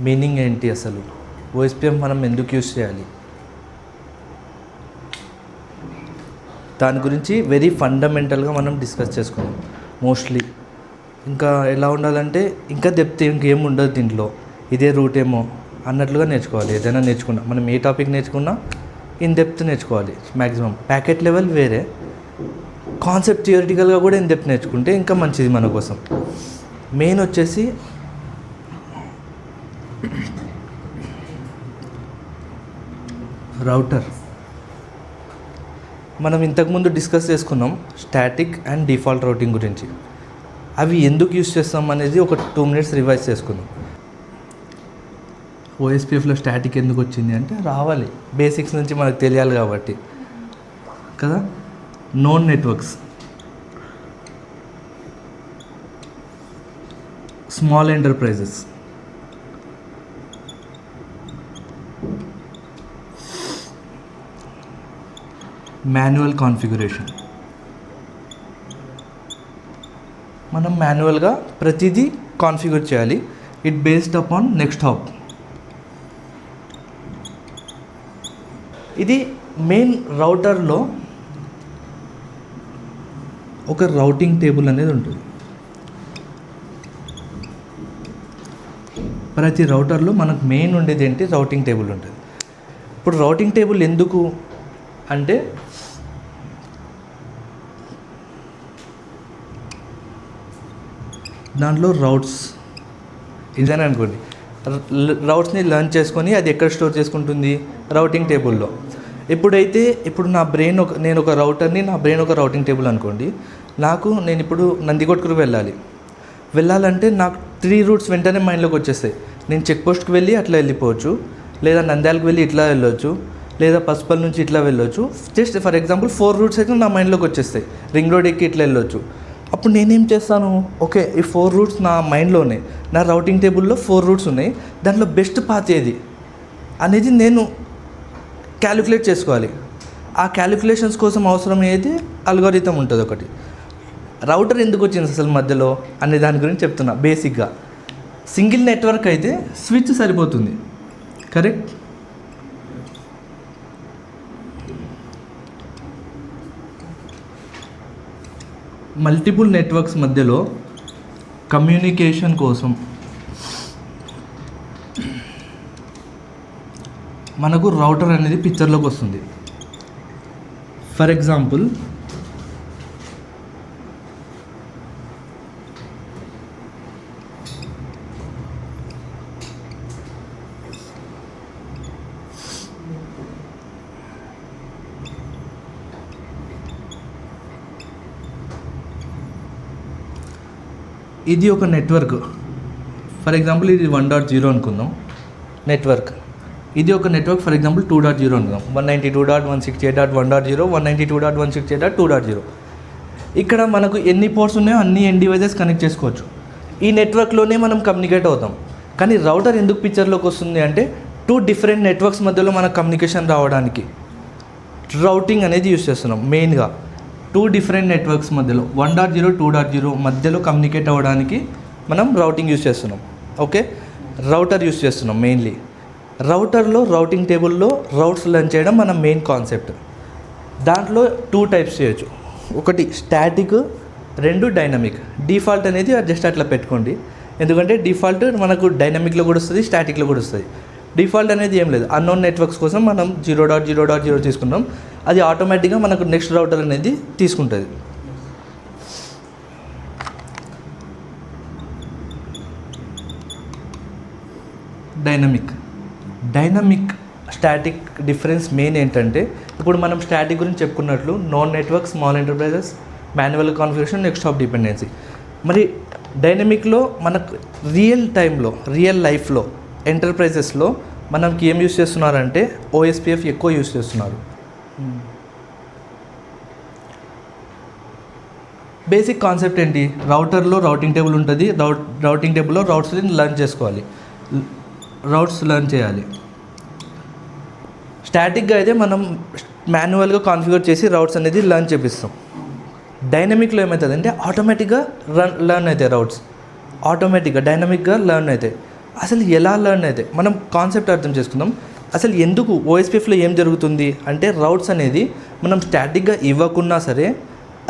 Meaning ఏంటి, అసలు ఓఎస్పిఎఫ్ మనం ఎందుకు యూస్ చేయాలి, దాని గురించి వెరీ ఫండమెంటల్గా మనం డిస్కస్ చేసుకున్నాం మోస్ట్లీ. ఇంకా ఎలా ఉండాలంటే ఇంకా డెప్త్ ఇంకేం ఉండదు దీంట్లో, ఇదే రూట్ ఏమో అన్నట్లుగా నేర్చుకోవాలి. ఏదైనా నేర్చుకున్నా మనం ఏ టాపిక్ నేర్చుకున్నా ఇన్ డెప్త్ నేర్చుకోవాలి మ్యాక్సిమం. ప్యాకెట్ లెవెల్ వేరే, కాన్సెప్ట్ థియరిటికల్గా కూడా ఇన్ డెప్త్ నేర్చుకుంటే ఇంకా మంచిది మన కోసం. మెయిన్ వచ్చేసి రౌటర్. మనం ఇంతకుముందు డిస్కస్ చేసుకున్నాం స్టాటిక్ అండ్ డిఫాల్ట్ రౌటింగ్ గురించి. అవి ఎందుకు యూస్ చేస్తాం అనేది ఒక 2 minutes రివైజ్ చేసుకుందాం. ఓఎస్పిఎఫ్లో స్టాటిక్ ఎందుకు వచ్చింది అంటే రావాలి, బేసిక్స్ నుంచి మనకు తెలియాలి కాబట్టి కదా. Known networks, small enterprises, manual configuration. మనం మాన్యువల్గా ప్రతిదీ కాన్ఫిగర్ చేయాలి. It based upon next hop. ఇది మెయిన్ రౌటర్లో ఒక రౌటింగ్ టేబుల్ అనేది ఉంటుంది. ప్రతి రౌటర్లో మనకు మెయిన్ ఉండేది ఏంటి, రౌటింగ్ టేబుల్ ఉంటుంది. ఇప్పుడు రౌటింగ్ టేబుల్ ఎందుకు అంటే దాంట్లో రౌట్స్ ఇదేనా అనుకోండి, రౌట్స్ని లర్న్ చేసుకొని అది ఎక్కడ స్టోర్ చేసుకుంటుంది, రౌటింగ్ టేబుల్లో. ఇప్పుడు నా బ్రెయిన్ నేను ఒక రౌటర్ని, నా బ్రెయిన్ ఒక రౌటింగ్ టేబుల్ అనుకోండి. నేను ఇప్పుడు నందికొట్కూరు వెళ్ళాలంటే నాకు 3 రూట్స్ వెంటనే మైండ్లోకి వచ్చేస్తాయి. నేను చెక్ పోస్ట్కి వెళ్ళి అట్లా వెళ్ళిపోవచ్చు, లేదా నంద్యాలకు వెళ్ళి ఇట్లా వెళ్ళొచ్చు, లేదా పసుపల్ నుంచి ఇట్లా వెళ్ళొచ్చు. జస్ట్ ఫర్ ఎగ్జాంపుల్ 4 రూట్స్ అయితే నా మైండ్లోకి వచ్చేస్తాయి. రింగ్ రోడ్ ఎక్కి ఇట్లా వెళ్ళొచ్చు. అప్పుడు నేనేం చేస్తాను, ఓకే ఈ 4 రూట్స్ నా మైండ్లోనే, నా రౌటింగ్ టేబుల్లో 4 రూట్స్ ఉన్నాయి, దాంట్లో బెస్ట్ పాత్ ఏది అనేది నేను క్యాలిక్యులేట్ చేసుకోవాలి. ఆ క్యాలిక్యులేషన్స్ కోసం అవసరమయ్యేది అల్గోరిథం ఉంటుంది ఒకటి. రౌటర్ ఎందుకు వచ్చింది అసలు మధ్యలో అనే దాని గురించి చెప్తున్నా. బేసిక్గా సింగిల్ నెట్వర్క్ అయితే స్విచ్ సరిపోతుంది, కరెక్ట్. మల్టిపుల్ నెట్వర్క్స్ మధ్యలో కమ్యూనికేషన్ కోసం మనకు రౌటర్ అనేది పిక్చర్లోకి వస్తుంది. ఫర్ ఎగ్జాంపుల్ ఇది ఒక నెట్వర్క్. ఫర్ ఎగ్జాంపుల్ ఇది 1.0 అనుకుందాం నెట్వర్క్. ఇది ఒక నెట్వర్క్ ఫర్ ఎగ్జాంపుల్ 2.0 అనుకుందాం. 192.168.1.0, 192.168.2.0. ఇక్కడ మనకు ఎన్ని పోర్ట్స్ ఉన్నాయో అన్ని ఎండ్ డివైజెస్ కనెక్ట్ చేసుకోవచ్చు. ఈ నెట్వర్క్లోనే మనం కమ్యూనికేట్ అవుతాం. కానీ రౌటర్ ఎందుకు పిక్చర్లోకి వస్తుంది అంటే 2 డిఫరెంట్ నెట్వర్క్స్ మధ్యలో మనకు కమ్యూనికేషన్ రావడానికి రౌటింగ్ అనేది యూస్ చేస్తున్నాం. మెయిన్గా 2 డిఫరెంట్ నెట్వర్క్స్ మధ్యలో 1.0, 2.0 మధ్యలో కమ్యూనికేట్ అవ్వడానికి మనం రౌటింగ్ యూస్ చేస్తున్నాం. ఓకే, రౌటర్ యూస్ చేస్తున్నాం మెయిన్లీ. రౌటర్లో రౌటింగ్ టేబుల్లో రౌట్స్ లర్న్ చేయడం మన మెయిన్ కాన్సెప్ట్. దాంట్లో 2 టైప్స్ చేయొచ్చు. ఒకటి స్టాటిక్, 2 డైనమిక్. డిఫాల్ట్ అనేది జస్ట్ అట్లా పెట్టుకోండి, ఎందుకంటే డిఫాల్ట్ మనకు డైనమిక్లో కూడా వస్తుంది, స్టాటిక్లో కూడా వస్తుంది. డిఫాల్ట్ అనేది ఏం లేదు, అన్నోన్ నెట్వర్క్స్ కోసం మనం 0.0.0 తీసుకున్నాం, అది ఆటోమేటిక్గా మనకు నెక్స్ట్ రౌటర్ అనేది తీసుకుంటుంది. డైనమిక్ స్టాటిక్ డిఫరెన్స్ మెయిన్ ఏంటంటే, ఇప్పుడు మనం స్టాటిక్ గురించి చెప్పుకున్నట్లు known network, small enterprises, manual configuration, next hop dependency. మరి డైనమిక్లో మనకు రియల్ టైంలో, రియల్ లైఫ్లో ఎంటర్ప్రైజెస్లో మనకి ఏం యూస్ చేస్తున్నారంటే ఓఎస్పిఎఫ్ ఎక్కువ యూస్ చేస్తున్నారు. బేసిక్ కాన్సెప్ట్ ఏంటి, రౌటర్లో రౌటింగ్ టేబుల్ ఉంటుంది, రౌటింగ్ టేబుల్లో రౌట్స్ని లర్న్ చేసుకోవాలి, రౌట్స్ లర్న్ చేయాలి. స్టాటిక్గా అయితే మనం మాన్యువల్గా కాన్ఫిగర్ చేసి రౌట్స్ అనేది లర్న్ చేపిస్తాం. డైనమిక్లో ఏమవుతుంది అంటే ఆటోమేటిక్గా లర్న్ అవుతాయి రౌట్స్, ఆటోమేటిక్గా డైనమిక్గా లర్న్ అవుతాయి. అసలు ఎలా లర్న్ అయితే మనం కాన్సెప్ట్ అర్థం చేసుకుందాం. అసలు ఎందుకు ఓఎస్పిఎఫ్లో ఏం జరుగుతుంది అంటే రౌట్స్ అనేది మనం స్టాటిక్గా ఇవ్వకున్నా సరే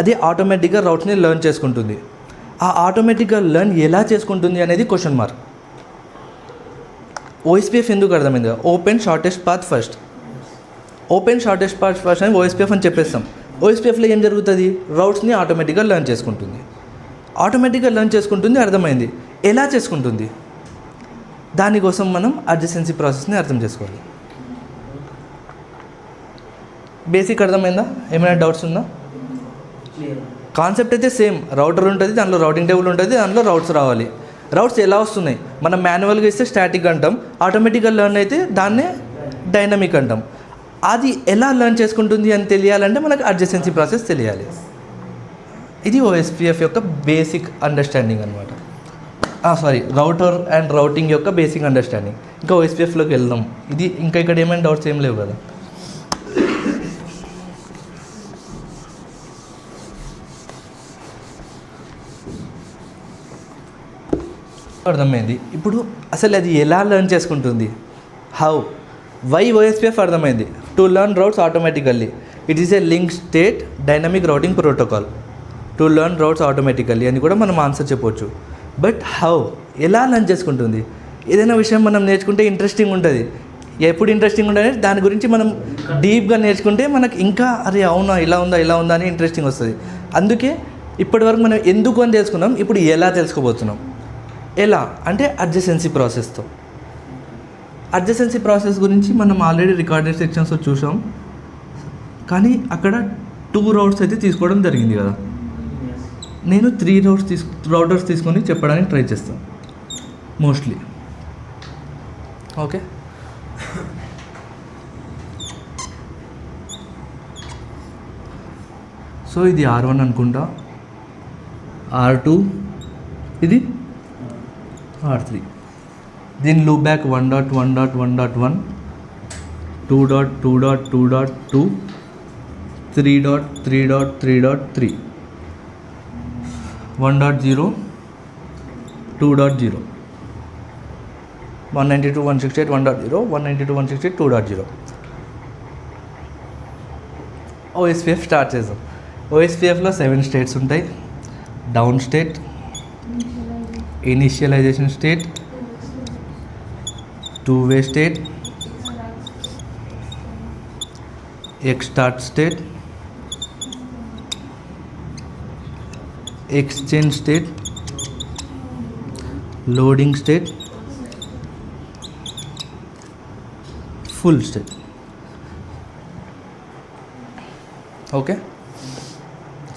అది ఆటోమేటిక్గా రౌట్స్ని లర్న్ చేసుకుంటుంది. ఆ ఆటోమేటిక్గా లర్న్ ఎలా చేసుకుంటుంది అనేది క్వశ్చన్ మార్క్. ఓఎస్పిఎఫ్ ఎందుకు అర్థమైంది? Open shortest path first. Open shortest path first అని ఓఎస్పిఎఫ్ అని చెప్పేస్తాం. ఓఎస్పిఎఫ్లో ఏం జరుగుతుంది? రౌట్స్ని ఆటోమేటిక్గా లర్న్ చేసుకుంటుంది. ఆటోమేటిక్గా లర్న్ చేసుకుంటుంది అర్థమైంది. ఎలా చేసుకుంటుంది? దానికోసం మనం అడ్జసెన్సీ ప్రాసెస్ని అర్థం చేసుకోవాలి. బేసిక్ అర్థమైందా? ఏమైనా డౌట్స్ ఉందా? కాన్సెప్ట్ అయితే సేమ్. రౌటర్ ఉంటుంది, దాంట్లో రౌటింగ్ టేబుల్ ఉంటుంది, దాంట్లో రౌట్స్ రావాలి. రౌట్స్ ఎలా వస్తున్నాయి? మనం మాన్యువల్గా ఇస్తే స్టాటిక్ అంటాం, ఆటోమేటిక్గా లర్న్ అయితే దాన్నే డైనమిక్ అంటాం. అది ఎలా లర్న్ చేసుకుంటుంది అని తెలియాలంటే మనకు అడ్జసెన్సీ ప్రాసెస్ తెలియాలి. ఇది ఓఎస్పిఎఫ్ యొక్క బేసిక్ అండర్స్టాండింగ్ అనమాట. రౌటర్ అండ్ రౌటింగ్ యొక్క బేసిక్ అండర్స్టాండింగ్. ఇంకా ఓఎస్పిఎఫ్లోకి వెళ్దాం. ఇది ఇంకా ఇక్కడ ఏమైనా డౌట్స్ ఏం లేవు కదా? అర్థమైంది. ఇప్పుడు అసలు అది ఎలా లర్న్ చేసుకుంటుంది? వై ఓఎస్పిఎఫ్ అర్థమైంది. To learn routes automatically. It is a link state dynamic routing protocol to learn routes automatically అని కూడా మనం ఆన్సర్ చెప్పవచ్చు. బట్ ఎలా లర్న్ చేసుకుంటుంది? ఏదైనా విషయం మనం నేర్చుకుంటే ఇంట్రెస్టింగ్ ఉంటుంది. ఎప్పుడు ఇంట్రెస్టింగ్ ఉంటుంది దాని గురించి మనం డీప్గా నేర్చుకుంటే మనకు ఇంకా అరే అవునా ఇలా ఉందా అని ఇంట్రెస్టింగ్ వస్తుంది. అందుకే ఇప్పటివరకు మనం ఎందుకు అని తెలుసుకున్నాం. ఇప్పుడు ఎలా తెలుసుకోబోతున్నాం. ఎలా అంటే అడ్జసెన్సీ ప్రాసెస్తో. అడ్జసెన్సీ ప్రాసెస్ గురించి మనం ఆల్రెడీ రికార్డెడ్ సెక్షన్స్లో చూసాం. కానీ అక్కడ 2 రౌట్స్ అయితే తీసుకోవడం జరిగింది కదా. నేను 3 రౌటర్స్ తీసుకొని చెప్పడానికి ట్రై చేస్తాను మోస్ట్లీ. ఓకే, సో ఇది R1 అనుకుంటా, R2, ఇది R3. దీని లూప్ బ్యాక్ 1.1.1.1, 2.2.2.2, 3.3.3.3, 1.0, 2.0, 192.168, 1.0, 192.168, 2.0. ఓఎస్పిఎఫ్ స్టార్ట్ చేద్దాం. ఓఎస్పిఎఫ్లో 7 స్టేట్స్ ఉంటాయి. Down state, initialization state, 2-way state, exstart state, exchange state, loading state, full state. Okay,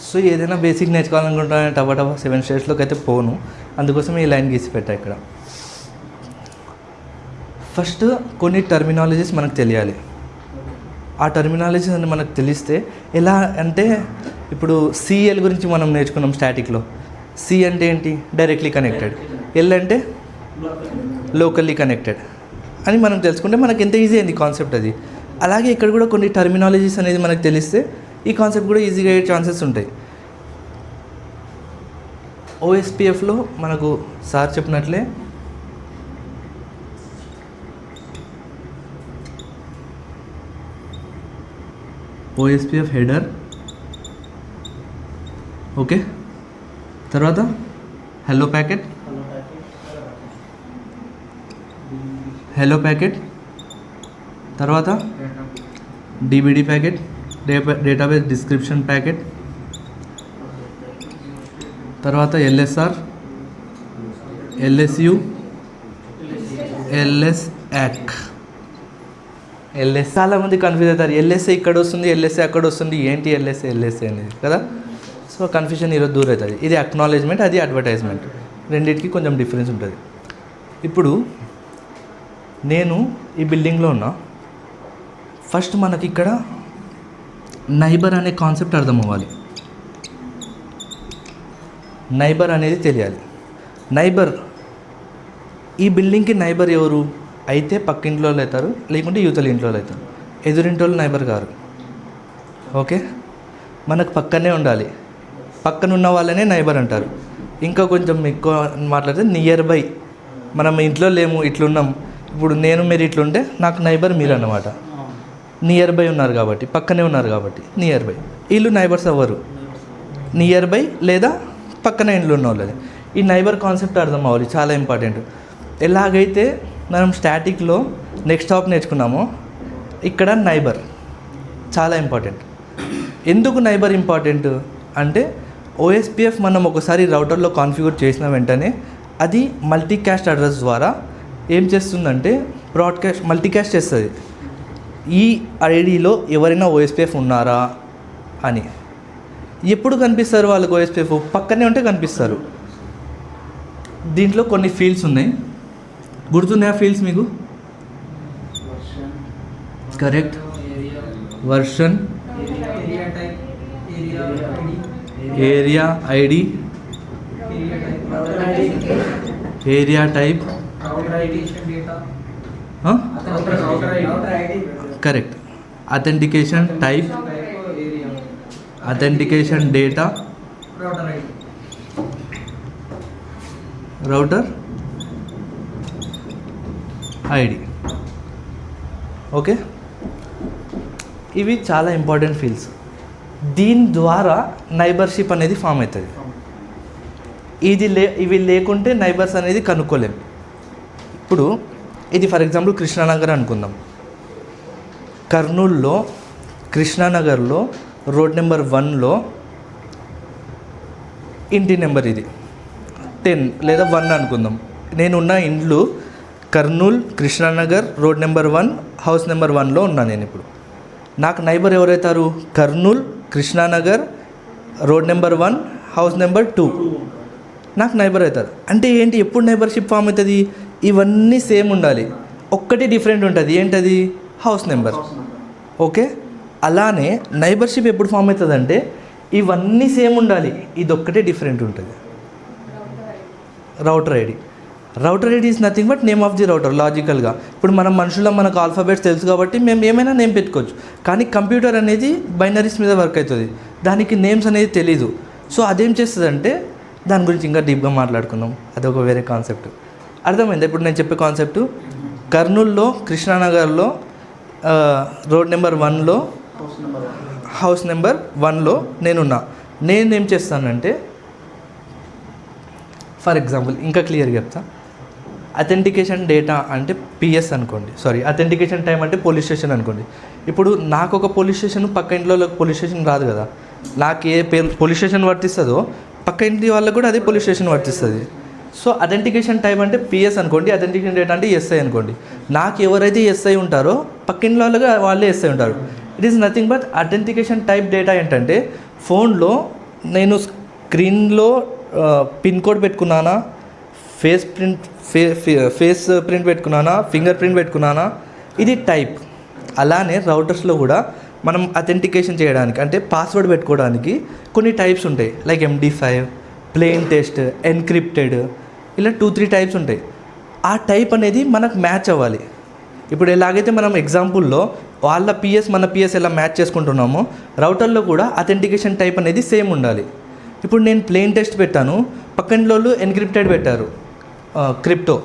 so ఏదైనా బేసిక్ నేర్చుకోవాలనుకుంటున్నా టబా 7 స్టేట్స్లోకి అయితే పోను. అందుకోసం ఈ లైన్ గీసి పెట్టా ఇక్కడ. ఫస్ట్ కొన్ని టర్మినాలజీస్ మనకు తెలియాలి. ఆ టర్మినాలజీస్ అని మనకు తెలిస్తే ఎలా అంటే, ఇప్పుడు సిఎల్ గురించి మనం నేర్చుకున్నాం స్టాటిక్లో. సి అంటే ఏంటి? Directly connected. ఎల్ అంటే లోకల్లీ కనెక్టెడ్ అని మనం తెలుసుకుంటే మనకు ఎంత ఈజీ అయింది కాన్సెప్ట్ అది. అలాగే ఇక్కడ కూడా కొన్ని టర్మినాలజీస్ అనేది మనకు తెలిస్తే ఈ కాన్సెప్ట్ కూడా ఈజీగా అయ్యే ఛాన్సెస్ ఉంటాయి. ఓఎస్పిఎఫ్లో మనకు సార్ చెప్పినట్లే ఓఎస్పిఎఫ్ హెడర్, ఓకే, తర్వాత హలో ప్యాకెట్, తర్వాత DBD packet, database description packet, తర్వాత ఎల్ఎస్ఆర్, ఎల్ఎస్యు, ఎల్ఎస్యాక్. చాలామంది కన్ఫ్యూజ్ అవుతారు. ఎల్ఎస్ఏ ఇక్కడ వస్తుంది, ఎల్ఎస్ఏ అక్కడ వస్తుంది, ఏంటి ఎల్ఎస్ఏ అనేది కదా. సో కన్ఫ్యూజన్ ఈరోజు దూరం అవుతుంది. ఇది అక్నాలెడ్జ్మెంట్, అది అడ్వర్టైజ్మెంట్. రెండింటికి కొంచెం డిఫరెన్స్ ఉంటుంది. ఇప్పుడు నేను ఈ బిల్డింగ్లో ఉన్నా. ఫస్ట్ మనకి ఇక్కడ నైబర్ అనే కాన్సెప్ట్ అర్థం అవ్వాలి. నైబర్ అనేది తెలియాలి. నైబర్, ఈ బిల్డింగ్కి నైబర్ ఎవరు అయితే పక్కింట్లో వాళ్ళు అవుతారు, లేకుంటే యువతల ఇంట్లో వాళ్ళు అవుతారు. ఎదురింటి వాళ్ళు నైబర్ గారు. ఓకే, మనకు పక్కనే ఉండాలి. పక్కన ఉన్న వాళ్ళనే నైబర్ అంటారు. ఇంకా కొంచెం ఎక్కువ మాట్లాడితే నియర్ బై మనం ఇంట్లో లేము, ఇట్లున్నాం. ఇప్పుడు నేను మీరు ఇట్లుంటే నాకు నైబర్ మీరు అన్నమాట. నియర్ బై ఉన్నారు కాబట్టి, పక్కనే ఉన్నారు కాబట్టి నియర్ బై. వీళ్ళు నైబర్స్ అవ్వరు, నియర్ బై లేదా పక్కన ఇంట్లో ఉన్న వాళ్ళది. ఈ నైబర్ కాన్సెప్ట్ అర్థం అవ్వాలి, చాలా ఇంపార్టెంట్. ఎలాగైతే మనం స్టాటిక్లో నెక్స్ట్ స్టాప్ నేర్చుకున్నామో ఇక్కడ నైబర్ చాలా ఇంపార్టెంట్. ఎందుకు నైబర్ ఇంపార్టెంట్ అంటే ఓఎస్పిఎఫ్ మనం ఒకసారి రౌటర్లో కాన్ఫిగర్ చేసిన వెంటనే అది మల్టీకాస్ట్ అడ్రస్ ద్వారా ఏం చేస్తుందంటే మల్టీకాస్ట్ చేస్తుంది. ఈ ఐడిలో ఎవరైనా ఓఎస్పిఎఫ్ ఉన్నారా అని. ఎప్పుడు కనిపిస్తారు వాళ్ళకి ఓఎస్పిఎఫ్? పక్కనే ఉంటే కనిపిస్తారు. దీంట్లో కొన్ని ఫీల్డ్స్ ఉన్నాయి, గుర్తున్నాయా ఫీల్డ్స్ మీకు? Correct. Version, area ID, area type, correct. Authentication type, authentication data, router ID. Okay, ఇవి చాలా ఇంపార్టెంట్ ఫీల్డ్స్. దీని ద్వారా నైబర్షిప్ అనేది ఫామ్ అవుతుంది. ఇవి లేకుంటే నైబర్స్ అనేది కనుక్కోలేం. ఇప్పుడు ఇది ఫర్ ఎగ్జాంపుల్ కృష్ణానగర్ అనుకుందాం. కర్నూలులో కృష్ణానగర్లో రోడ్ నెంబర్ 1లో ఇంటి నెంబర్ ఇది 10 లేదా 1 అనుకుందాం. నేనున్న ఇండ్లు Kurnool Krishnanagar road number 1 house number 1లో ఉన్నాను నేను. ఇప్పుడు నాకు నైబర్ ఎవరైతారు? Kurnool Krishnanagar road number 1 house number 2 నాకు నైబర్ అవుతారు. అంటే ఏంటి, ఎప్పుడు నైబర్షిప్ ఫామ్ అవుతుంది? ఇవన్నీ సేమ్ ఉండాలి, ఒక్కటి డిఫరెంట్ ఉంటుంది. ఏంటది? House number. ఓకే, అలానే నైబర్షిప్ ఎప్పుడు ఫామ్ అవుతుంది అంటే ఇవన్నీ సేమ్ ఉండాలి, ఇదొక్కటే డిఫరెంట్ ఉంటుంది. Router ID. Router ID is nothing but name of the router. లాజికల్గా ఇప్పుడు మనం మనుషుల్లో మనకు ఆల్ఫాబెట్స్ తెలుసు కాబట్టి మేము ఏమైనా నేమ్ పెట్టుకోవచ్చు. కానీ కంప్యూటర్ అనేది బైనరీస్ మీద వర్క్ అవుతుంది, దానికి నేమ్స్ అనేది తెలీదు. సో అదేం చేస్తుందంటే దాని గురించి ఇంకా డీప్గా మాట్లాడుకుందాం, అదొక వేరే కాన్సెప్ట్. అర్థమైందా ఇప్పుడు నేను చెప్పే కాన్సెప్టు? కర్నూలులో కృష్ణానగర్లో రోడ్ నెంబర్ 1లో హౌస్ నెంబర్ 1లో నేనున్నా. నేనేం చేస్తానంటే ఫర్ ఎగ్జాంపుల్ ఇంకా క్లియర్గా చెప్తా. అథెంటికేషన్ డేటా అంటే పిఎస్ అనుకోండి, సారీ అథెంటికేషన్ టైం అంటే పోలీస్ స్టేషన్ అనుకోండి. ఇప్పుడు నాకు ఒక పోలీస్ స్టేషన్, పక్క ఇంట్లో పోలీస్ స్టేషన్ రాదు కదా. నాకు ఏ పోలీస్ స్టేషన్ వర్తిస్తుందో పక్క ఇంటి వాళ్ళకు కూడా అదే పోలీస్ స్టేషన్ వర్తిస్తుంది. సో అథెంటికేషన్ టైం అంటే పిఎస్ అనుకోండి, అథెంటికేషన్ డేటా అంటే ఎస్ఐ అనుకోండి. నాకు ఎవరైతే ఎస్ఐ ఉంటారో పక్కింటి వాళ్ళగా వాళ్ళే ఎస్ఐ ఉంటారు. It is nothing but authentication type data. ఏంటంటే ఫోన్లో నేను స్క్రీన్లో పిన్ కోడ్ పెట్టుకున్నానా, ఫేస్ ప్రింట్ పెట్టుకున్నానా, ఫింగర్ ప్రింట్ పెట్టుకున్నానా, ఇది టైప్. అలానే రౌటర్స్లో కూడా మనం అథెంటికేషన్ చేయడానికి అంటే పాస్వర్డ్ పెట్టుకోవడానికి కొన్ని టైప్స్ ఉంటాయి. Like MD5, plain text, encrypted, ఇలా 2-3 టైప్స్ ఉంటాయి. ఆ టైప్ అనేది మనకు మ్యాచ్ అవ్వాలి. ఇప్పుడు ఎలాగైతే మనం ఎగ్జాంపుల్లో వాళ్ళ పిఎస్ మన పిఎస్ ఎలా మ్యాచ్ చేసుకుంటున్నామో రౌటర్లో కూడా అథెంటికేషన్ టైప్ అనేది సేమ్ ఉండాలి. ఇప్పుడు నేను ప్లెయిన్ టెక్స్ట్ పెట్టాను, పక్కన వాళ్ళు ఎన్క్రిప్టెడ్ పెట్టారు, క్రిప్టో.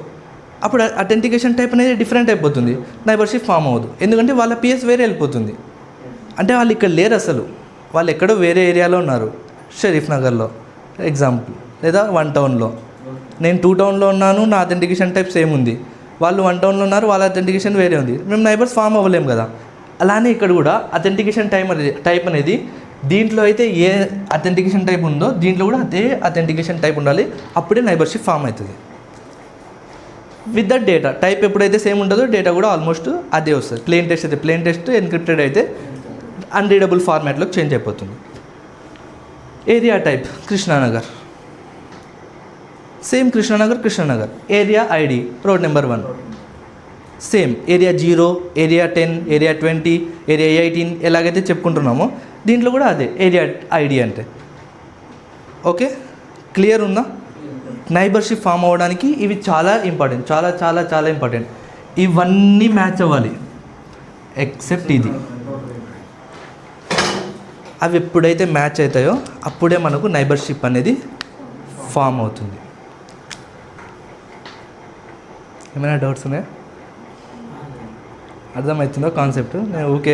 అప్పుడు అథెంటికేషన్ టైప్ అనేది డిఫరెంట్ అయిపోతుంది, నైబర్షిప్ ఫామ్ అవ్వదు. ఎందుకంటే వాళ్ళ పిఎస్ వేరే వెళ్ళిపోతుంది. అంటే వాళ్ళు ఇక్కడ లేరు అసలు, వాళ్ళు ఎక్కడో వేరే ఏరియాలో ఉన్నారు, షరీఫ్ నగర్లో ఎగ్జాంపుల్, లేదా 1 టౌన్లో. నేను 2 టౌన్లో ఉన్నాను, నా అథెంటికేషన్ టైప్ సేమ్ ఉంది. వాళ్ళు 1 టౌన్లో ఉన్నారు, వాళ్ళ అథెంటికేషన్ వేరే ఉంది. మేము నైబర్స్ ఫామ్ అవ్వలేము కదా. అలానే ఇక్కడ కూడా అథెంటికేషన్ టైప్ అనేది దీంట్లో అయితే ఏ అథెంటికేషన్ టైప్ ఉందో దీంట్లో కూడా అదే అథెంటికేషన్ టైప్ ఉండాలి, అప్పుడే నైబర్షిప్ ఫామ్ అవుతుంది. విత్ దట్ డేటా టైప్ ఎప్పుడైతే సేమ్ ఉంటుందో డేటా కూడా ఆల్మోస్ట్ అదే వస్తుంది. ప్లెయిన్ టెక్స్ట్ అయితే ప్లెయిన్ టెక్స్ట్, ఎన్క్రిప్టెడ్ అయితే అన్రీడబుల్ ఫార్మాట్లోకి చేంజ్ అయిపోతుంది. Area type Krishna Nagar, same Krishna Nagar. Area ID road number 1 same. Area 0, area 10, area 20, area 18 ఎలాగైతే చెప్పుకుంటున్నామో దీంట్లో కూడా అదే ఏరియా ఐడి అంటే. ఓకే, క్లియర్ ఉందా? నైబర్షిప్ ఫామ్ అవ్వడానికి ఇవి చాలా ఇంపార్టెంట్, చాలా చాలా చాలా ఇంపార్టెంట్. ఇవన్నీ మ్యాచ్ అవ్వాలి ఎక్సెప్ట్ ఇది. అవి ఎప్పుడైతే మ్యాచ్ అవుతాయో అప్పుడే మనకు నైబర్షిప్ అనేది ఫామ్ అవుతుంది. ఏమైనా డౌట్స్ ఉన్నాయా? అర్థమవుతుందో కాన్సెప్ట్? నేను ఓకే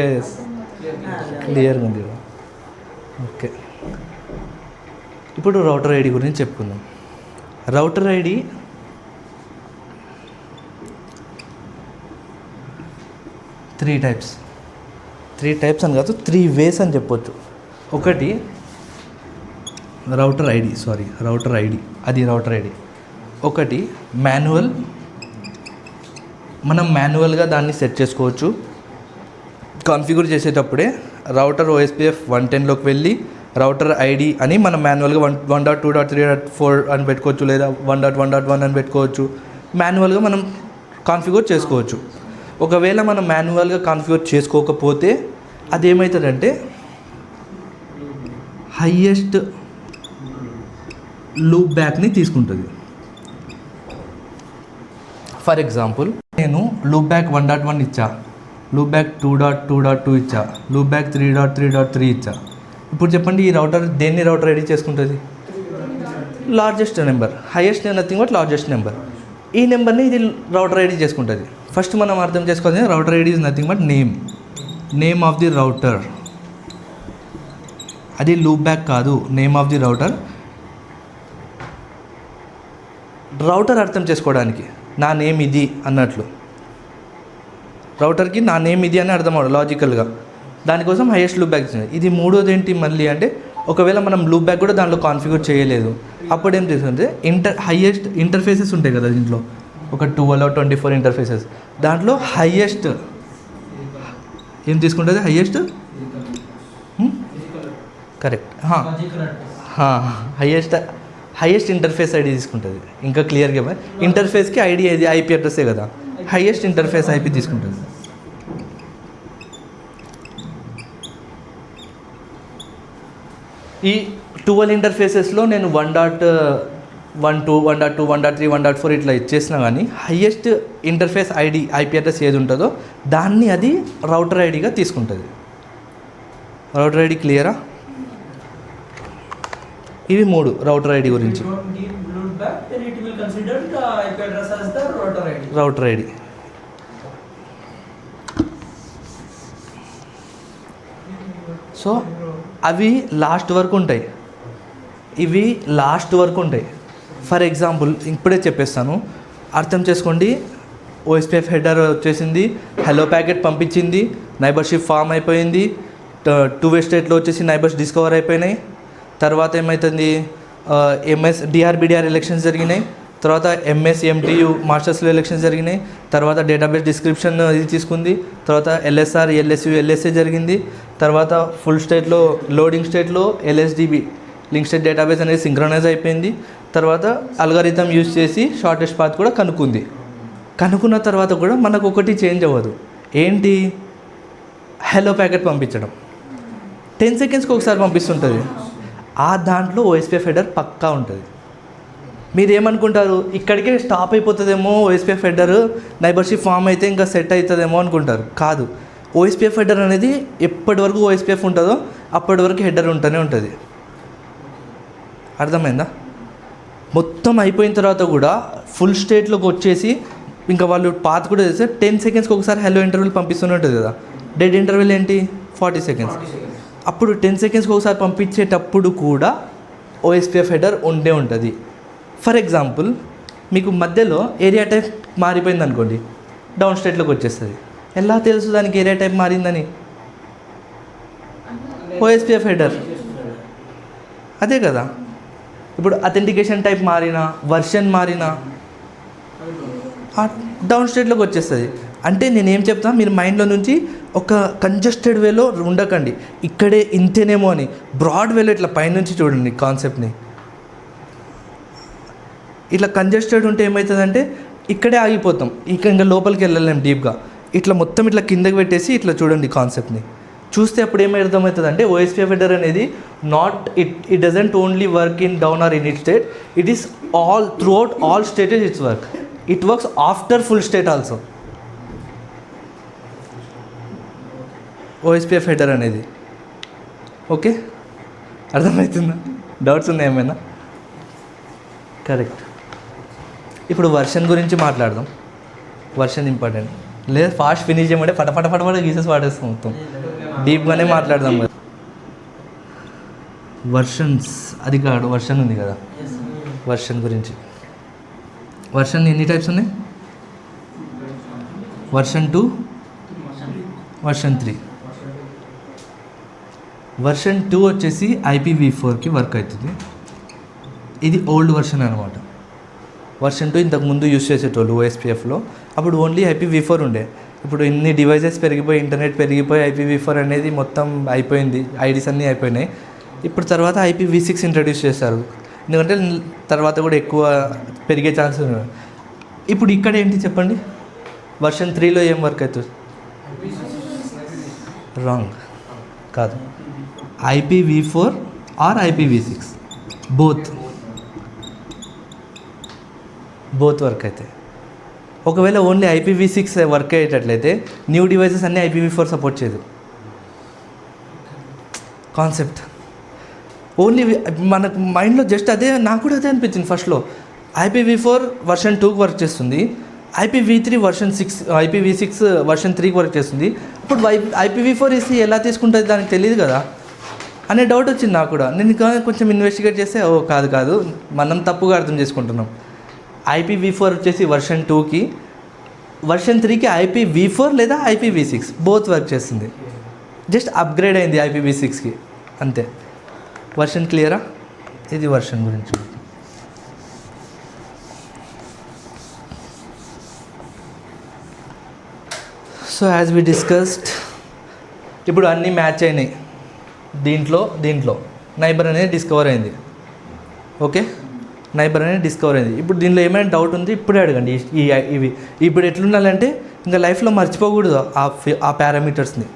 క్లియర్గా ఉంది. ఓకే, ఇప్పుడు రౌటర్ ఐడి గురించి చెప్పుకుందాం. రౌటర్ ఐడి త్రీ టైప్స్ అని కాదు, 3 వేస్ అని చెప్పొచ్చు. ఒకటి రౌటర్ ఐడి, అది రౌటర్ ఐడి. ఒకటి మాన్యువల్, మనం మాన్యువల్గా దాన్ని సెట్ చేసుకోవచ్చు. కాన్ఫిగర్ చేసేటప్పుడే రౌటర్ OSPF 110లోకి వెళ్ళి రౌటర్ ఐడి అని మనం మాన్యువల్గా 1.2.3.4 అని పెట్టుకోవచ్చు, లేదా 1.1.1 అని పెట్టుకోవచ్చు. మాన్యువల్గా మనం కాన్ఫిగర్ చేసుకోవచ్చు. ఒకవేళ మనం మాన్యువల్గా కాన్ఫిగర్ చేసుకోకపోతే అదేమవుతుందంటే హయ్యెస్ట్ లూప్ బ్యాక్ని తీసుకుంటుంది. ఫర్ ఎగ్జాంపుల్, నేను లూప్ బ్యాక్ 1.1 ఇచ్చా, లూప్ బ్యాక్ 2.2.2 ఇచ్చా, లూప్ బ్యాక్ 3.3.3 ఇచ్చా. ఇప్పుడు చెప్పండి, ఈ రౌటర్ దేన్ని రౌటర్ ఐడి చేసుకుంటుంది? Largest number, highest nothing but largest number. ఈ నెంబర్ని ఇది రౌటర్ ఐడి చేసుకుంటుంది. ఫస్ట్ మనం అర్థం చేసుకోవాలి, router ID is nothing but name of the router. అది లూప్ బ్యాక్ కాదు, name of the router. Router అర్థం చేసుకోవడానికి నా నేమ్ ఇది అన్నట్లు, రౌటర్కి నా నేమ్ ఇది అని అర్థం అవ్వదు లాజికల్గా. దానికోసం హైయెస్ట్ లూప్ బ్యాక్ ఇచ్చింది. ఇది మూడోది ఏంటి మళ్ళీ అంటే, ఒకవేళ మనం లూప్ బ్యాక్ కూడా దాంట్లో కాన్ఫిగర్ చేయలేదు, అప్పుడు ఏం చేస్తుంటే హైయెస్ట్ ఇంటర్ఫేసెస్ ఉంటాయి కదా దీంట్లో, ఒక 12 or 24 ఇంటర్ఫేసెస్. దాంట్లో హైయెస్ట్ ఏం తీసుకుంటుంది? కరెక్ట్, హైయెస్ట్ ఇంటర్ఫేస్ ఐడి తీసుకుంటుంది. ఇంకా క్లియర్గా ఇంటర్ఫేస్కి ఐడి ఏది? ఐపీ అడ్రస్సే కదా. హైయెస్ట్ ఇంటర్ఫేస్ ఐపీ తీసుకుంటుంది. ఈ 12 ఇంటర్ఫేసెస్లో నేను 1.12, 1.2, 1.3, 1.4 ఇట్లా ఇచ్చేసినా కానీ highest interface ID IP address ఏది ఉంటుందో దాన్ని అది రౌటర్ ఐడిగా తీసుకుంటుంది. రౌటర్ ఐడి క్లియరా? ఇవి 3 రౌటర్ ఐడి గురించి. రౌటర్ ఐడి సో అవి లాస్ట్ వరకు ఉంటాయి, ఇవి లాస్ట్ వరకు ఉంటాయి. ఫర్ ఎగ్జాంపుల్ ఇప్పుడే చెప్పేస్తాను, అర్థం చేసుకోండి. OSPF హెడర్ వచ్చేసింది, హలో ప్యాకెట్ పంపించింది, నైబర్షిప్ ఫామ్ అయిపోయింది, 2-way స్టేట్లో వచ్చేసి నైబర్స్ డిస్కవర్ అయిపోయినాయి. తర్వాత ఏమవుతుంది, DRBDR ఎలక్షన్స్ జరిగినాయి, తర్వాత MSMTU మాస్టర్స్లో ఎలక్షన్స్ జరిగినాయి, తర్వాత డేటాబేస్ డిస్క్రిప్షన్ ఇది తీసుకుంది, తర్వాత LSR LSU LSA జరిగింది, తర్వాత ఫుల్ స్టేట్లో లోడింగ్ స్టేట్లో LSDB లింక్ స్టేట్ డేటాబేస్ అనేది సింక్రనైజ్ అయిపోయింది. తర్వాత అల్గారిథం యూజ్ చేసి షార్టెస్ట్ పాత్ కూడా కనుక్కున్న తర్వాత కూడా మనకు ఒకటి చేంజ్ అవ్వదు. ఏంటి? హలో ప్యాకెట్ పంపించడం 10 సెకండ్స్కి ఒకసారి పంపిస్తుంటుంది. ఆ దాంట్లో OSPF హెడర్ పక్కా ఉంటుంది. మీరు ఏమనుకుంటారు, ఇక్కడికే స్టాప్ అయిపోతుందేమో OSPF హెడర్, నైబర్షిప్ ఫామ్ అయితే ఇంకా సెట్ అవుతుందేమో అనుకుంటారు. కాదు, OSPF హెడర్ అనేది ఎప్పటి వరకు OSPF ఉంటుందో అప్పటి వరకు హెడర్ ఉంటూనే ఉంటుంది. అర్థమైందా? మొత్తం అయిపోయిన తర్వాత కూడా ఫుల్ స్టేట్లోకి వచ్చేసి ఇంకా వాళ్ళు పాత్ కూడా చేస్తే 10 సెకండ్స్కి ఒకసారి హలో ఇంటర్వ్యూలు పంపిస్తూనే ఉంటుంది కదా. డెడ్ ఇంటర్వ్యూలు ఏంటి? 40 సెకండ్స్. అప్పుడు 10 సెకండ్స్కి ఒకసారి పంపించేటప్పుడు కూడా OSPF హెడర్ ఉండే ఉంటుంది. ఫర్ ఎగ్జాంపుల్, మీకు మధ్యలో ఏరియా టైప్ మారిపోయింది అనుకోండి, డౌన్ స్టేట్లోకి వచ్చేస్తుంది. ఎలా తెలుసు దానికి ఏరియా టైప్ మారిందని? OSPF హెడర్ అదే కదా. ఇప్పుడు అథెంటికేషన్ టైప్ మారినా, వర్షన్ మారినా డౌన్ స్టేట్లోకి వచ్చేస్తుంది. అంటే నేనేం చెప్తా, మీరు మైండ్లో నుంచి ఒక కంజెస్టెడ్ వేలో ఉండకండి, ఇక్కడే ఇంతేనేమో అని బ్రాడ్ వేలో ఇట్లా పైనుంచి చూడండి కాన్సెప్ట్ని. ఇట్లా కంజెస్టెడ్ ఉంటే ఏమవుతుందంటే ఇక్కడే ఆగిపోతాం, ఇంకా లోపలికి వెళ్ళలేం డీప్గా. ఇట్లా మొత్తం ఇట్లా కిందకి పెట్టేసి ఇట్లా చూడండి కాన్సెప్ట్ని. చూస్తే అప్పుడు ఏమి అర్థమవుతుంది అంటే OSPF హెడర్ అనేది it doesn't only work in down are in it state, it is all throughout all status it's work. It works after full state also. OSPF header అనేది ఓకే, అర్థమవుతుందా? డౌట్స్ ఉన్నాయి ఏమైనా? కరెక్ట్. ఇప్పుడు version గురించి మాట్లాడదాం. Version important. లేదా fast finish చేయమంటే ఫటఫట గీసెస్ వాడేస్తాం మొత్తం. డీప్గానే మాట్లాడదాం కదా. వర్షన్స్ అది కాదు, వర్షన్ ఉంది కదా, వర్షన్ గురించి. వర్షన్ ఎన్ని టైప్స్ ఉన్నాయి? Version 2, version 3. వర్షన్ 2 వచ్చేసి IPv4కి వర్క్ అవుతుంది. ఇది ఓల్డ్ వర్షన్ అనమాట. వర్షన్ 2 ఇంతకుముందు యూస్ చేసేటోళ్ళు OSPFలో. అప్పుడు ఓన్లీ IPv4 ఉండే. ఇప్పుడు ఇన్ని డివైజెస్ పెరిగిపోయి, ఇంటర్నెట్ పెరిగిపోయి IPv4 అనేది మొత్తం అయిపోయింది, ఐడీస్ అన్నీ అయిపోయినాయి. ఇప్పుడు తర్వాత IPv6 ఇంట్రడ్యూస్ చేస్తారు, ఎందుకంటే తర్వాత కూడా ఎక్కువ పెరిగే ఛాన్సెస్ ఉన్నాయి. ఇప్పుడు ఇక్కడ ఏంటి చెప్పండి, వర్షన్ 3లో ఏం వర్క్ అవుతుంది? రాంగ్, కాదు. IPv4 are IPv6 both work అవుతాయి. ఒకవేళ ఓన్లీ IPv6 వర్క్ అయ్యేటట్లయితే న్యూ డివైసెస్ అన్నీ IPv4 సపోర్ట్ చేయదు. కాన్సెప్ట్ ఓన్లీ మనకు మైండ్లో జస్ట్ అదే, నాకు కూడా అదే అనిపించింది ఫస్ట్లో. IPv4 వర్షన్ 2కి వర్క్ చేస్తుంది, IPv3 వర్షన్ 6, IPv6 వర్షన్ 3కి వర్క్ చేస్తుంది. ఇప్పుడు IPv4 ఇసి ఎలా తీసుకుంటుంది దానికి తెలియదు కదా అనే డౌట్ వచ్చింది నాకు కూడా. నేను కొంచెం ఇన్వెస్టిగేట్ చేస్తే కాదు మనం తప్పుగా అర్థం చేసుకుంటున్నాం. IPv4 వచ్చేసి వర్షన్ 2కి, వర్షన్ 3కి IPv4 లేదా IPv6 బోత్ వర్క్ చేస్తుంది. జస్ట్ అప్గ్రేడ్ అయింది IPv6కి, అంతే. వర్షన్ క్లియరా? ఇది వర్షన్ గురించి. సో యాజ్ వి డిస్కస్డ్, ఇప్పుడు అన్నీ మ్యాచ్ అయినాయి. దీంట్లో నైబర్ అనేది డిస్కవర్ అయింది. ఓకే, నైబర్ అనేది డిస్కవర్ అయింది. ఇప్పుడు దీనిలో ఏమైనా డౌట్ ఉంది ఇప్పుడే అడగండి. ఇవి ఇప్పుడు ఎట్లుండాలంటే ఇంకా లైఫ్లో మర్చిపోకూడదు ఆ పారామీటర్స్ని.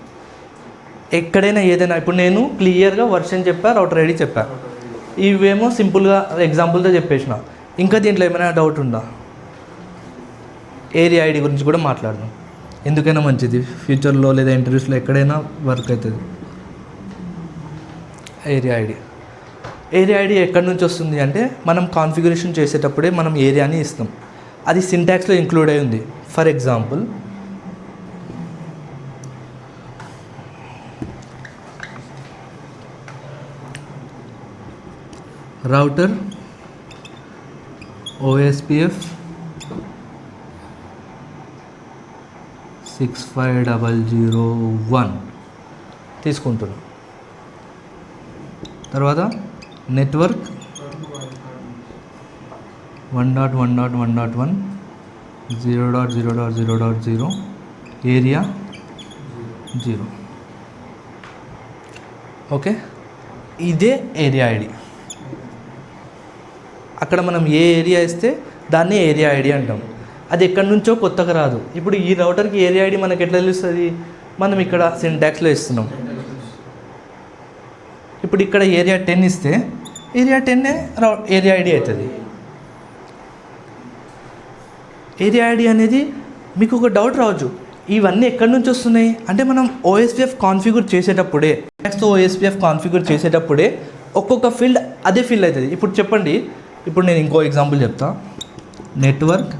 ఎక్కడైనా ఏదైనా, ఇప్పుడు నేను క్లియర్గా వర్షన్ చెప్పా, రౌటర్ ఐడి చెప్పా, ఇవేమో సింపుల్గా ఎగ్జాంపుల్తో చెప్పేసిన. ఇంకా దీంట్లో ఏమైనా డౌట్ ఉందా? ఏరియా ఐడి గురించి కూడా మాట్లాడదాం, ఎందుకైనా మంచిది ఫ్యూచర్లో లేదా ఇంటర్వ్యూస్లో ఎక్కడైనా వర్క్ అవుతుంది. ఏరియా ఐడి ఎక్కడి నుంచి వస్తుంది అంటే, మనం కాన్ఫిగరేషన్ చేసేటప్పుడే మనం ఏరియాని ఇస్తాం, అది సింటాక్స్లో ఇంక్లూడ్ అయి ఉంది. ఫర్ ఎగ్జాంపుల్, రౌటర్ OSPF 65001 తీసుకుంటున్నాం. తర్వాత నెట్వర్క్ 1.1.1.1 0.0.0.0 ఏరియా 0. ఓకే, ఇదే ఏరియా ఐడి. అక్కడ మనం ఏ ఏరియా ఇస్తే దాన్ని ఏరియా ఐడి అంటాం. అది ఎక్కడి నుంచో కొత్తగా రాదు. ఇప్పుడు ఈ రౌటర్కి ఏరియా ఐడి మనకు ఎట్లా తెలుస్తుంది? మనం ఇక్కడ సింటాక్స్లో ఇస్తున్నాం. ఇప్పుడు ఇక్కడ ఏరియా 10 ఇస్తే ఏరియా 10 ఏరియా ఐడి అవుతుంది. ఏరియా ఐడి అనేది మీకు ఒక డౌట్ రావచ్చు, ఇవన్నీ ఎక్కడి నుంచి వస్తున్నాయి అంటే, మనం OSPF కాన్ఫిగర్ చేసేటప్పుడే, నెక్స్ట్ OSPF కాన్ఫిగర్ చేసేటప్పుడే ఒక్కొక్క ఫీల్డ్ అదే ఫీల్డ్ అవుతుంది. ఇప్పుడు చెప్పండి, ఇప్పుడు నేను ఇంకో ఎగ్జాంపుల్ చెప్తా. Network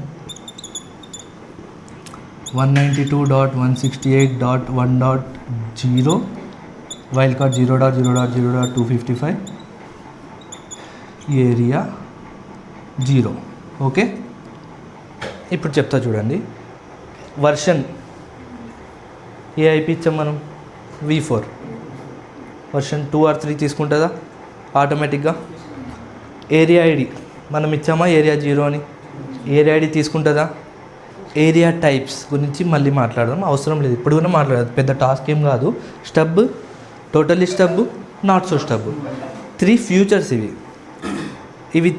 192.168.1.0 wild card 0.0.0.255 area 0. Okay, ఇప్పుడు చెప్తా చూడండి. వర్షన్ ఏ IP ఇచ్చాం మనం? V4. వర్షన్ 2 or 3 తీసుకుంటుందా ఆటోమేటిక్గా? ఏరియా ఐడి మనం ఇచ్చామా ఏరియా 0 అని? ఏరియా ఐడి తీసుకుంటుందా? ఏరియా టైప్స్ గురించి మళ్ళీ మాట్లాడదాం, అవసరం లేదు, ఇప్పుడు కూడా మాట్లాడదు, పెద్ద టాస్క్ ఏం కాదు. Stub, totally stub, not so stub, 3 futures ఇవి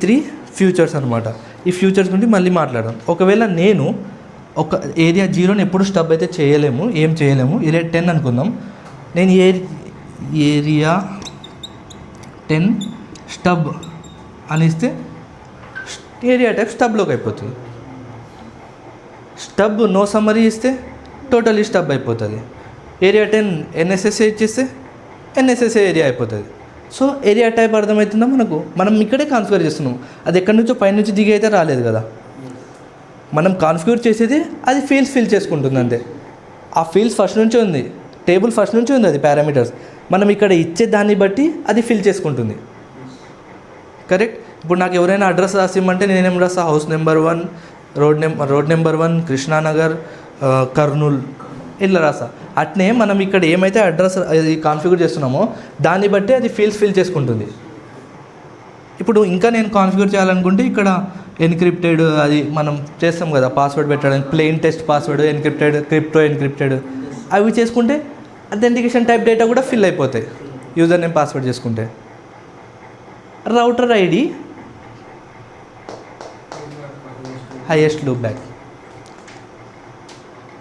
3 ఫ్యూచర్స్ అనమాట. ఈ ఫ్యూచర్స్ గురించి మళ్ళీ మాట్లాడదాం. ఒకవేళ నేను ఒక ఏరియా 0ని ఎప్పుడు స్టబ్ అయితే చేయలేము, ఏం చేయలేము. ఏరియా 10 అనుకుందాం, నేను ఏరియా 10 స్టబ్ అని ఇస్తే ఏరియా టైప్ స్టబ్లోకి అయిపోతుంది. స్టబ్ నో సమ్మరీ ఇస్తే టోటలీ స్టబ్ అయిపోతుంది. ఏరియా 10 NSSA ఇచ్చేస్తే NSSA ఏరియా అయిపోతుంది. సో ఏరియా టైప్ అర్థమవుతుందా మనకు? మనం ఇక్కడే కాన్ఫిగర్ చేస్తున్నాం, అది ఎక్కడి నుంచో పైనుంచి దిగి అయితే రాలేదు కదా. మనం కాన్ఫిగర్ చేసేది అది ఫీల్డ్స్ ఫిల్ చేసుకుంటుంది అంతే. ఆ ఫీల్డ్స్ ఫస్ట్ నుంచే ఉంది, టేబుల్ ఫస్ట్ నుంచి ఉంది, అది పారామీటర్స్. మనం ఇక్కడ ఇచ్చే దాన్ని బట్టి అది ఫిల్ చేసుకుంటుంది. కరెక్ట్. ఇప్పుడు నాకు ఎవరైనా అడ్రస్ రాసిమ్మంటే నేనేం రాస్తా, house number 1, road number 1, Krishna Nagar, Kurnool, ఇట్లా రాస్తా. అట్నే మనం ఇక్కడ ఏమైతే అడ్రస్ అది కాన్ఫిగర్ చేస్తున్నామో దాన్ని బట్టి అది ఫీల్డ్స్ ఫిల్ చేసుకుంటుంది. ఇప్పుడు ఇంకా నేను కాన్ఫిగర్ చేయాలనుకుంటే ఇక్కడ ఎన్క్రిప్టెడ్ అది మనం చేస్తాం కదా, పాస్వర్డ్ పెట్టడానికి plain test password, encrypted, crypto encrypted, అవి చేసుకుంటే అథెంటికేషన్ టైప్ డేటా కూడా ఫిల్ అయిపోతాయి యూజర్ నేమ్ పాస్వర్డ్ చేసుకుంటే. Router ID highest loop back.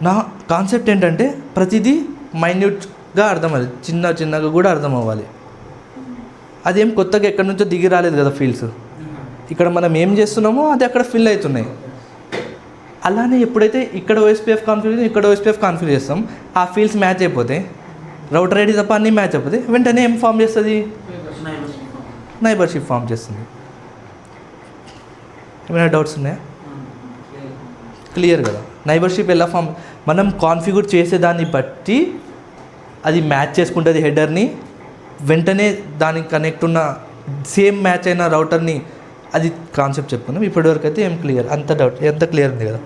నా కాన్సెప్ట్ ఏంటంటే ప్రతిదీ మైన్యూట్గా అర్థం అవ్వాలి, చిన్నగా కూడా అర్థం అవ్వాలి. అదేం కొత్తగా ఎక్కడి నుంచో దిగి రాలేదు కదా ఫీల్డ్స్, ఇక్కడ మనం ఏం చేస్తున్నామో అది అక్కడ ఫిల్ అవుతున్నాయి. అలానే ఎప్పుడైతే ఇక్కడ ఓఎస్పీఎఫ్ కాన్ఫిగర్ ఇక్కడ ఓఎస్పీఎఫ్ కాన్ఫిగర్ చేస్తాం, ఆ ఫీల్డ్స్ మ్యాచ్ అయిపోతాయి, రౌటర్ ఐడి తప్ప అన్నీ మ్యాచ్ అయిపోతాయి, వెంటనే ఏం ఫామ్ చేస్తుంది, నైబర్షిప్ ఫామ్ చేస్తుంది. ఏమైనా డౌట్స్ ఉన్నాయా? క్లియర్ కదా. నైబర్షిప్ ఎలా ఫామ్, మనం కాన్ఫిగర్ చేసేదాన్ని బట్టి అది మ్యాచ్ చేసుకుంటుంది హెడర్ని, వెంటనే దానికి కనెక్ట్ ఉన్న సేమ్ మ్యాచ్ అయిన రౌటర్ని, అది కాన్సెప్ట్ చెప్పుకుందాం. ఇప్పటివరకు అయితే ఏం క్లియర్, అంత డౌట్ ఎంత క్లియర్ ఉంది కదా.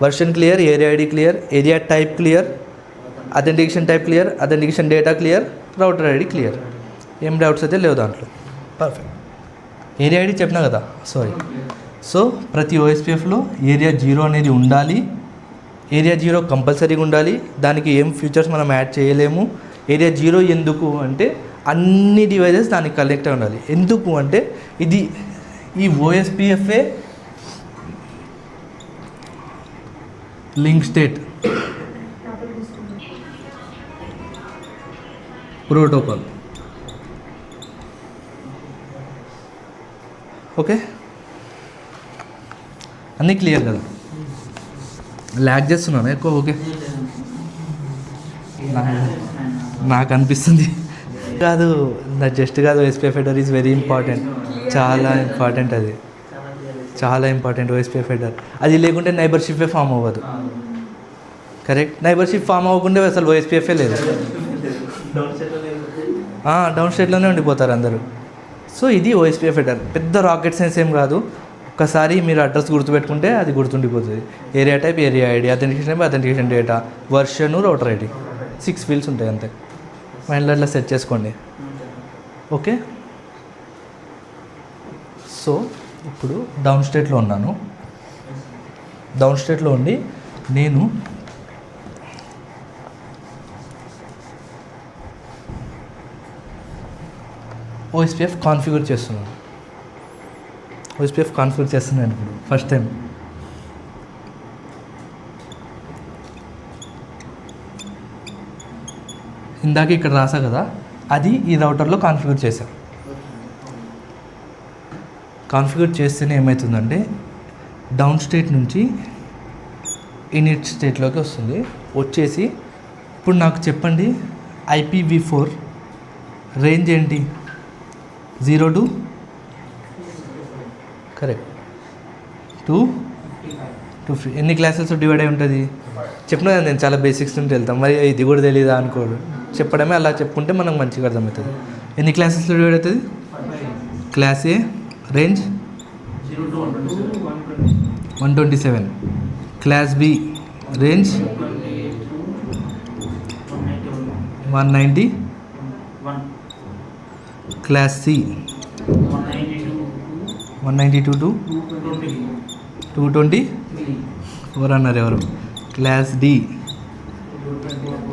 Version clear, area ID clear, area type clear, authentication type clear, authentication data clear, router ID clear. ఏం డౌట్స్ అయితే లేవు దాంట్లో. పర్ఫెక్ట్. ఏరియా ఐడి చెప్పినా కదా, సారీ. సో ప్రతి ఓఎస్పీఎఫ్లో ఏరియా 0 అనేది ఉండాలి. ఏరియా 0 కంపల్సరీగా ఉండాలి. దానికి ఏం ఫీచర్స్ మనం యాడ్ చేయలేము. ఏరియా 0 ఎందుకు అంటే అన్ని డివైజెస్ దానికి కనెక్ట్ అయి ఉండాలి. ఎందుకు అంటే ఇది ఈ ఓఎస్పీఎఫ్ఏ లింక్ స్టేట్ ప్రోటోకాల్. ఓకే, అన్నీ క్లియర్ కదా. ల్యాగ్ చేస్తున్నాను ఎక్కువ. ఓకే, నాకు అనిపిస్తుంది కాదు, నా జస్ట్ కాదు. ఓఎస్పీఎఫ్ హెడర్ ఈజ్ వెరీ ఇంపార్టెంట్, చాలా ఇంపార్టెంట్. అది చాలా ఇంపార్టెంట్ ఓఎస్పీఎఫ్ హెడర్. అది లేకుంటే నైబర్షిప్ ఫామ్ అవ్వదు. కరెక్ట్. నైబర్షిప్ ఫామ్ అవ్వకుండా అసలు ఓఎస్పీఎఫే లేదు, డౌన్ స్టేట్లోనే ఉండిపోతారు అందరూ. సో ఇది ఓఎస్పీఎఫ్ హెడర్. పెద్ద రాకెట్ సైన్స్ ఏం కాదు. ఒక్కసారి మీరు అడ్రస్ గుర్తుపెట్టుకుంటే అది గుర్తుండిపోతుంది. Area type, area ID, authentication type, authentication data, version, router ID, 6 fields ఉంటాయి అంతే. మైండ్లో అట్లా సెట్ చేసుకోండి. ఓకే. సో ఇప్పుడు డౌన్ స్టేట్లో ఉన్నాను. డౌన్ స్టేట్లో ఉండి నేను ఓఎస్పీఎఫ్ కాన్ఫిగర్ చేస్తున్నాను. ఓఎస్పీఎఫ్ కాన్ఫిగర్ చేస్తున్నాను ఇప్పుడు ఫస్ట్ టైం. ఇందాక ఇక్కడ రాసా కదా, అది ఈ రౌటర్లో కాన్ఫిగర్ చేశాను. కాన్ఫిగర్ చేస్తేనే ఏమవుతుందంటే డౌన్ స్టేట్ నుంచి ఇనిట్ స్టేట్లోకి వస్తుంది. వచ్చేసి ఇప్పుడు నాకు చెప్పండి, IPv4 రేంజ్ ఏంటి? 0 to కరెక్ట్ 250. ఎన్ని క్లాసెస్ డివైడ్ అయి ఉంటుంది చెప్పినా కదా. నేను చాలా బేసిక్స్ నుంచి వెళ్తాం, మరి ఇది కూడా తెలియదా అనుకోడు. చెప్పడమే అలా చెప్పుకుంటే మనకు మంచిగా అర్థమవుతుంది. ఎన్ని క్లాసెస్లో డివైడ్ అవుతుంది? Class A range 127, class B range 190, class C 192 to 224 అన్నారు ఎవరు. క్లాస్ డి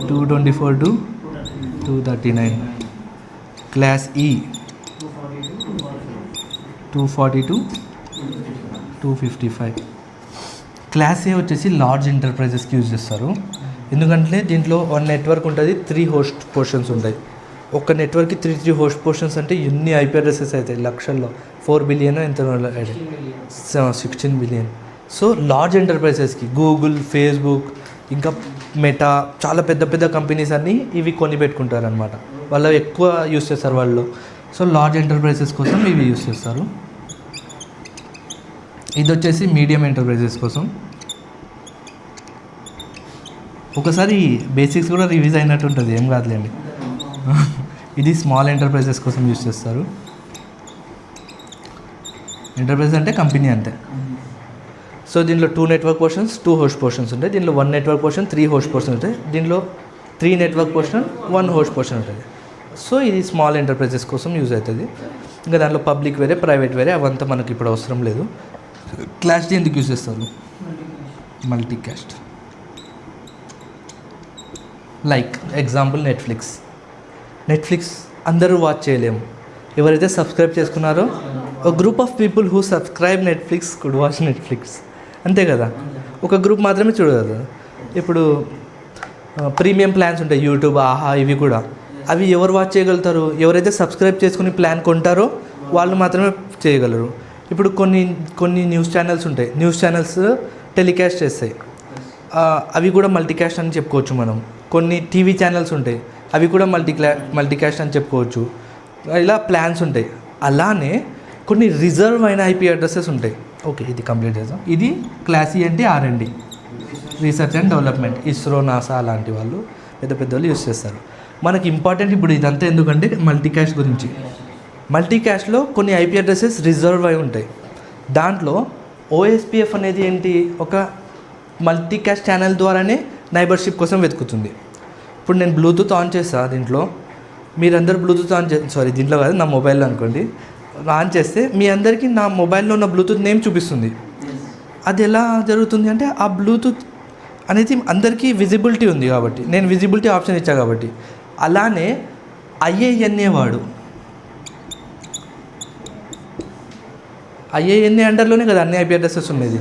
224 to 239, క్లాస్ ఈ 240 to 255. క్లాస్ ఏ వచ్చేసి లార్జ్ ఎంటర్ప్రైజెస్కి యూజ్ చేస్తారు. ఎందుకంటే దీంట్లో 1 నెట్వర్క్ ఉంటుంది, 3 హోస్ట్ పోర్షన్స్ ఉంటాయి. ఒక నెట్వర్క్కి 3 హోస్ట్ పోర్షన్స్ అంటే ఎన్ని IP అడ్రసెస్ అవుతాయి లక్షల్లో. 4 బిలియన్ ఎంత, 16 బిలియన్. సో లార్జ్ ఎంటర్ప్రైజెస్కి గూగుల్, ఫేస్బుక్, ఇంకా మెటా, చాలా పెద్ద పెద్ద కంపెనీస్ అన్నీ ఇవి కొని పెట్టుకుంటారు అనమాట. వాళ్ళు ఎక్కువ యూస్ చేస్తారు వాళ్ళు. సో లార్జ్ ఎంటర్ప్రైజెస్ కోసం ఇవి యూస్ చేస్తారు. ఇది వచ్చేసి మీడియం ఎంటర్ప్రైజెస్ కోసం. ఒకసారి బేసిక్స్ కూడా రివీజ్ అయినట్టు ఉంటుంది, ఏం కాదులేండి. ఇది స్మాల్ ఎంటర్ప్రైజెస్ కోసం యూజ్ చేస్తారు. ఎంటర్ప్రైజ్ అంటే కంపెనీ అంతే. సో దీనిలో 2 నెట్వర్క్ పోర్షన్స్, 2 హోస్ట్ పోర్షన్స్ ఉంటాయి. దీనిలో 1 నెట్వర్క్ పోర్షన్, 3 హోస్ట్ పోర్షన్ ఉంటాయి. దీనిలో 3 నెట్వర్క్ పోర్షన్, 1 హోస్ట్ పోర్షన్ ఉంటుంది. సో ఇది స్మాల్ ఎంటర్ప్రైజెస్ కోసం యూజ్ అవుతుంది. ఇంకా దాంట్లో పబ్లిక్ వేరే, ప్రైవేట్ వేరే, అవంతా మనకి ఇప్పుడు అవసరం లేదు. క్లాస్ డి ఎందుకు యూజ్ చేస్తారు? Multi caste. Like example Netflix అందరూ వాచ్ చేయలేము. ఎవరైతే సబ్స్క్రైబ్ చేసుకున్నారో ఒక group of people who subscribe Netflix could watch Netflix, అంతే కదా. ఒక గ్రూప్ మాత్రమే చూడదు. ఇప్పుడు ప్రీమియం ప్లాన్స్ ఉంటాయి, యూట్యూబ్, ఆహా, ఇవి కూడా. అవి ఎవరు వాచ్ చేయగలుగుతారు? ఎవరైతే సబ్స్క్రైబ్ చేసుకుని ప్లాన్ కొంటారో వాళ్ళు మాత్రమే చేయగలరు. ఇప్పుడు కొన్ని న్యూస్ ఛానల్స్ ఉంటాయి, న్యూస్ ఛానల్స్ టెలికాస్ట్ చేస్తాయి, అవి కూడా మల్టీకాస్ట్ అని చెప్పుకోవచ్చు మనం. కొన్ని టీవీ ఛానల్స్ ఉంటాయి, అవి కూడా మల్టీకాస్ట్ అని చెప్పుకోవచ్చు. ఇలా ప్లాన్స్ ఉంటాయి. అలానే కొన్ని రిజర్వ్ అయిన ఐపీ అడ్రసెస్ ఉంటాయి. ఓకే, ఇది కంప్లీట్ చేద్దాం. ఇది క్లాస్ ఈ అంటే R&D, research and development, ISRO, NASA అలాంటి వాళ్ళు పెద్ద వాళ్ళు యూస్ చేస్తారు. మనకి ఇంపార్టెంట్ ఇప్పుడు ఇదంతా ఎందుకంటే మల్టీకాస్ట్ గురించి. మల్టీకాస్ట్లో కొన్ని ఐపీ అడ్రసెస్ రిజర్వ్ అయి ఉంటాయి. దాంట్లో OSPF అనేది ఏంటి? ఒక మల్టీకాస్ట్ ఛానల్ ద్వారానే నైబర్షిప్ కోసం వెతుకుతుంది. ఇప్పుడు నేను బ్లూటూత్ ఆన్ చేస్తా, దీంట్లో మీరందరూ బ్లూటూత్ దీంట్లో కాదు, నా మొబైల్లో అనుకోండి, ఆన్ చేస్తే మీ అందరికీ నా మొబైల్లో ఉన్న బ్లూటూత్ నేమ్ చూపిస్తుంది. అది ఎలా జరుగుతుంది అంటే ఆ బ్లూటూత్ అనేది అందరికీ విజిబిలిటీ ఉంది కాబట్టి, నేను విజిబిలిటీ ఆప్షన్ ఇచ్చా కాబట్టి. అలానే IANA వాడు, IANA అండర్లోనే కదా అన్ని ఐపీ అడ్రసెస్ ఉండేది.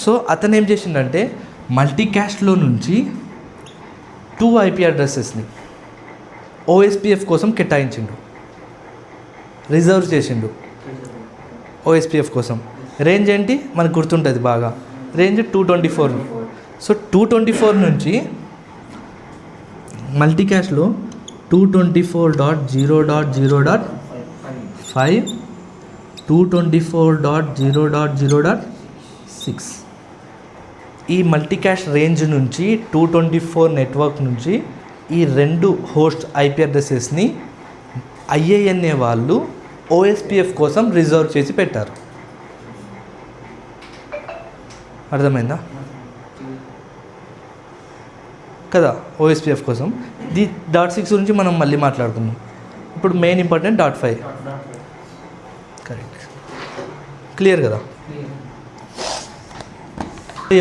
సో అతను ఏం చేసిండంటే మల్టీకాస్ట్లో నుంచి 2 ఐపీ అడ్రసెస్ని OSPF కోసం కేటాయించిండు, రిజర్వ్ చేసిండు OSPF కోసం. రేంజ్ ఏంటి మనకు గుర్తుంటుంది బాగా, రేంజ్ 224. సో 224 నుంచి మల్టీకాస్ట్లో 224.0.0.5, 224.0.0.6 ఈ మల్టీకాస్ట్ రేంజ్ నుంచి 224 నెట్వర్క్ నుంచి ఈ 2 హోస్ట్ ఐపీ అడ్రసెస్ని IANA వాళ్ళు OSPF కోసం రిజర్వ్ చేసి పెట్టారు. అర్థమైందా కదా? OSPF కోసం. ది .6 గురించి మనం మళ్ళీ మాట్లాడుకుందాం. ఇప్పుడు మెయిన్ ఇంపార్టెంట్ .5. కరెక్ట్, క్లియర్ కదా?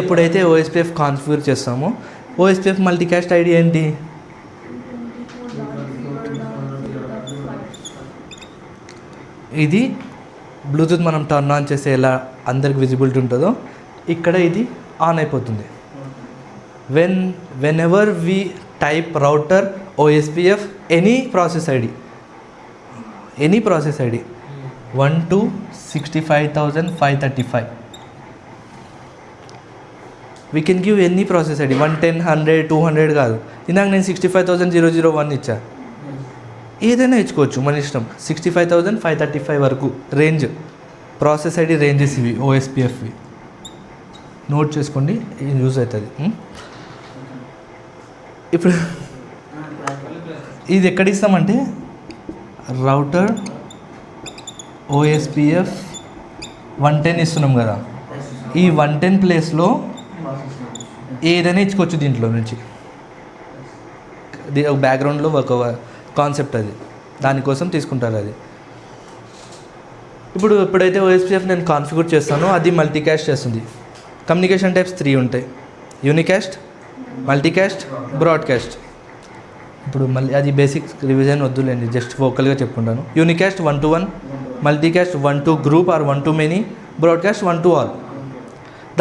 ఎప్పుడైతే OSPF కాన్ఫిగర్ చేస్తామో OSPF మల్టీకాస్ట్ ఐడి ఏంటి? ఇది బ్లూటూత్ మనం టర్న్ ఆన్ చేస్తే ఎలా అందరికి విజిబిలిటీ ఉంటుందో ఇక్కడ ఇది ఆన్ అయిపోతుంది. whenever we type router OSPF any process ID 1265535, we can give any process ID 110, 100, 200 కాదు. ఇందాక నేను 65,001 ఇచ్చా, ఏదైనా ఇచ్చుకోవచ్చు మన ఇష్టం. 65,535 వరకు రేంజ్, ప్రాసెస్ ఐడి రేంజెస్ ఇవి OSPFవి. నోట్ చేసుకోండి, ఇది యూజ్ అవుతుంది. ఇప్పుడు ఇది ఎక్కడ ఇస్తామంటే రౌటర్ OSPF 110 ఇస్తున్నాం కదా, ఈ 110 ప్లేస్లో ఏదైనా ఇచ్చుకోవచ్చు దీంట్లో నుంచి. బ్యాక్గ్రౌండ్లో ఒక కాన్సెప్ట్ అది, దానికోసం తీసుకుంటారు అది. ఎప్పుడైతే OSPF నేను కాన్ఫిగర్ చేస్తానో అది మల్టీకాస్ట్ చేస్తుంది. కమ్యూనికేషన్ టైప్స్ 3 ఉంటాయి: యూనికాస్ట్, మల్టీకాస్ట్, బ్రాడ్కాస్ట్. ఇప్పుడు మళ్ళీ అది బేసిక్ రివిజన్ వద్దులేండి, జస్ట్ వోకల్గా చెప్పుకుంటాను. Unicast 1 to 1, multicast 1 to group or 1 to many, broadcast 1 to all.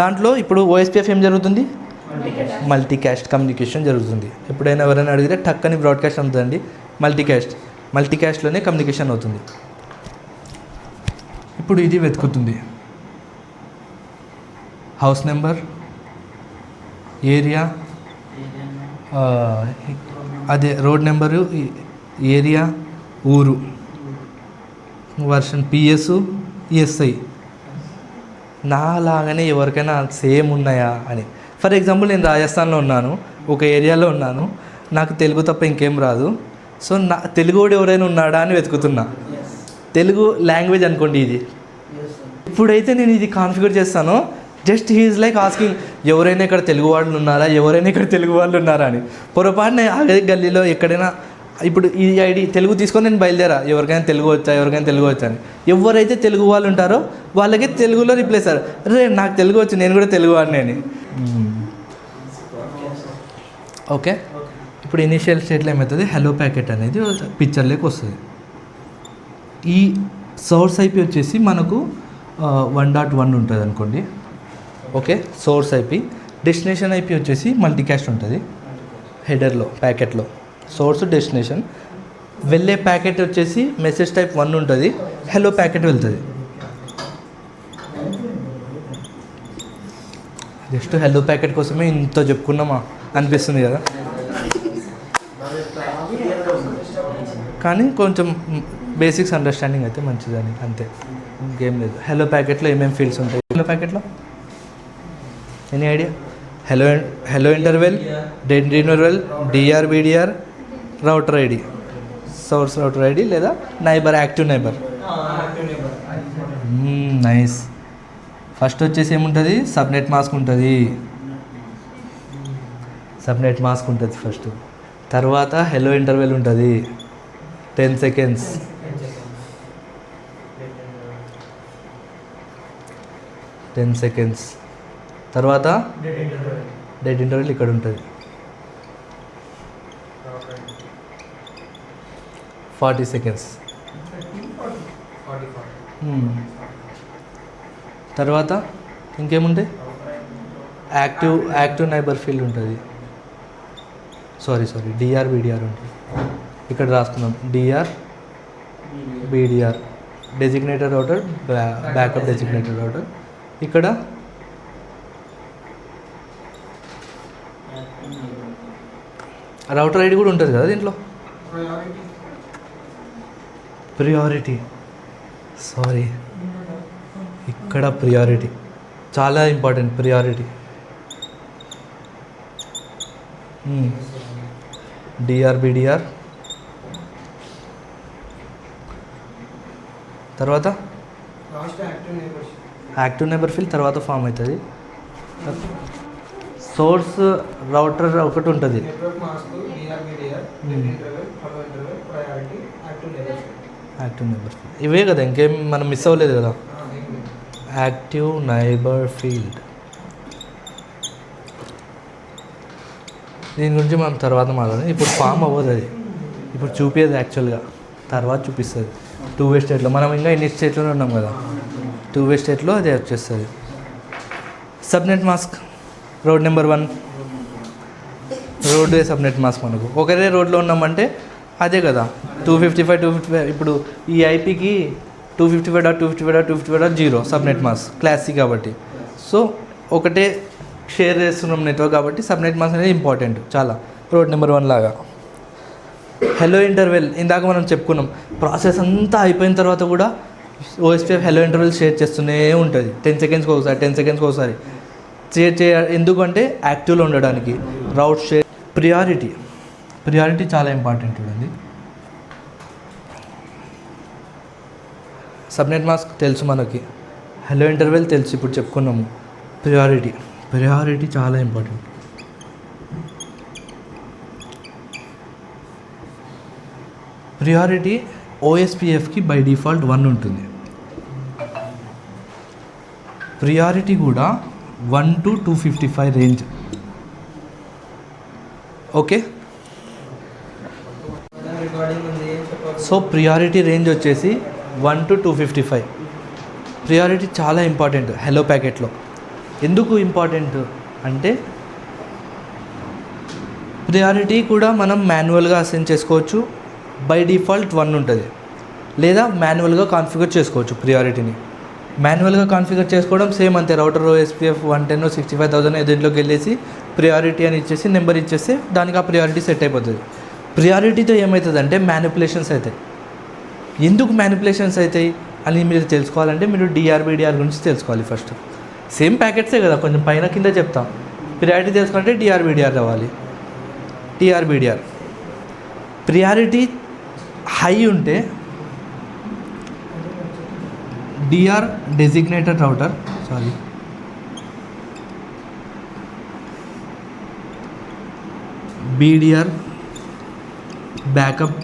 దాంట్లో ఇప్పుడు OSPF ఏం జరుగుతుంది? మల్టీకాస్ట్ కమ్యూనికేషన్ జరుగుతుంది. ఎప్పుడైనా ఎవరైనా అడిగితే టక్కని బ్రాడ్కాస్ట్ అవుతుందండి, మల్టీకాస్ట్లోనే కమ్యూనికేషన్ అవుతుంది. ఇప్పుడు ఇది వెతుకుతుంది హౌస్ నెంబర్, ఏరియా, అదే రోడ్ నెంబరు, ఏరియా, ఊరు, వర్షన్, PS, SI, నాలాగానే ఎవరికైనా సేమ్ ఉన్నాయా అని. ఫర్ ఎగ్జాంపుల్ నేను రాజస్థాన్లో ఉన్నాను, ఒక ఏరియాలో ఉన్నాను, నాకు తెలుగు తప్ప ఇంకేం రాదు. సో నా తెలుగువాడు ఎవరైనా ఉన్నాడా అని వెతుకుతున్నా. తెలుగు లాంగ్వేజ్ అనుకోండి ఇది. ఇప్పుడైతే నేను ఇది కాన్ఫిగర్ చేస్తానో జస్ట్ హీఈస్ లైక్ ఆస్కింగ్ ఎవరైనా ఇక్కడ తెలుగు వాళ్ళు ఉన్నారా, ఎవరైనా ఇక్కడ తెలుగు వాళ్ళు ఉన్నారా అని. పొరపాటున అదే గల్లీలో ఎక్కడైనా ఇప్పుడు ఈ ఐడి తెలుగు తీసుకొని నేను బయలుదేరా, ఎవరికైనా తెలుగు వచ్చా, ఎవరికైనా తెలుగు వచ్చా అని. ఎవరైతే తెలుగు వాళ్ళు ఉంటారో వాళ్ళకి తెలుగులో రిప్లై సార్, రే నాకు తెలుగు వచ్చు, నేను కూడా తెలుగు వాడిని అని. ఓకే, ఇప్పుడు ఇనిషియల్ స్టేట్లో ఏమవుతుంది, హలో ప్యాకెట్ అనేది పిక్చర్లోకి వస్తుంది. ఈ సోర్స్ ఐపీ వచ్చేసి మనకు 1.1 ఉంటుంది అనుకోండి. Okay, source IP. Destination IP వచ్చేసి మల్టీకాస్ట్ ఉంటుంది హెడర్లో, ప్యాకెట్లో. సోర్స్ డెస్టినేషన్ వెళ్ళే ప్యాకెట్ వచ్చేసి మెసేజ్ టైప్ 1 ఉంటుంది, హలో ప్యాకెట్ వెళ్తుంది. జస్ట్ హలో ప్యాకెట్ కోసమే ఇంత చెప్పుకున్నామా అనిపిస్తుంది కదా, కానీ కొంచెం బేసిక్స్ అండర్స్టాండింగ్ అయితే మంచిదని, అంతే, ఇంకేం లేదు. హలో ప్యాకెట్లో ఏమేమి ఫీల్డ్స్ ఉంటాయి హలో ప్యాకెట్లో? Any idea? Hello interval, dead interval, DR, BDR, router ID, source router ID లేదా neighbour, active neighbour. Nice. First వచ్చేసి ఏముంటుంది, సబ్నెట్ మాస్క్ ఉంటుంది. సబ్నెట్ మాస్క్ ఉంటుంది ఫస్ట్. తర్వాత హలో ఇంటర్వెల్ ఉంటుంది 10 సెకండ్స్. తర్వాత డెడ్ ఇంటర్వెల్ ఇక్కడ ఉంటుంది 40 సెకండ్స్. తర్వాత ఇంకేముంటాయి, యాక్టివ్ నైబర్ ఫీల్డ్ ఉంటుంది. సారీ డిఆర్, బిడిఆర్ ఉంటుంది. ఇక్కడ రాసుకున్నాం DR, BDR, designated router, backup designated router. ఇక్కడ రౌటర్ ఐడి కూడా ఉంటుంది కదా దీంట్లో. ప్రియారిటీ, సారీ, ఇక్కడ ప్రియారిటీ చాలా ఇంపార్టెంట్. Priority DR, BDR. తర్వాత యాక్టివ్ నైబర్ ఫీల్డ్ తర్వాత ఫామ్ అవుతుంది. సోర్స్ రౌటర్ ఒకటి ఉంటుంది. యాక్టివ్ నైబర్ ఫీల్డ్ ఇవే కదా, ఇంకేం మనం మిస్ అవ్వలేదు కదా. యాక్టివ్ నైబర్ ఫీల్డ్ దీని గురించి మనం తర్వాత మాట్లాడాలి. ఇప్పుడు ఫామ్ అవ్వదు అది, ఇప్పుడు చూపించేది యాక్చువల్గా తర్వాత చూపిస్తుంది. 2-way స్టేట్లో మనం ఇంకా ఎన్ని స్టేట్లోనే ఉన్నాం కదా, 2-way స్టేట్లో అది వచ్చేస్తుంది. Subnet mask road number 1, roadway subnet mask. మనకు ఒకరే రోడ్లో ఉన్నామంటే అదే కదా 255. ఇప్పుడు ఈ ఐపీకి 255.255.255.0 సబ్నెట్ మాస్క్ క్లాసిక్ కాబట్టి. సో ఒకటే షేర్ చేస్తున్నాం నెట్వర్క్ కాబట్టి సబ్నెట్ మాస్క్ అనేది ఇంపార్టెంట్ చాలా, రోడ్ నెంబర్ 1 లాగా. హలో ఇంటర్వెల్ ఇందాక మనం చెప్పుకున్నాం, ప్రాసెస్ అంతా అయిపోయిన తర్వాత కూడా ఓఎస్పీఎఫ్ హలో ఇంటర్వెల్ షేర్ చేస్తూనే ఉంటుంది 10 సెకండ్స్కి ఒకసారి షేర్ ఎందుకంటే యాక్టివ్లో ఉండడానికి. రౌట్ షేర్, ప్రియారిటీ చాలా ఇంపార్టెంట్ చూడండి. సబ్నెట్ మాస్క్ తెలుసు మనకి, హలో ఇంటర్వెల్ తెలుసు, ఇప్పుడు చెప్పుకున్నాము. ప్రియారిటీ చాలా ఇంపార్టెంట్. ప్రియారిటీ ఓఎస్పీఎఫ్కి బై డిఫాల్ట్ 1 ఉంటుంది. ప్రియారిటీ కూడా 1 to 255 range. Okay, so priority range వచ్చేసి 1 to 255. ప్రియారిటీ చాలా ఇంపార్టెంట్ హలో ప్యాకెట్లో. ఎందుకు ఇంపార్టెంట్ అంటే ప్రియారిటీ కూడా మనం మాన్యువల్గా అసైన్ చేసుకోవచ్చు. బై డిఫాల్ట్ 1 ఉంటుంది, లేదా మాన్యువల్గా కాన్ఫిగర్ చేసుకోవచ్చు. ప్రియారిటీని మాన్యువల్గా కాన్ఫిగర్ చేసుకోవడం సేమ్ అంతే. రౌటర్ ఓఎస్పీఎఫ్ 110 65,000 దీంట్లోకి వెళ్ళేసి ప్రియారిటీ అని ఇచ్చేసి నెంబర్ ఇచ్చేస్తే దానికి ఆ ప్రియారిటీ సెట్ అయిపోతుంది. ప్రియారిటీతో ఏమవుతుందంటే మ్యానిపులేషన్స్ అవుతాయి. ఎందుకు మ్యానిపులేషన్స్ అవుతాయి అని మీరు తెలుసుకోవాలంటే మీరు డిఆర్బిడిఆర్ గురించి తెలుసుకోవాలి ఫస్ట్. సేమ్ ప్యాకెట్సే కదా, కొంచెం పైన కింద చెప్తాం. ప్రియారిటీ తెలుసుకుంటే డిఆర్బిడిఆర్ రావాలి. డిఆర్బిడిఆర్ ప్రియారిటీ హై ఉంటే DR designated router, BDR backup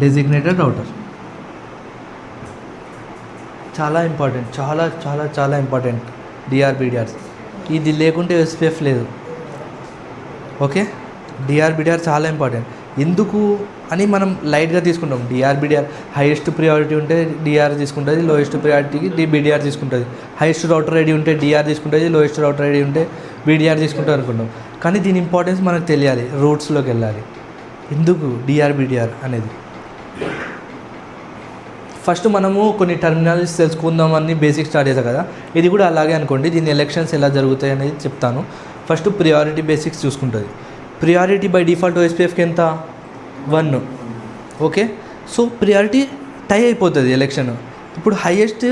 designated router. చాలా ఇంపార్టెంట్, చాలా చాలా చాలా ఇంపార్టెంట్ డిఆర్బిడిఆర్. ఇది లేకుంటే ఎస్పీఎఫ్ లేదు. ఓకే, డిఆర్బిడిఆర్ చాలా ఇంపార్టెంట్. ఎందుకు అని మనం లైట్గా తీసుకుంటాం. డిఆర్బిడిఆర్ హైయెస్ట్ ప్రియారిటీ ఉంటే డిఆర్ తీసుకుంటుంది, లోయెస్ట్ ప్రియారిటీకి బీడిఆర్ తీసుకుంటుంది. హైయెస్ట్ రౌటర్ ఐడి ఉంటే డిఆర్ తీసుకుంటుంది, లోయెస్ట్ రౌటర్ ఐడి ఉంటే బీడిఆర్ తీసుకుంటుంది అనుకుంటాం. కానీ దీని ఇంపార్టెన్స్ మనకు తెలియాలి, రూట్స్లోకి వెళ్ళాలి. ఎందుకు డిఆర్బిడిఆర్ అనేది? ఫస్ట్ మనము కొన్ని టర్మినాలజీస్ తెలుసుకుందామని బేసిక్ స్టార్ట్ చేద్దాం కదా. ఇది కూడా అలాగే అనుకోండి. దీని ఎలక్షన్స్ ఎలా జరుగుతాయి అనేది చెప్తాను. ఫస్ట్ ప్రియారిటీ బేసిక్స్ చూసుకుంటుంది. ప్రియారిటీ బై డిఫాల్ట్ ఓఎస్పీఎఫ్కి ఎంత? 1. ఓకే, సో ప్రియారిటీ టై అయిపోతుంది ఎలక్షన్. ఇప్పుడు హైయెస్ట్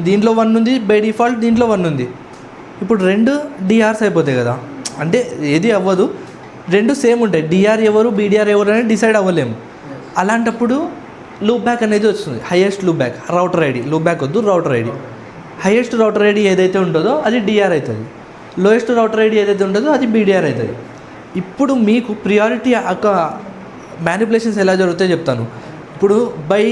దీంట్లో 1 ఉంది, బై డిఫాల్ట్ దీంట్లో 1 ఉంది. ఇప్పుడు 2 డిఆర్స్ అయిపోతాయి కదా, అంటే ఏది అవ్వదు, 2 సేమ్ ఉంటాయి. డిఆర్ ఎవరు బీడిఆర్ ఎవరు అనేది డిసైడ్ అవ్వలేము. అలాంటప్పుడు లూప్ బ్యాక్ అనేది వస్తుంది. Highest loopback, router ID, loopback వద్దు, router ID. Highest router ID ఏదైతే ఉంటుందో అది డిఆర్ అవుతుంది, లోయెస్ట్ రౌటర్ ఐడి ఏదైతే ఉంటుందో అది బీడిఆర్ అవుతుంది. ఇప్పుడు మీకు ప్రియారిటీ ఒక మ్యానిపులేషన్స్ ఎలా జరుగుతాయో చెప్తాను. ఇప్పుడు బై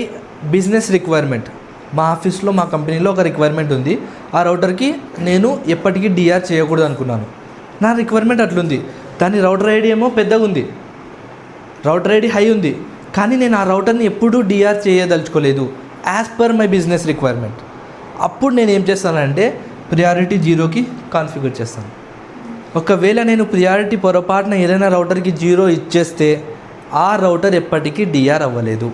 బిజినెస్ రిక్వైర్మెంట్, మా ఆఫీస్లో మా కంపెనీలో ఒక రిక్వైర్మెంట్ ఉంది. ఆ రౌటర్కి నేను ఎప్పటికీ డిఆర్ చేయకూడదు అనుకున్నాను. నా రిక్వైర్మెంట్ అట్లుంది. దాని రౌటర్ ఐడి ఏమో పెద్దగా ఉంది, రౌటర్ ఐడి హై ఉంది, కానీ నేను ఆ రౌటర్ని ఎప్పుడూ డిఆర్ చేయదలుచుకోలేదు as per my business requirement. అప్పుడు నేను ఏం చేస్తానంటే ప్రియారిటీ 0కి కాన్ఫిగర్ చేస్తాను. ఒకవేళ నేను ప్రియారిటీ పొరపాటున ఏదైనా రౌటర్కి 0 ఇచ్చేస్తే ఆ రౌటర్ ఎప్పటికీ డిఆర్ అవ్వలేదు.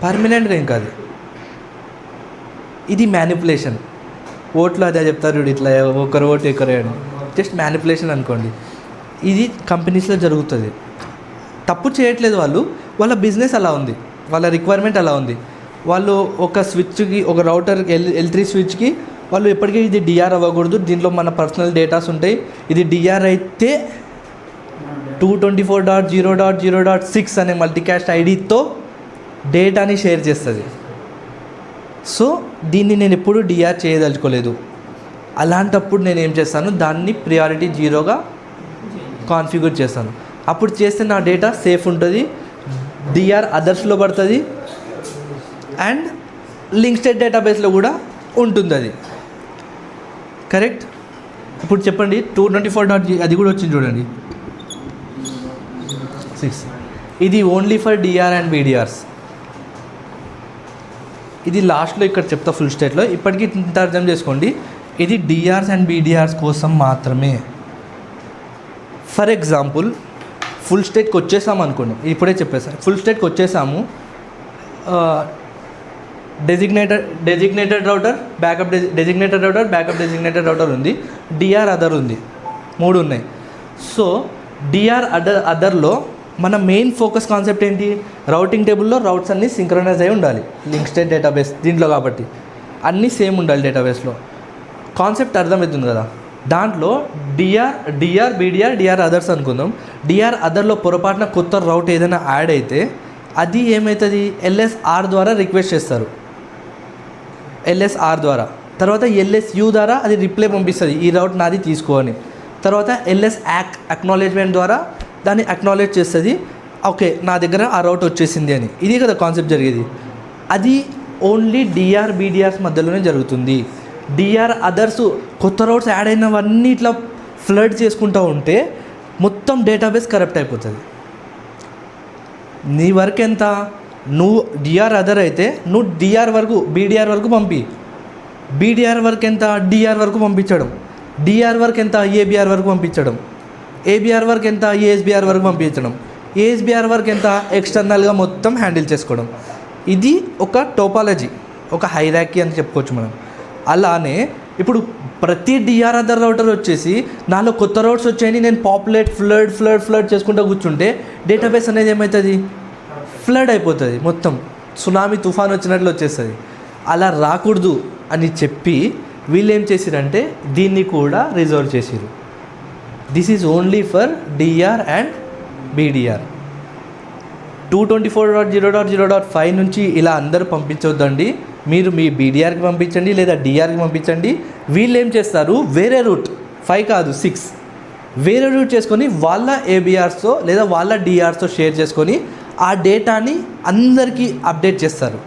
పర్మనెంట్గా ఏం కాదు, ఇది మ్యానిపులేషన్. ఓట్లు అదే చెప్తారు, ఇట్లా ఒకరు ఓటు ఒకరే అని, జస్ట్ మ్యానిపులేషన్ అనుకోండి. ఇది కంపెనీస్లో జరుగుతుంది. తప్పు చేయట్లేదు వాళ్ళు, వాళ్ళ బిజినెస్ అలా ఉంది, వాళ్ళ రిక్వైర్మెంట్ అలా ఉంది. వాళ్ళు ఒక స్విచ్కి, ఒక రౌటర్ L3 స్విచ్కి వాళ్ళు ఎప్పటికీ ఇది డిఆర్ అవ్వకూడదు, దీంట్లో మన పర్సనల్ డేటాస్ ఉంటాయి, ఇది డిఆర్ అయితే 224.0.0.6 అనే మల్టీకాస్ట్ ఐడితో డేటాని షేర్ చేస్తుంది. సో దీన్ని నేను ఎప్పుడు డిఆర్ చేయదలుచుకోలేదు. అలాంటప్పుడు నేను ఏం చేస్తాను, దాన్ని ప్రియారిటీ 0గా కాన్ఫిగర్ చేస్తాను. అప్పుడు చేస్తే నా డేటా సేఫ్ ఉంటుంది, డిఆర్ అదర్స్లో పడుతుంది అండ్ లింక్ స్టేట్ డేటాబేస్లో కూడా ఉంటుంది. అది కరెక్ట్. ఇప్పుడు చెప్పండి 224. అది కూడా వచ్చింది చూడండి 6. ఇది ఓన్లీ ఫర్ డిఆర్ అండ్ బీడిఆర్స్. ఇది లాస్ట్లో ఇక్కడ చెప్తా ఫుల్ స్టేట్లో. ఇప్పటికీ ఇంత అర్థం చేసుకోండి, ఇది డిఆర్స్ అండ్ బీడిఆర్స్ కోసం మాత్రమే. ఫర్ ఎగ్జాంపుల్ ఫుల్ స్టేట్కి వచ్చేసాము అనుకోండి, ఇప్పుడే చెప్పేసాను, ఫుల్ స్టేట్కి వచ్చేసాము. Designated router, backup designated router ఉంది, డిఆర్ అదర్ ఉంది, 3 ఉన్నాయి. సో డిఆర్ అదర్లో మన మెయిన్ ఫోకస్ కాన్సెప్ట్ ఏంటి? రౌటింగ్ టేబుల్లో రౌట్స్ అన్నీ సింక్రనైజ్ అయి ఉండాలి, లింక్ స్టేట్ డేటాబేస్ దీంట్లో కాబట్టి అన్నీ సేమ్ ఉండాలి డేటాబేస్లో. కాన్సెప్ట్ అర్థమవుతుంది కదా. దాంట్లో డిఆర్ బీడిఆర్, డిఆర్ అదర్స్ అనుకుందాం. డిఆర్ అదర్లో పొరపాటున కొత్త రౌట్ ఏదైనా యాడ్ అయితే అది ఏమవుతుంది, LSR ద్వారా రిక్వెస్ట్ చేస్తారు, LSR ద్వారా. తర్వాత LSU ద్వారా అది రిప్లై పంపిస్తుంది, ఈ రౌట్ నాది తీసుకో అని. తర్వాత అక్నాలెడ్జ్మెంట్ ద్వారా దాన్ని అక్నాలెడ్జ్ చేస్తుంది, ఓకే నా దగ్గర ఆ రౌట్ వచ్చేసింది అని. ఇది కదా కాన్సెప్ట్ జరిగేది. అది ఓన్లీ డిఆర్ బీడిఆర్స్ మధ్యలోనే జరుగుతుంది. డిఆర్ అదర్స్ కొత్త రౌట్స్ యాడ్ అయినవన్నీ ఇట్లా ఫ్లడ్ చేసుకుంటూ ఉంటే మొత్తం డేటాబేస్ కరప్ట్ అయిపోతుంది. నీ వర్క్ ఎంత? నువ్వు డిఆర్ అదర్ అయితే నువ్వు డిఆర్ వరకు బీడిఆర్ వరకు పంపి, బీడిఆర్ వర్క్ ఎంత? డిఆర్ వరకు పంపించడం, డిఆర్ వర్క్ ఎంత? ఏబిఆర్ వరకు పంపించడం, ఏబిఆర్ వర్క్ ఎంత? ఏఎస్బిఆర్ వరకు పంపించడం, ఏఎస్బిఆర్ వర్క్ ఎంత? ఎక్స్టర్నల్గా మొత్తం హ్యాండిల్ చేసుకోవడం. ఇది ఒక టోపాలజీ, ఒక హైరార్కీ అని చెప్పుకోవచ్చు మనం. అలానే ఇప్పుడు ప్రతి డిఆర్ అదర్ రౌటర్ వచ్చేసి నాలో కొత్త రౌట్స్ వచ్చాయని నేను పాపులేట్ ఫ్లడ్ చేసుకుంటూ కూర్చుంటే డేటాబేస్ అనేది ఏమవుతుంది? ఫ్లడ్ అయిపోతుంది, మొత్తం సునామీ తుఫాన్ వచ్చినట్లు వచ్చేస్తుంది. అలా రాకూడదు అని చెప్పి వీళ్ళు ఏం చేసిరంటే దీన్ని కూడా రిజర్వ్ చేసిరు. This is only for DR and BDR. 224.0.0.5 నుంచి ఇలా అందరూ పంపించవద్దండి. మీరు మీ బీడిఆర్కి పంపించండి లేదా డిఆర్కి పంపించండి. వీళ్ళు ఏం చేస్తారు, వేరే రూట్ 5 కాదు 6 వేరే రూట్ చేసుకొని వాళ్ళ ఏబిఆర్స్తో లేదా వాళ్ళ డిఆర్స్తో షేర్ చేసుకొని ఆ డేటాని అందరికీ అప్డేట్ చేస్తారు.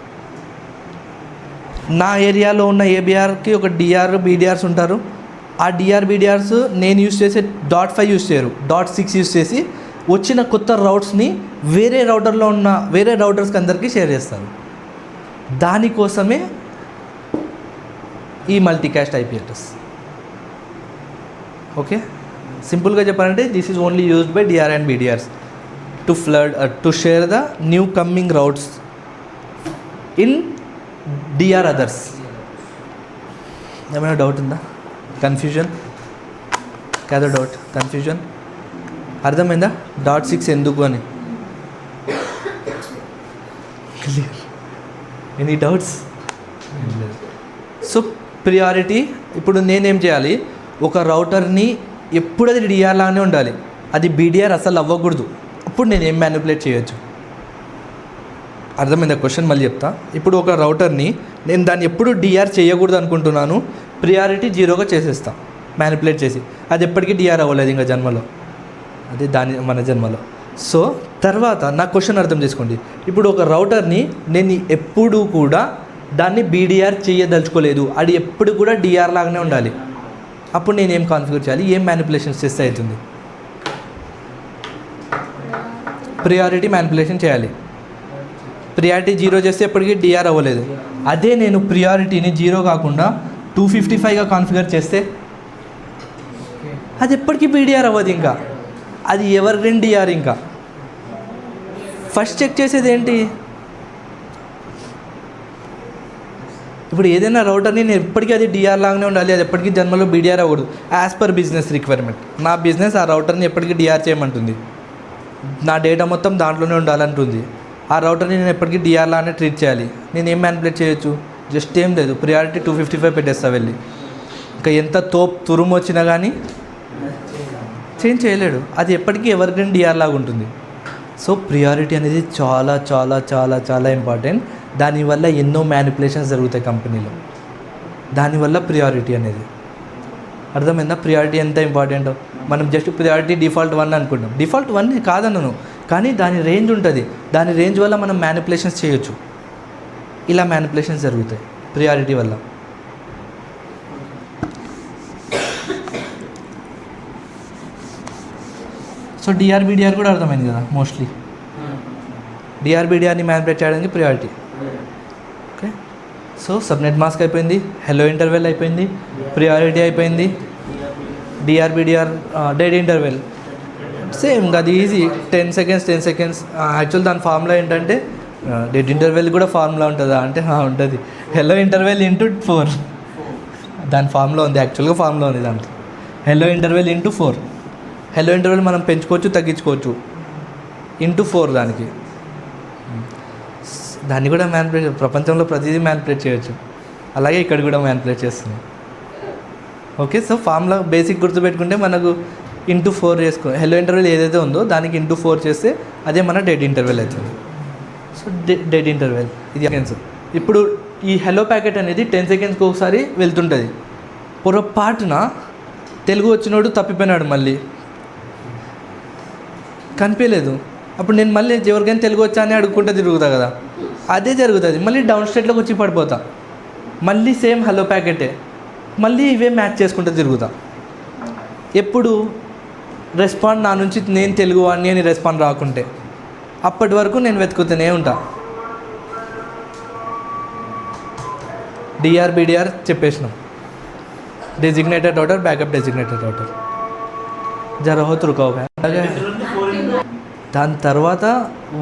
నా ఏరియాలో ఉన్న ఏబిఆర్కి ఒక డిఆర్ బీడిఆర్స్ ఉంటారు. ఆ డిఆర్ బీడిఆర్స్ నేను యూస్ చేసే .5 యూస్ చేయరు, .6 యూస్ చేసి వచ్చిన కొత్త రౌట్స్ని వేరే రౌటర్లో ఉన్న వేరే రౌటర్స్కి అందరికీ షేర్ చేస్తారు. దానికోసమే ఈ మల్టీకాస్ట్ ఐపీ అడ్రస్. ఓకే, సింపుల్గా చెప్పాలంటే this is only used by DR and BDRs to flood to share the new coming routes in DR others. ఏమైనా డౌట్ ఉందా? కన్ఫ్యూజన్ కాదో డౌట్, కన్ఫ్యూజన్ అర్థమైందా? .6 ఎందుకు అని clear? Any doubts? So priority, ఇప్పుడు నేనేం చేయాలి, ఒక రౌటర్ని ఎప్పుడు అది డిఆర్ లాగానే ఉండాలి, అది బీడిఆర్ అసలు అవ్వకూడదు. అప్పుడు నేను ఏం మ్యానిపులేట్ చేయొచ్చు? అర్థమైందా క్వశ్చన్? మళ్ళీ చెప్తా. ఇప్పుడు ఒక రౌటర్ని నేను దాన్ని ఎప్పుడు డిఆర్ చేయకూడదు అనుకుంటున్నాను, ప్రియారిటీ 0గా చేసేస్తా మ్యానిపులేట్ చేసి. అది ఎప్పటికీ డిఆర్ అవ్వలేదు ఇంకా జన్మలో, అది మన జన్మలో. సో తర్వాత నా క్వశ్చన్ అర్థం చేసుకోండి. ఇప్పుడు ఒక రౌటర్ని నేను ఎప్పుడు కూడా దాన్ని బీడిఆర్ చేయదలుచుకోలేదు, అది ఎప్పుడు కూడా డిఆర్ లాగానే ఉండాలి. అప్పుడు నేను ఏం కాన్ఫిగర్ చేయాలి, ఏం మ్యానిపులేషన్స్ చేస్తే అవుతుంది? ప్రియారిటీ మ్యానిపులేషన్ చేయాలి. ప్రియారిటీ 0 చేస్తే ఎప్పటికీ డిఆర్ అవ్వలేదు. అదే నేను ప్రియారిటీని 0 కాకుండా 255గా కాన్ఫిగర్ చేస్తే అది ఎప్పటికీ బీడిఆర్ అవ్వదు, ఇంకా అది ఎవర్ గ్రీన్ డిఆర్. ఇంకా ఫస్ట్ చెక్ చేసేది ఏంటి, ఇప్పుడు ఏదైనా రౌటర్ని నేను ఎప్పటికీ అది డిఆర్ లాగానే ఉండాలి, అది ఎప్పటికీ జన్మలో బీడిఆర్ అవ్వకూడదు. యాజ్ పర్ బిజినెస్ రిక్వైర్మెంట్, నా బిజినెస్ ఆ రౌటర్ని ఎప్పటికీ డిఆర్ చేయమంటుంది, నా డేటా మొత్తం దాంట్లోనే ఉండాలంటుంది. ఆ రౌటర్ని నేను ఎప్పటికీ డిఆర్ లాగానే ట్రీట్ చేయాలి. నేను ఏం మ్యానిపులేట్ చేయొచ్చు? జస్ట్ ఏం లేదు, ప్రియారిటీ 255 పెట్టేస్తా వెళ్ళి. ఇంకా ఎంత తురుము వచ్చినా కానీ చేంజ్ చేయలేడు, అది ఎప్పటికీ ఎవర్ గ్రీన్ డిఆర్ లాగా ఉంటుంది. సో ప్రియారిటీ అనేది చాలా చాలా చాలా చాలా ఇంపార్టెంట్. దానివల్ల ఎన్నో మ్యానిపులేషన్స్ జరుగుతాయి కంపెనీలో, దానివల్ల ప్రియారిటీ అనేది. అర్థమైందా? ప్రియారిటీ ఎంత ఇంపార్టెంటో. మనం జస్ట్ ప్రియారిటీ డిఫాల్ట్ 1 అనుకుంటాం, డిఫాల్ట్ 1 కాదన్నాను, కానీ దాని రేంజ్ ఉంటుంది. దాని రేంజ్ వల్ల మనం మ్యానిపులేషన్స్ చేయొచ్చు. ఇలా మ్యానిపులేషన్స్ జరుగుతాయి ప్రియారిటీ వల్ల. సో డిఆర్ బీడిఆర్ కూడా అర్థమైంది కదా మోస్ట్లీ. డిఆర్ బీడిఆర్ని మ్యానిపులేట్ చేయడానికి priority. Okay, so subnet mask అయిపోయింది, హెలో ఇంటర్వెల్ అయిపోయింది, ప్రియారిటీ అయిపోయింది, డిఆర్ బీడిఆర్ డెడ్ ఇంటర్వెల్ సేమ్. అది ఈజీ, 10 seconds. యాక్చువల్ దాని ఫార్ములా ఏంటంటే డెడ్ ఇంటర్వెల్ కూడా ఫార్ములా ఉంటుందా అంటే ఉంటుంది, హెలో ఇంటర్వెల్ ఇంటూ 4. దాని ఫార్ములా ఉంది, యాక్చువల్గా ఫార్ములా ఉంది దాంట్లో, hello interval into 4. Hello interval మనం పెంచుకోవచ్చు తగ్గించుకోవచ్చు, ఇంటూ 4 దానికి. దాన్ని కూడా మ్యానిపులేట్, ప్రపంచంలో ప్రతిదీ మ్యానిపులేట్ చేయొచ్చు, అలాగే ఇక్కడ కూడా మ్యానిపులేట్ చేస్తున్నాం. ఓకే, సో ఫార్ములా బేసిక్ గుర్తుపెట్టుకుంటే మనకు ఇంటూ 4 చేసుకో, హెలో ఇంటర్వెల్ ఏదైతే ఉందో దానికి ఇంటూ 4 చేస్తే అదే మన డెడ్ ఇంటర్వెల్ అవుతుంది. సో డెడ్ ఇంటర్వెల్ ఇది సెకండ్స్. ఇప్పుడు ఈ హెలో ప్యాకెట్ అనేది 10 secondsకి ఒకసారి వెళ్తుంటుంది. పొరపాటున తెలుగు వచ్చినోడు తప్పిపోయినాడు, మళ్ళీ కనిపించలేదు. అప్పుడు నేను మళ్ళీ ఎవరికైనా తెలుగు వచ్చా అని అడుక్కుంటూ తిరుగుతా కదా, అదే జరుగుతుంది. మళ్ళీ డౌన్ స్టేట్లోకి వచ్చి పడిపోతా, మళ్ళీ సేమ్ హలో ప్యాకెటే, మళ్ళీ ఇవే మ్యాచ్ చేసుకుంటూ తిరుగుతా. ఎప్పుడు రెస్పాండ్ నా నుంచి నేను తెలుగు వాడిని అని రెస్పాండ్ రాకుంటే అప్పటి వరకు నేను వెతుకుతూనే ఉంటా. డిఆర్ బీడిఆర్ చెప్పేసినాం, designated router, backup designated router, జరహో తురుకో. దాని తర్వాత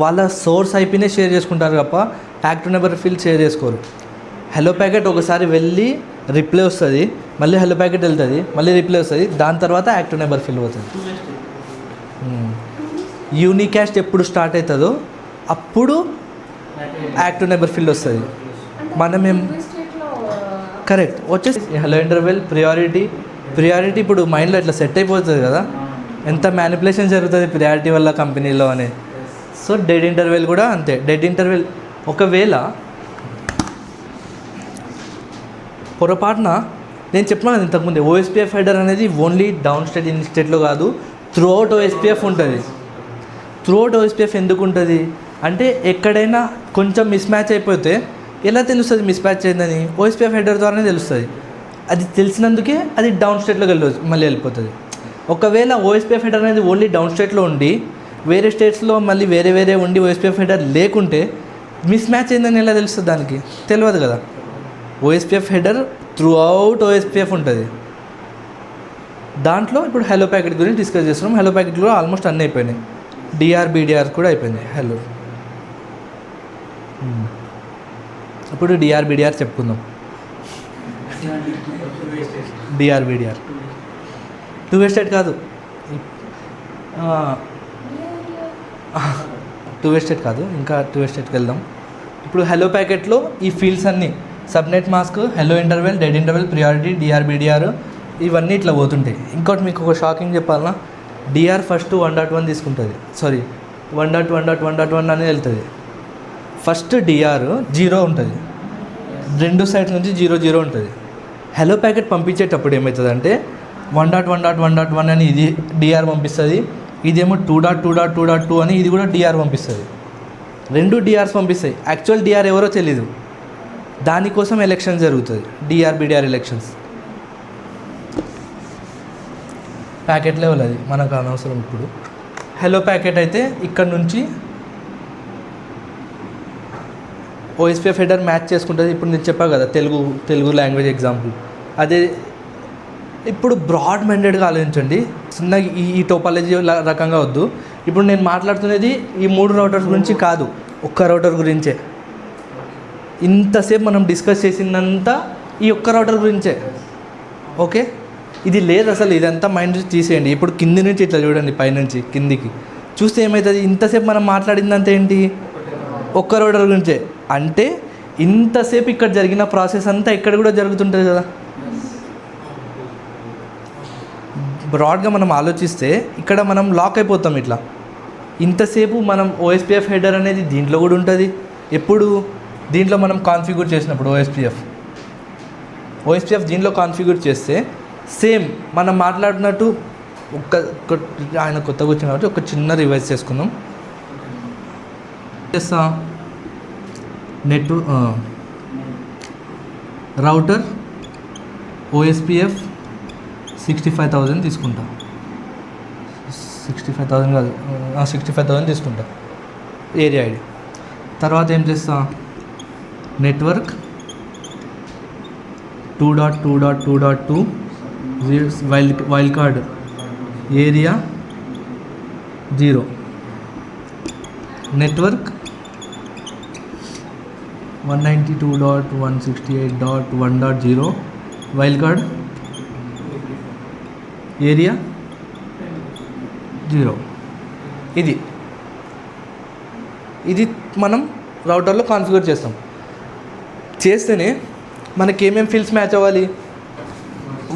వాళ్ళ సోర్స్ ఐపీనే షేర్ చేసుకుంటారు తప్ప యాక్టివ్ నెంబర్ ఫీల్డ్ షేర్ చేసుకోరు. హలో ప్యాకెట్ ఒకసారి వెళ్ళి రిప్లై వస్తుంది, మళ్ళీ హలో ప్యాకెట్ వెళ్తుంది, మళ్ళీ రిప్లై వస్తుంది, దాని తర్వాత యాక్టివ్ నెంబర్ ఫిల్ అవుతుంది. యూనికాస్ట్ ఎప్పుడు స్టార్ట్ అవుతుందో అప్పుడు యాక్టివ్ నెంబర్ ఫీల్డ్ వస్తుంది. మనమేం కరెక్ట్ వచ్చేసి హలో ఇంటర్వెల్ ప్రియారిటీ ఇప్పుడు మైండ్లో ఇట్లా సెట్ అయిపోతుంది కదా, ఎంత మ్యానిపులేషన్ జరుగుతుంది ప్రియారిటీ వల్ల కంపెనీలో అని. సో డెడ్ ఇంటర్వెల్ కూడా అంతే. డెడ్ ఇంటర్వెల్ ఒకవేళ పొరపాటున నేను చెప్పినాను ఇంతకుముందే, ఓఎస్పిఎఫ్ హెడర్ అనేది ఓన్లీ డౌన్ స్టేట్ ఇన్ స్టేట్లో కాదు, త్రూ అవుట్ ఓఎస్పిఎఫ్ ఉంటుంది. త్రూ అవుట్ ఓఎస్పిఎఫ్ ఎందుకు ఉంటుంది అంటే ఎక్కడైనా కొంచెం మిస్ మ్యాచ్ అయిపోతే ఎలా తెలుస్తుంది మిస్ మ్యాచ్ అయిందని? ఓఎస్పిఎఫ్ హెడర్ ద్వారానే తెలుస్తుంది. అది తెలిసినందుకే అది డౌన్ స్టేట్లోకి మళ్ళీ వెళ్ళిపోతుంది. ఒకవేళ ఓఎస్పిఎఫ్ హెడర్ అనేది ఓన్లీ డౌన్ స్టేట్లో ఉండి వేరే స్టేట్స్లో మళ్ళీ వేరే ఉండి ఓఎస్పిఎఫ్ హెడర్ లేకుంటే మిస్ మ్యాచ్ అయిందని ఎలా తెలుస్తుంది? దానికి తెలియదు కదా. ఓఎస్పిఎఫ్ హెడర్ త్రూ అవుట్ ఓఎస్పిఎఫ్ ఉంటుంది. దాంట్లో ఇప్పుడు హలో ప్యాకెట్ గురించి డిస్కస్ చేస్తున్నాం. హలో ప్యాకెట్ కూడా ఆల్మోస్ట్ అన్నీ అయిపోయినాయి. డిఆర్ కూడా అయిపోయింది. హలో ఇప్పుడు డిఆర్ చెప్పుకుందాం. డిఆర్ టూ వే స్టేట్ కాదు, టూ వే స్టేట్ కాదు, ఇంకా టూ వే స్టేట్కి వెళ్దాం. ఇప్పుడు హలో ప్యాకెట్లో ఈ ఫీల్డ్స్ అన్నీ subnet mask, hello interval, dead interval, priority, DR ఇవన్నీ ఇట్లా పోతుంటాయి. ఇంకోటి మీకు ఒక షాకింగ్ చెప్పాలన్నా, డిఆర్ ఫస్ట్ 1.1 తీసుకుంటుంది, సారీ 1.1 అనేది వెళ్తుంది. ఫస్ట్ డిఆర్ 0 ఉంటుంది, రెండు సైడ్స్ నుంచి 0 ఉంటుంది. హలో ప్యాకెట్ పంపించేటప్పుడు ఏమవుతుందంటే 1.1 అని ఇది డిఆర్ పంపిస్తుంది, ఇదేమో 2.2.2.2 అని ఇది కూడా డిఆర్ పంపిస్తుంది. రెండు డిఆర్స్ పంపిస్తాయి. యాక్చువల్ డిఆర్ ఎవరో తెలీదు, దానికోసం ఎలక్షన్ జరుగుతుంది, డిఆర్ ఎలక్షన్స్. ప్యాకెట్ లెవెల్ అది మనకు అనవసరం. ఇప్పుడు హలో ప్యాకెట్ అయితే ఇక్కడ నుంచి ఓఎస్పిఎఫ్ హెడర్ మ్యాచ్ చేసుకుంటుంది. ఇప్పుడు నేను చెప్పా కదా తెలుగు లాంగ్వేజ్ ఎగ్జాంపుల్ అదే. ఇప్పుడు బ్రాడ్ మైండెడ్గా ఆలోచించండి, చిన్నగా ఈ టోపాలజీ రకంగా వద్దు. ఇప్పుడు నేను మాట్లాడుతున్నది ఈ 3 రౌటర్స్ గురించి కాదు, ఒక్క రౌటర్ గురించే. ఇంతసేపు మనం డిస్కస్ చేసిందంతా ఈ ఒక్క రౌటర్ గురించే. ఓకే, ఇది లేదు అసలు, ఇదంతా మైండ్ నుంచి తీసేయండి. ఇప్పుడు కింది నుంచి ఇట్లా చూడండి, పైనుంచి కిందికి చూస్తే ఏమవుతుంది? ఇంతసేపు మనం మాట్లాడిందంతా ఏంటి? ఒక్క రౌటర్ గురించే. అంటే ఇంతసేపు ఇక్కడ జరిగిన ప్రాసెస్ అంతా ఇక్కడ కూడా జరుగుతుంటుంది కదా. బ్రాడ్గా మనం ఆలోచిస్తే ఇక్కడ మనం లాక్ అయిపోతాం ఇట్లా. ఇంతసేపు మనం ఓఎస్పిఎఫ్ హెడర్ అనేది దీంట్లో కూడా ఉంటుంది. ఎప్పుడు దీంట్లో మనం కాన్ఫిగర్ చేసినప్పుడు ఓఎస్పిఎఫ్ దీంట్లో కాన్ఫిగర్ చేస్తే సేమ్ మనం మాట్లాడినట్టు ఆయన కొత్తగా వచ్చిన కాబట్టి ఒక చిన్న రివైజ్ చేసుకుందాం. నెట్ రౌటర్ ఓఎస్పిఎఫ్ 65,000 తీసుకుంటా. 65,000 కాదు, 65,000 తీసుకుంటా ఏరియా ఐడి. తర్వాత ఏం చేస్తా? Network 2.2.2.2 wild card area 0. Network 192.168.1.0 wild card area 0. ఇది మనం రౌటర్లో కాన్ఫిగర్ చేస్తేనే మనకి ఏమేమి ఫీల్డ్స్ మ్యాచ్ అవ్వాలి?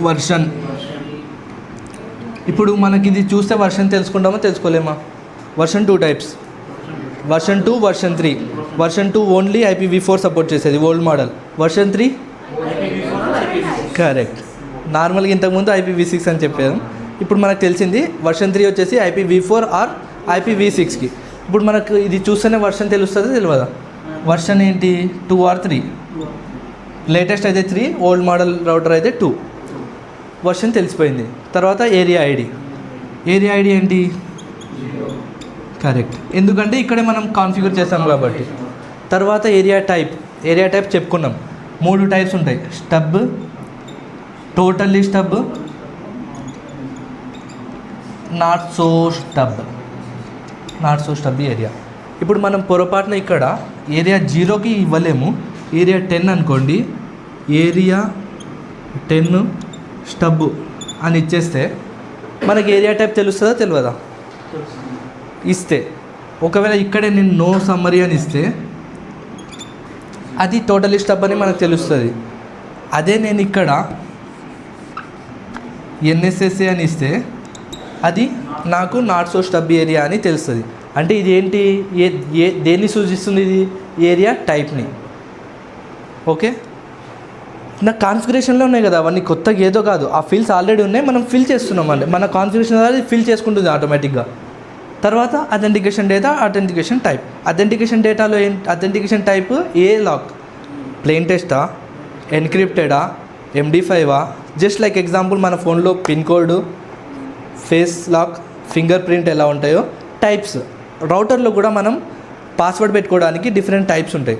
వర్షన్. ఇప్పుడు మనకి ఇది చూస్తే వర్షన్ తెలుసుకుంటామా తెలుసుకోలేమా? Version 2 types, version 2, version 3. Version 2 only IPv4 support చేసేది, ఓల్డ్ మోడల్. Version 3 correct. నార్మల్గా ఇంతకుముందు IPv6 అని చెప్పాను. ఇప్పుడు మనకు తెలిసింది వర్షన్ 3 వచ్చేసి IPv4 ఆర్ IPv6కి. ఇప్పుడు మనకు ఇది చూస్తేనే వర్షన్ తెలుస్తుందా తెలియదా? వర్షన్ ఏంటి? 2 or 3. లేటెస్ట్ అయితే 3, ఓల్డ్ మోడల్ రౌటర్ అయితే 2. వర్షన్ తెలిసిపోయింది. తర్వాత ఏరియా ఐడి ఏంటి? కరెక్ట్, ఎందుకంటే ఇక్కడే మనం కాన్ఫిగర్ చేస్తాం కాబట్టి. తర్వాత ఏరియా టైప్ చెప్పుకున్నాం. 3 టైప్స్ ఉంటాయి: stub, totally stub, not so stub area. ఇప్పుడు మనం పొరపాటున ఇక్కడ ఏరియా 0కి ఇవ్వలేము. ఏరియా 10 అనుకోండి, ఏరియా 10 స్టబ్ అని ఇచ్చేస్తే మనకి ఏరియా టైప్ తెలుస్తుందా తెలియదా? ఇస్తే ఒకవేళ ఇక్కడే నేను నో సమ్మరీ అని ఇస్తే అది టోటలీ స్టబ్ అని మనకు తెలుస్తుంది. అదే నేను ఇక్కడ ఎన్ఎస్ఎస్ఏ అని ఇస్తే అది నాకు నాట్ సో స్టబ్ ఏరియా అని తెలుస్తుంది. అంటే ఇది ఏంటి, దేన్ని సూచిస్తుంది, ఇది ఏరియా టైప్ని. ఓకే, నా కాన్ఫిగరేషన్లో ఉన్నాయి కదా అవన్నీ, కొత్తగా ఏదో కాదు, ఆ ఫీల్డ్స్ ఆల్రెడీ ఉన్నాయి, మనం ఫిల్ చేస్తున్నాం అండి. మన కాన్ఫిగరేషన్ అనేది ఫిల్ చేసుకుంటుంది ఆటోమేటిక్గా. తర్వాత authentication data, authentication type. Authentication డేటాలో అథెంటికేషన్ టైప్ ఏ లాక్, ప్లెయిన్ టెస్టా, ఎన్క్రిప్టెడా, MD5ఆ. జస్ట్ లైక్ ఎగ్జాంపుల్ మన ఫోన్లో pin code, face lock, finger print ఎలా ఉంటాయో టైప్స్, రౌటర్లో కూడా మనం పాస్వర్డ్ పెట్టుకోవడానికి డిఫరెంట్ టైప్స్ ఉంటాయి.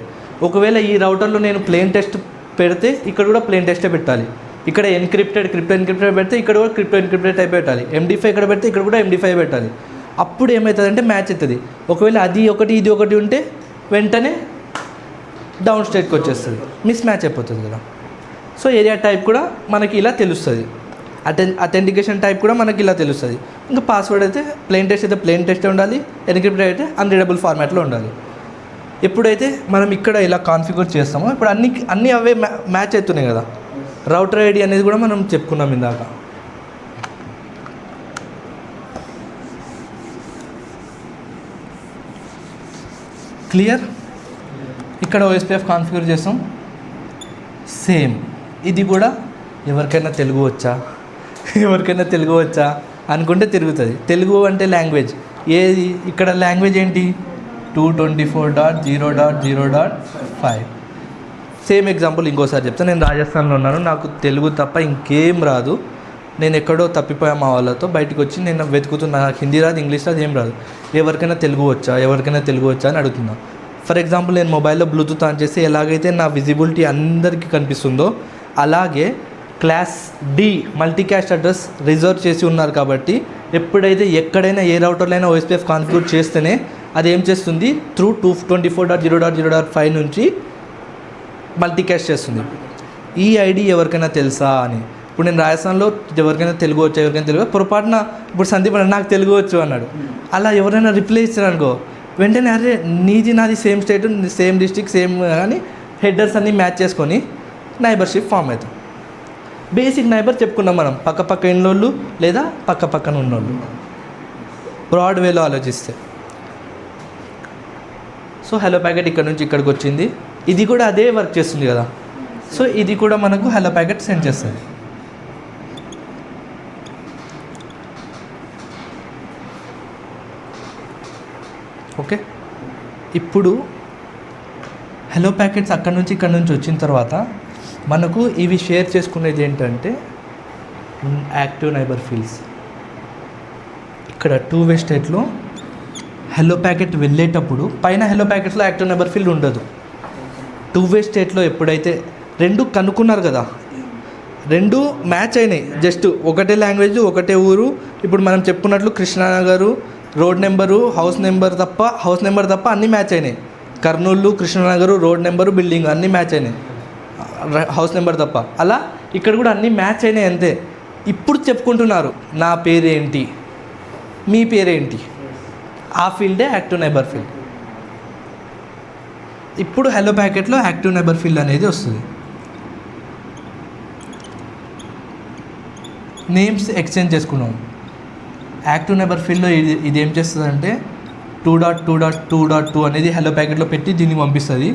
ఒకవేళ ఈ రౌటర్లో నేను ప్లెయిన్ టెస్ట్ పెడితే ఇక్కడ కూడా ప్లెయిన్ టెస్టే పెట్టాలి. ఇక్కడ ఎన్క్రిప్టెడ్ పెడితే ఇక్కడ కూడా ఎన్క్రిప్టెడ్ టైప్ పెట్టాలి. MD5 ఇక్కడ పెడితే ఇక్కడ కూడా MD5 పెట్టాలి. అప్పుడు ఏమవుతుందంటే మ్యాచ్ అవుతుంది. ఒకవేళ అది ఒకటి ఇది ఒకటి ఉంటే వెంటనే డౌన్ స్టేట్కి వచ్చేస్తుంది, మిస్ మ్యాచ్ అయిపోతుంది కదా. సో ఏరియా టైప్ కూడా మనకి ఇలా తెలుస్తుంది, అథెంటికేషన్ టైప్ కూడా మనకి ఇలా తెలుస్తుంది. ఇంకా పాస్వర్డ్ అయితే ప్లెయిన్ టెస్ట్ అయితే ప్లెయిన్ టెస్ట్ ఉండాలి, ఎన్క్రిప్టెడ్ అయితే అన్రీడబుల్ ఫార్మాట్లో ఉండాలి. ఎప్పుడైతే మనం ఇక్కడ ఇలా కాన్ఫిగర్ చేస్తామో ఇప్పుడు అన్నీ అవే మ్యాచ్ అవుతున్నాయి కదా. రౌటర్ ఐడి అనేది కూడా మనం చెప్పుకున్నాం ఇందాక. క్లియర్? ఇక్కడ OSPF కాన్ఫిగర్ చేస్తాం. సేమ్ ఇది కూడా ఎవరికైనా తెలుగు వచ్చా అనుకుంటే తిరుగుతుంది. తెలుగు అంటే లాంగ్వేజ్ ఏది, ఇక్కడ లాంగ్వేజ్ ఏంటి, 224.0.0.5. సేమ్ ఎగ్జాంపుల్ ఇంకోసారి చెప్తాను. నేను రాజస్థాన్లో ఉన్నాను, నాకు తెలుగు తప్ప ఇంకేం రాదు. నేను ఎక్కడో తప్పిపోయా మా వాళ్ళతో, బయటకు వచ్చి నేను వెతుకుతున్నా, నాకు హిందీ రాదు, ఇంగ్లీష్ రాదు, ఏం రాదు. ఎవరికైనా తెలుగు వచ్చా అని అడుగుతున్నా. ఫర్ ఎగ్జాంపుల్ నేను మొబైల్లో బ్లూటూత్ ఆన్ చేసి ఎలాగైతే నా విజిబిలిటీ అందరికీ కనిపిస్తుందో అలాగే class D multicast address reserve చేసి ఉన్నారు కాబట్టి ఎప్పుడైతే ఎక్కడైనా ఏ రౌటర్లో అయినా OSPF కాన్ఫిగర్ చేస్తేనే అది ఏం చేస్తుంది, త్రూ 224.0.0.5 నుంచి మల్టీకాస్ట్ చేస్తుంది. ఈ ఐడి ఎవరికైనా తెలుసా అని. ఇప్పుడు నేను రాజస్థాన్లో ఎవరికైనా తెలుగు పొరపాటున ఇప్పుడు సందీప్ నాకు తెలుగు వచ్చు అన్నాడు, అలా ఎవరైనా రిప్లై ఇచ్చారనుకో వెంటనే అరే నీది నాది same state, same district, same అని హెడర్స్ అన్నీ మ్యాచ్ చేసుకొని నైబర్షిప్ ఫామ్ అవుతాం. బేసిక్ నైబర్ చెప్పుకున్నాం మనం, పక్క ఉన్నోళ్ళు లేదా పక్కన ఉన్నోళ్ళు, బ్రాడ్ వేలో ఆలోచిస్తే. సో హలో ప్యాకెట్ ఇక్కడ నుంచి ఇక్కడికి వచ్చింది, ఇది కూడా అదే వర్క్ చేస్తుంది కదా. సో ఇది కూడా మనకు హలో ప్యాకెట్ సెండ్ చేస్తుంది. ఓకే, ఇప్పుడు హలో ప్యాకెట్స్ ఇక్కడ నుంచి వచ్చిన తర్వాత మనకు ఇవి షేర్ చేసుకునేది ఏంటంటే యాక్టివ్ నైబర్ ఫీల్డ్స్. ఇక్కడ 2-వే స్టేట్లో హలో ప్యాకెట్ వెళ్ళేటప్పుడు పైన హలో ప్యాకెట్స్లో యాక్టివ్ నైబర్ ఫీల్డ్ ఉండదు. 2-వే స్టేట్లో ఎప్పుడైతే రెండు కనుక్కున్నారు కదా, రెండు మ్యాచ్ అయినాయి, జస్ట్ ఒకటే లాంగ్వేజ్ ఒకటే ఊరు. ఇప్పుడు మనం చెప్పుకున్నట్లు కృష్ణానగరు రోడ్ నెంబరు హౌస్ నెంబర్ తప్ప అన్నీ మ్యాచ్ అయినాయి. కర్నూలు కృష్ణానగరు రోడ్ నెంబరు బిల్డింగ్ అన్నీ మ్యాచ్ అయినాయి, హౌస్ నెంబర్ తప్ప. అలా ఇక్కడ కూడా అన్నీ మ్యాచ్ అయినాయి అంతే. ఇప్పుడు చెప్పుకుంటున్నారు నా పేరేంటి, మీ పేరేంటి, ఆ ఫీల్డే యాక్టివ్ నైబర్ ఫీల్డ్. ఇప్పుడు హలో ప్యాకెట్లో యాక్టివ్ నైబర్ ఫీల్డ్ అనేది వస్తుంది. నేమ్స్ ఎక్స్చేంజ్ చేసుకున్నాం. యాక్టివ్ నైబర్ ఫీల్డ్లో ఇది ఏం చేస్తుందంటే 2.2.2.2 అనేది హలో ప్యాకెట్లో పెట్టి దీన్ని పంపిస్తుంది.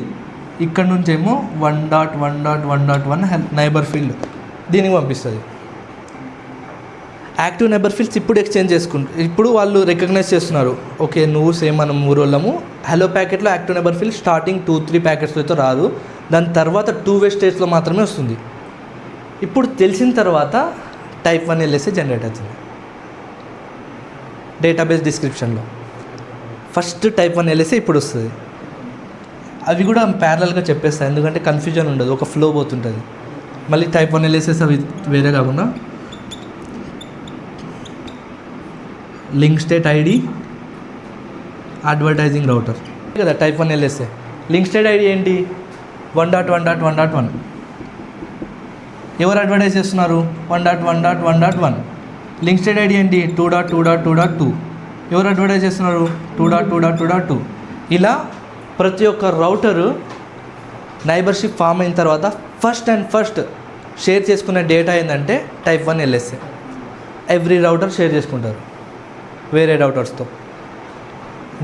ఇక్కడ నుంచేమో 1.1.1.1 నైబర్ ఫీల్డ్ దీనికి పంపిస్తుంది. యాక్టివ్ నైబర్ ఫీల్డ్స్ ఇప్పుడు ఎక్స్చేంజ్ ఇప్పుడు వాళ్ళు రికగ్నైజ్ చేస్తున్నారు, ఓకే నువ్వు సేమ్ మనం ఊరోళ్ళము. హలో ప్యాకెట్లో యాక్టివ్ నైబర్ ఫీల్డ్ స్టార్టింగ్ 2-3 ప్యాకెట్స్లో రాదు, దాని తర్వాత 2-వే స్టేట్స్లో మాత్రమే వస్తుంది. ఇప్పుడు తెలిసిన తర్వాత టైప్ 1 LSA జనరేట్ అవుతుంది. డేటాబేస్ డిస్క్రిప్షన్లో ఫస్ట్ టైప్ 1 LSA ఇప్పుడు వస్తుంది. అవి కూడా ప్యారలల్గా చెప్పేస్తాయి, ఎందుకంటే కన్ఫ్యూజన్ ఉండదు, ఒక ఫ్లో పోతుంటుంది. మళ్ళీ టైప్ 1 LSAs అవి వేరే కాకుండా link state ID advertising router కదా type 1 LSA. Link state ID ఏంటి, 1.1.1.1. ఎవరు అడ్వర్టైజ్ చేస్తున్నారు, 1.1.1.1. లింక్ స్టేట్ ఐడి ఏంటి, 2.2.2.2. ఎవరు అడ్వర్టైజ్ చేస్తున్నారు? 2.2.2.2. ఇలా ప్రతి ఒక్క రౌటరు నైబర్షిప్ ఫామ్ అయిన తర్వాత ఫస్ట్ షేర్ చేసుకునే డేటా ఏంటంటే type 1 LSA. Every router share చేసుకుంటారు వేరే రౌటర్స్తో.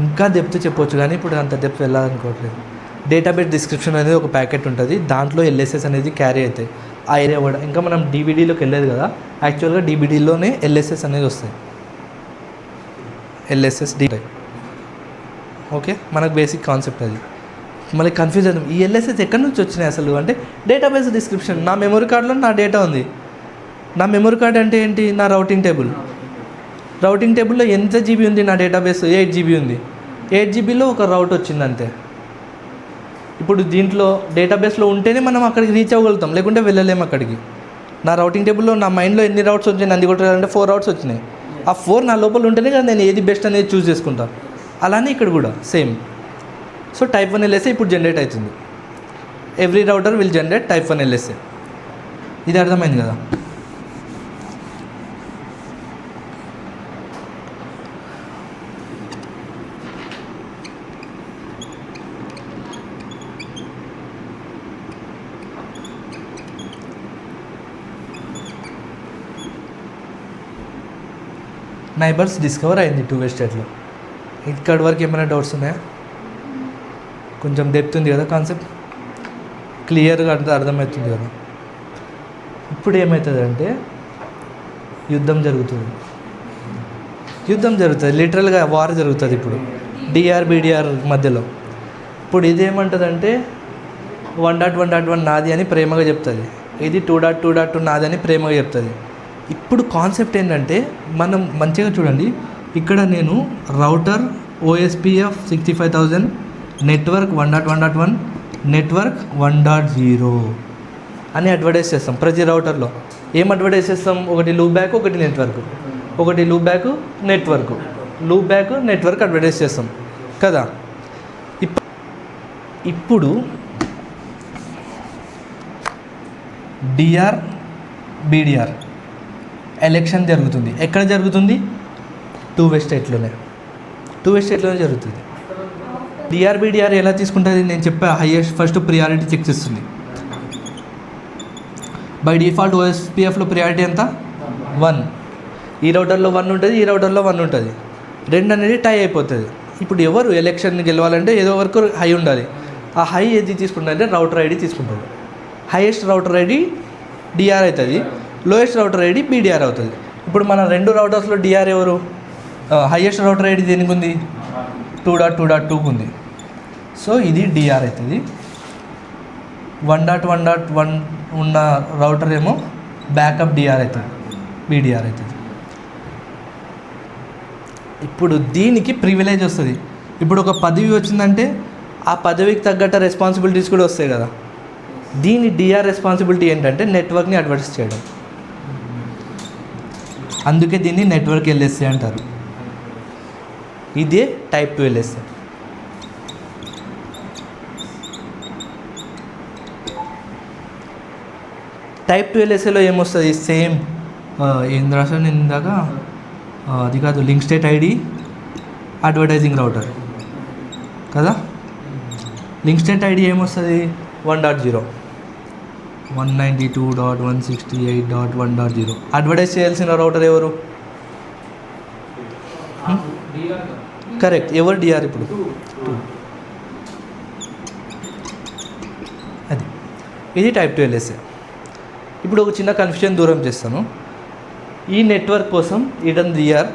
ఇంకా డెప్త్ చెప్పొచ్చు కానీ ఇప్పుడు అంత డెప్త్ వెళ్ళాలనుకోవట్లేదు. డేటాబేస్ డిస్క్రిప్షన్ అనేది ఒక ప్యాకెట్ ఉంటుంది, దాంట్లో LSS అనేది క్యారీ అవుతాయి. ఆ ఏరియా కూడా ఇంకా మనం DBDలోకి వెళ్ళేది కదా, యాక్చువల్గా DBDలోనే LSS అనేది వస్తాయి. LSS D. ఓకే, మనకు బేసిక్ కాన్సెప్ట్ అది. మళ్ళీ కన్ఫ్యూజ్ అవుతాం, ఈ LSS ఎక్కడి నుంచి వచ్చినాయి అసలు అంటే డేటాబేస్ డిస్క్రిప్షన్. నా మెమరీ కార్డులో నా డేటా ఉంది. నా మెమరీ కార్డ్ అంటే ఏంటి? నా రౌటింగ్ టేబుల్. రౌటింగ్ టేబుల్లో ఎంత GB ఉంది? నా డేటాబేస్ 8 GB ఉంది. 8 GBలో ఒక రౌట్ వచ్చింది అంతే. ఇప్పుడు దీంట్లో డేటాబేస్లో ఉంటేనే మనం అక్కడికి రీచ్ అవ్వగలుగుతాం, లేకుంటే వెళ్ళలేము అక్కడికి. నా రౌటింగ్ టేబుల్లో నా మైండ్లో ఎన్ని రౌట్స్ వచ్చినాయి నందికొట్టాలంటే 4 రౌట్స్ వచ్చినాయి. ఆ 4 నా లోపల ఉంటేనే కదా నేను ఏది బెస్ట్ అనేది చూస్ చేసుకుంటాను. అలానే ఇక్కడ కూడా సేమ్. సో టైప్ 1 LSA ఇప్పుడు జనరేట్ అవుతుంది. Every router will generate type 1 LSA. ఇది అర్థమైంది కదా? నైబర్స్ డిస్కవర్ అయింది 2 వే స్టేట్లో. ఇక్కడి వరకు ఏమైనా డౌట్స్ ఉన్నాయా? కొంచెం డెప్త్ ఉంది కదా కాన్సెప్ట్, క్లియర్గా అర్థమవుతుంది కదా. ఇప్పుడు ఏమవుతుందంటే యుద్ధం జరుగుతుంది, లిటరల్గా వార్ జరుగుతుంది ఇప్పుడు BDR మధ్యలో. ఇప్పుడు ఇదేమంటుందంటే 1.1.1 నాది అని ప్రేమగా చెప్తుంది, ఇది 2.2.2 నాది అని ప్రేమగా చెప్తుంది. ఇప్పుడు కాన్సెప్ట్ ఏంటంటే మనం మంచిగా చూడండి, ఇక్కడ నేను రౌటర్ OSPF 65000, నెట్వర్క్ 1.1.1, నెట్వర్క్ 1.0 అని అడ్వర్టైజ్ చేస్తాం ప్రతి రౌటర్లో. ఏం అడ్వర్టైజ్ చేస్తాం? ఒకటి లూప్ బ్యాక్, ఒకటి నెట్వర్క్, ఒకటి loop back network, loop back network advertise చేస్తాం కదా. ఇప్పుడు BDR ఎలక్షన్ జరుగుతుంది. ఎక్కడ జరుగుతుంది? 2 వే స్టేట్లోనే జరుగుతుంది. BDR ఎలా తీసుకుంటుంది? నేను చెప్పా, హైయెస్ట్ ఫస్ట్ ప్రియారిటీ చెక్ చేస్తుంది. బై డిఫాల్ట్ OSPFలో ప్రియారిటీ ఎంత? 1. ఈ రౌటర్లో 1 ఉంటుంది, ఈ రౌటర్లో 1 ఉంటుంది. 2 అనేది టై అయిపోతుంది. ఇప్పుడు ఎవరు ఎలక్షన్ గెలవాలంటే ఏదో వరకు హై ఉండాలి. ఆ హై ఏది తీసుకుంటుందంటే రౌటర్ ID తీసుకుంటుంది. హైయెస్ట్ రౌటర్ ID DR అవుతుంది, లోయెస్ట్ రౌటర్ ID BDR అవుతుంది. ఇప్పుడు మన 2 రౌటర్స్లో DR ఎవరు? హైయెస్ట్ రౌటర్ ID దేనికి ఉంది? 2.2.2కు ఉంది. సో ఇది DR అవుతుంది. 1.1.1 ఉన్న రౌటర్ ఏమో బ్యాకప్ DR అవుతుంది, BDR అవుతుంది. ఇప్పుడు దీనికి ప్రివిలేజ్ వస్తుంది. ఇప్పుడు ఒక పదవి వచ్చిందంటే ఆ పదవికి తగ్గట్టు రెస్పాన్సిబిలిటీస్ కూడా వస్తాయి కదా. దీని DR రెస్పాన్సిబిలిటీ ఏంటంటే నెట్వర్క్ని అడ్వర్టైజ్ చేయడం. అందుకే దీన్ని నెట్వర్క్ LSA అంటారు. ఇదే టైప్ 2 LSA. టైప్ 2 LSAలో ఏమొస్తుంది? సేమ్ ఏం రాశాను నేను ఇందాక, అది కాదు, link state ID advertising router కదా. లింక్ స్టేట్ ID ఏమొస్తుంది? 1.0, 192.168.1.0. అడ్వర్టైజ్ చేయాల్సిన రౌటర్ ఎవరు? కరెక్ట్, ఎవరు? DR. ఇప్పుడు 2. అది ఇది టైప్ 2 LSA. ఇప్పుడు ఒక చిన్న కన్ఫ్యూజన్ దూరం చేస్తాను. ఈ నెట్వర్క్ కోసం ఇతను DR,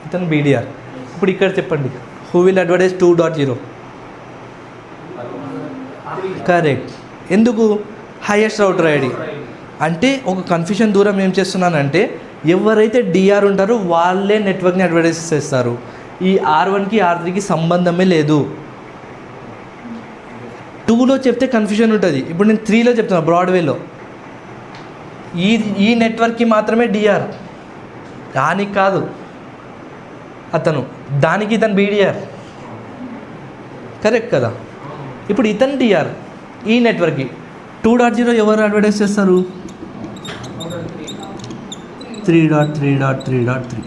ఇతను BDR. ఇప్పుడు ఇక్కడ చెప్పండి, హూ విల్ అడ్వర్టైజ్ 2.0? కరెక్ట్. ఎందుకు? Highest router ID. అంటే ఒక కన్ఫ్యూజన్ దూరం ఏం చేస్తున్నానంటే ఎవరైతే DR ఉంటారో వాళ్ళే నెట్వర్క్ని అడ్వర్టైజ్ చేస్తారు. ఈ R1కి R3కి సంబంధమే లేదు. 2లో చెప్తే కన్ఫ్యూజన్ ఉంటుంది. ఇప్పుడు నేను 3లో చెప్తున్నాను, బ్రాడ్వేలో ఈ నెట్వర్క్కి మాత్రమే DR, దానికి కాదు అతను, దానికి ఇతను BDR. కరెక్ట్ కదా. ఇప్పుడు ఇతను DR, ఈ నెట్వర్క్కి 2.0 ఎవరు అడ్వర్టైజ్ చేస్తారు? 3.3.3.3.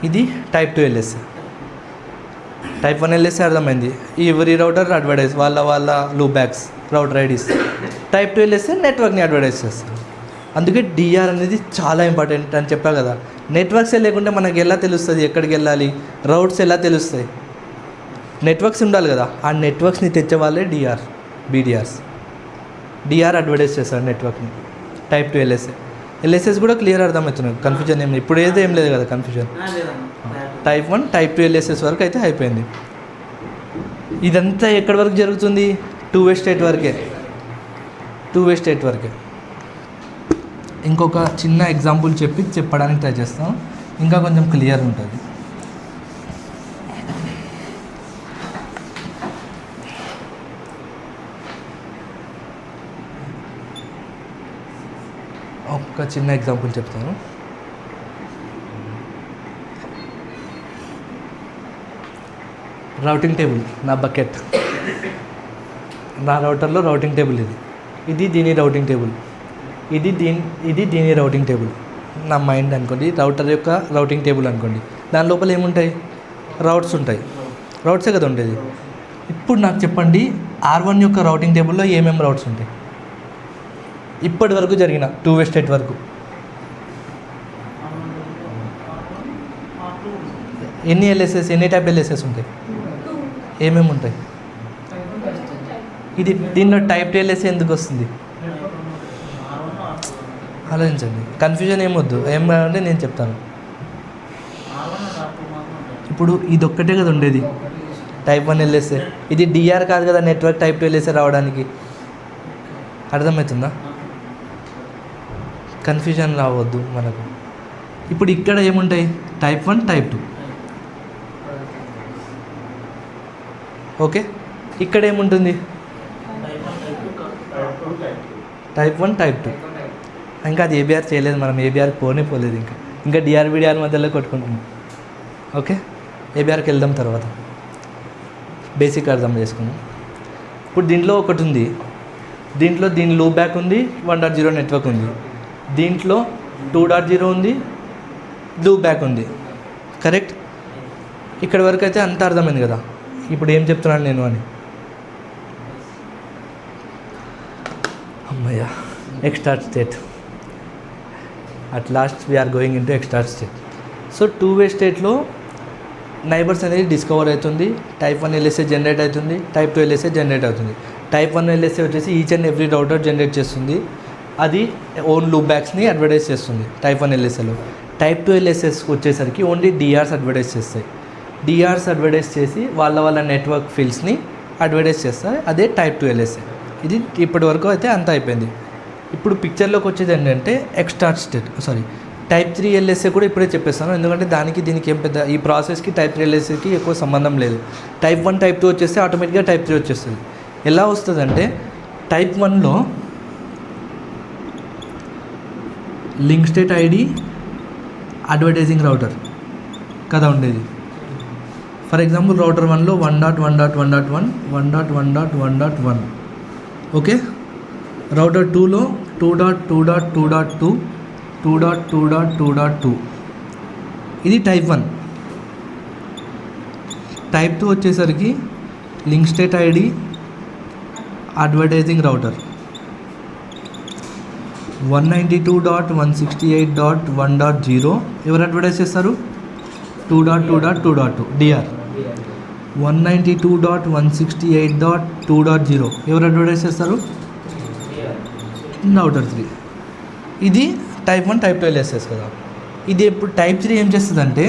ఇది టైప్ 2 ఎల్ఎస్ఏ. టైప్ 1 ఎల్ఎస్ఏ అర్థమైంది, ఎవరి రౌటర్ అడ్వర్టైజ్ వాళ్ళ loopbacks router IDs. Type 2 LSA నెట్వర్క్ని అడ్వర్టైజ్ చేస్తారు. అందుకే డిఆర్ అనేది చాలా ఇంపార్టెంట్ అని చెప్పా కదా. నెట్వర్క్సే లేకుంటే మనకి ఎలా తెలుస్తుంది ఎక్కడికి వెళ్ళాలి, రౌట్స్ ఎలా తెలుస్తాయి? నెట్వర్క్స్ ఉండాలి కదా, ఆ నెట్వర్క్స్ని తెచ్చే వాళ్ళే బీడిఆర్స్. డిఆర్ అడ్వర్టైజ్ చేస్తారు నెట్వర్క్ని. Type 2 LSA. ఎల్ఎస్ఎస్ కూడా క్లియర్ అర్థమవుతున్నాయి, కన్ఫ్యూజన్ ఏం లేదు. ఇప్పుడు ఏదో ఏం లేదు కదా కన్ఫ్యూజన్. టైప్ 1 టైప్ 2 ఎల్ఎస్ఎస్ వరకు అయితే అయిపోయింది. ఇదంతా ఎక్కడి వరకు జరుగుతుంది? 2-వే స్టేట్ వరకే. 2-వే స్టేట్ వరకే. ఇంకొక చిన్న ఎగ్జాంపుల్ చెప్పడానికి ట్రై చేస్తాం, ఇంకా కొంచెం క్లియర్ ఉంటుంది. ఒక చిన్న ఎగ్జాంపుల్ చెప్తాను. రౌటింగ్ టేబుల్, నా బకెట్, నా రౌటర్లో రౌటింగ్ టేబుల్ ఇది దీని రౌటింగ్ టేబుల్, ఇది దీని రౌటింగ్ టేబుల్. నా మైండ్ అనుకోండి, రౌటర్ యొక్క రౌటింగ్ టేబుల్ అనుకోండి. దాని లోపల ఏముంటాయి? రౌట్స్ ఉంటాయి. రౌట్సే కదా ఉండేది. ఇప్పుడు నాకు చెప్పండి, R1 యొక్క రౌటింగ్ టేబుల్లో ఏమేమి రౌట్స్ ఉంటాయి ఇప్పటి వరకు జరిగిన 2-వే స్టేట్ వరకు? ఎన్ని ఎల్ఎస్ఎస్, ఎన్ని టైప్ ఎల్ఎస్ఎస్ ఉంటాయి? ఏమేమి ఉంటాయి? దీనిలో టైప్ 2 ఎల్ఎస్ఏ ఎందుకు వస్తుంది? ఆలోచించండి, కన్ఫ్యూజన్ ఏమొద్దు. ఏమంటే నేను చెప్తాను. ఇప్పుడు ఇది ఒక్కటే కదా ఉండేది టైప్ 1 ఎల్ఎస్ఏ. ఇది డిఆర్ కాదు కదా నెట్వర్క్ టైప్ 2 ఎల్ఎస్ఏ రావడానికి. అర్థమవుతుందా? కన్ఫ్యూజన్ రావద్దు మనకు. ఇప్పుడు ఇక్కడ ఏముంటాయి? Type 1 type 2. ఓకే, ఇక్కడ ఏముంటుంది? Type 1 type 2. ఇంకా అది ఏబిఆర్ చేయలేదు, మనం ఏబిఆర్ పోలేదు. ఇంకా డిఆర్ బిడిఆర్ మధ్యలో కొట్టుకుంటున్నాం. ఓకే, ఏబిఆర్కి వెళ్దాం తర్వాత. బేసిక్ అర్థం చేసుకున్నాం. ఇప్పుడు దీంట్లో ఒకటి ఉంది, దీని లూప్ బ్యాక్ ఉంది, 1.0 నెట్వర్క్ ఉంది. దీంట్లో 2.0 ఉంది, లూప్ బ్యాక్ ఉంది. కరెక్ట్? ఇక్కడి వరకు అయితే అంత అర్థమైంది కదా. ఇప్పుడు ఏం చెప్తున్నాను నేను అని? అమ్మయ్య, exstart state. At last we're going into exstart state. So 2-వే స్టేట్లో నైబర్స్ అనేది డిస్కవర్ అవుతుంది. టైప్ 1 ఎల్ఎస్ఏ జనరేట్ అవుతుంది, టైప్ 2 ఎల్ఎస్ఏ జనరేట్ అవుతుంది. టైప్ 1 ఎల్ఎస్ఏ వచ్చేసి each and every router generate చేస్తుంది. అది ఓన్ లూప్ బ్యాక్స్ని అడ్వర్టైజ్ చేస్తుంది టైప్ 1 ఎల్ఎస్ఏలో. టైప్ 2 ఎల్ఎస్ఎస్ వచ్చేసరికి ఓన్లీ డిఆర్స్ అడ్వర్టైజ్ చేస్తాయి. డిఆర్స్ అడ్వర్టైజ్ చేసి వాళ్ళ నెట్వర్క్ ఫీల్డ్స్ని అడ్వర్టైజ్ చేస్తాయి. అదే టైప్ 2 ఎల్ఎస్ఏ. ఇది ఇప్పటి వరకు అయితే అంతా అయిపోయింది. ఇప్పుడు పిక్చర్లోకి వచ్చేది ఏంటంటే ఎక్స్టార్ట్ స్టేట్, టైప్ 3 ఎల్ఎస్ఏ కూడా ఇప్పుడే చెప్పేస్తాను, ఎందుకంటే దీనికి ఏం పెద్ద ఈ ప్రాసెస్కి టైప్ 3 ఎల్ఎస్ఏకి ఎక్కువ సంబంధం లేదు. టైప్ 1 టైప్ 2 వచ్చేస్తే ఆటోమేటిక్గా టైప్ 3 వచ్చేస్తుంది. ఎలా వస్తుందంటే టైప్ 1లో link state ID advertising router కదా ఉండేది. ఫర్ ఎగ్జాంపుల్ రౌటర్ 1లో 1.1.1.1 1.1.1.1. ఓకే, రౌటర్ 2లో 2.2.2.2 2.2.2.2. ఇది టైప్ 1. టైప్ 2 వచ్చేసరికి link state ID advertising router 192.168.1.0. ఎవరు అడ్వర్టైజ్ చేస్తారు? 2.2.2.2 డిఆర్. 192.168.2.0 ఎవరు అడ్వర్టైజ్ చేస్తారు? రౌటర్ 3. ఇది టైప్ 1 టైప్ 2 ఎల్ఎస్ఎస్ కదా. ఇది ఇప్పుడు టైప్ 3 ఏం చేస్తుందంటే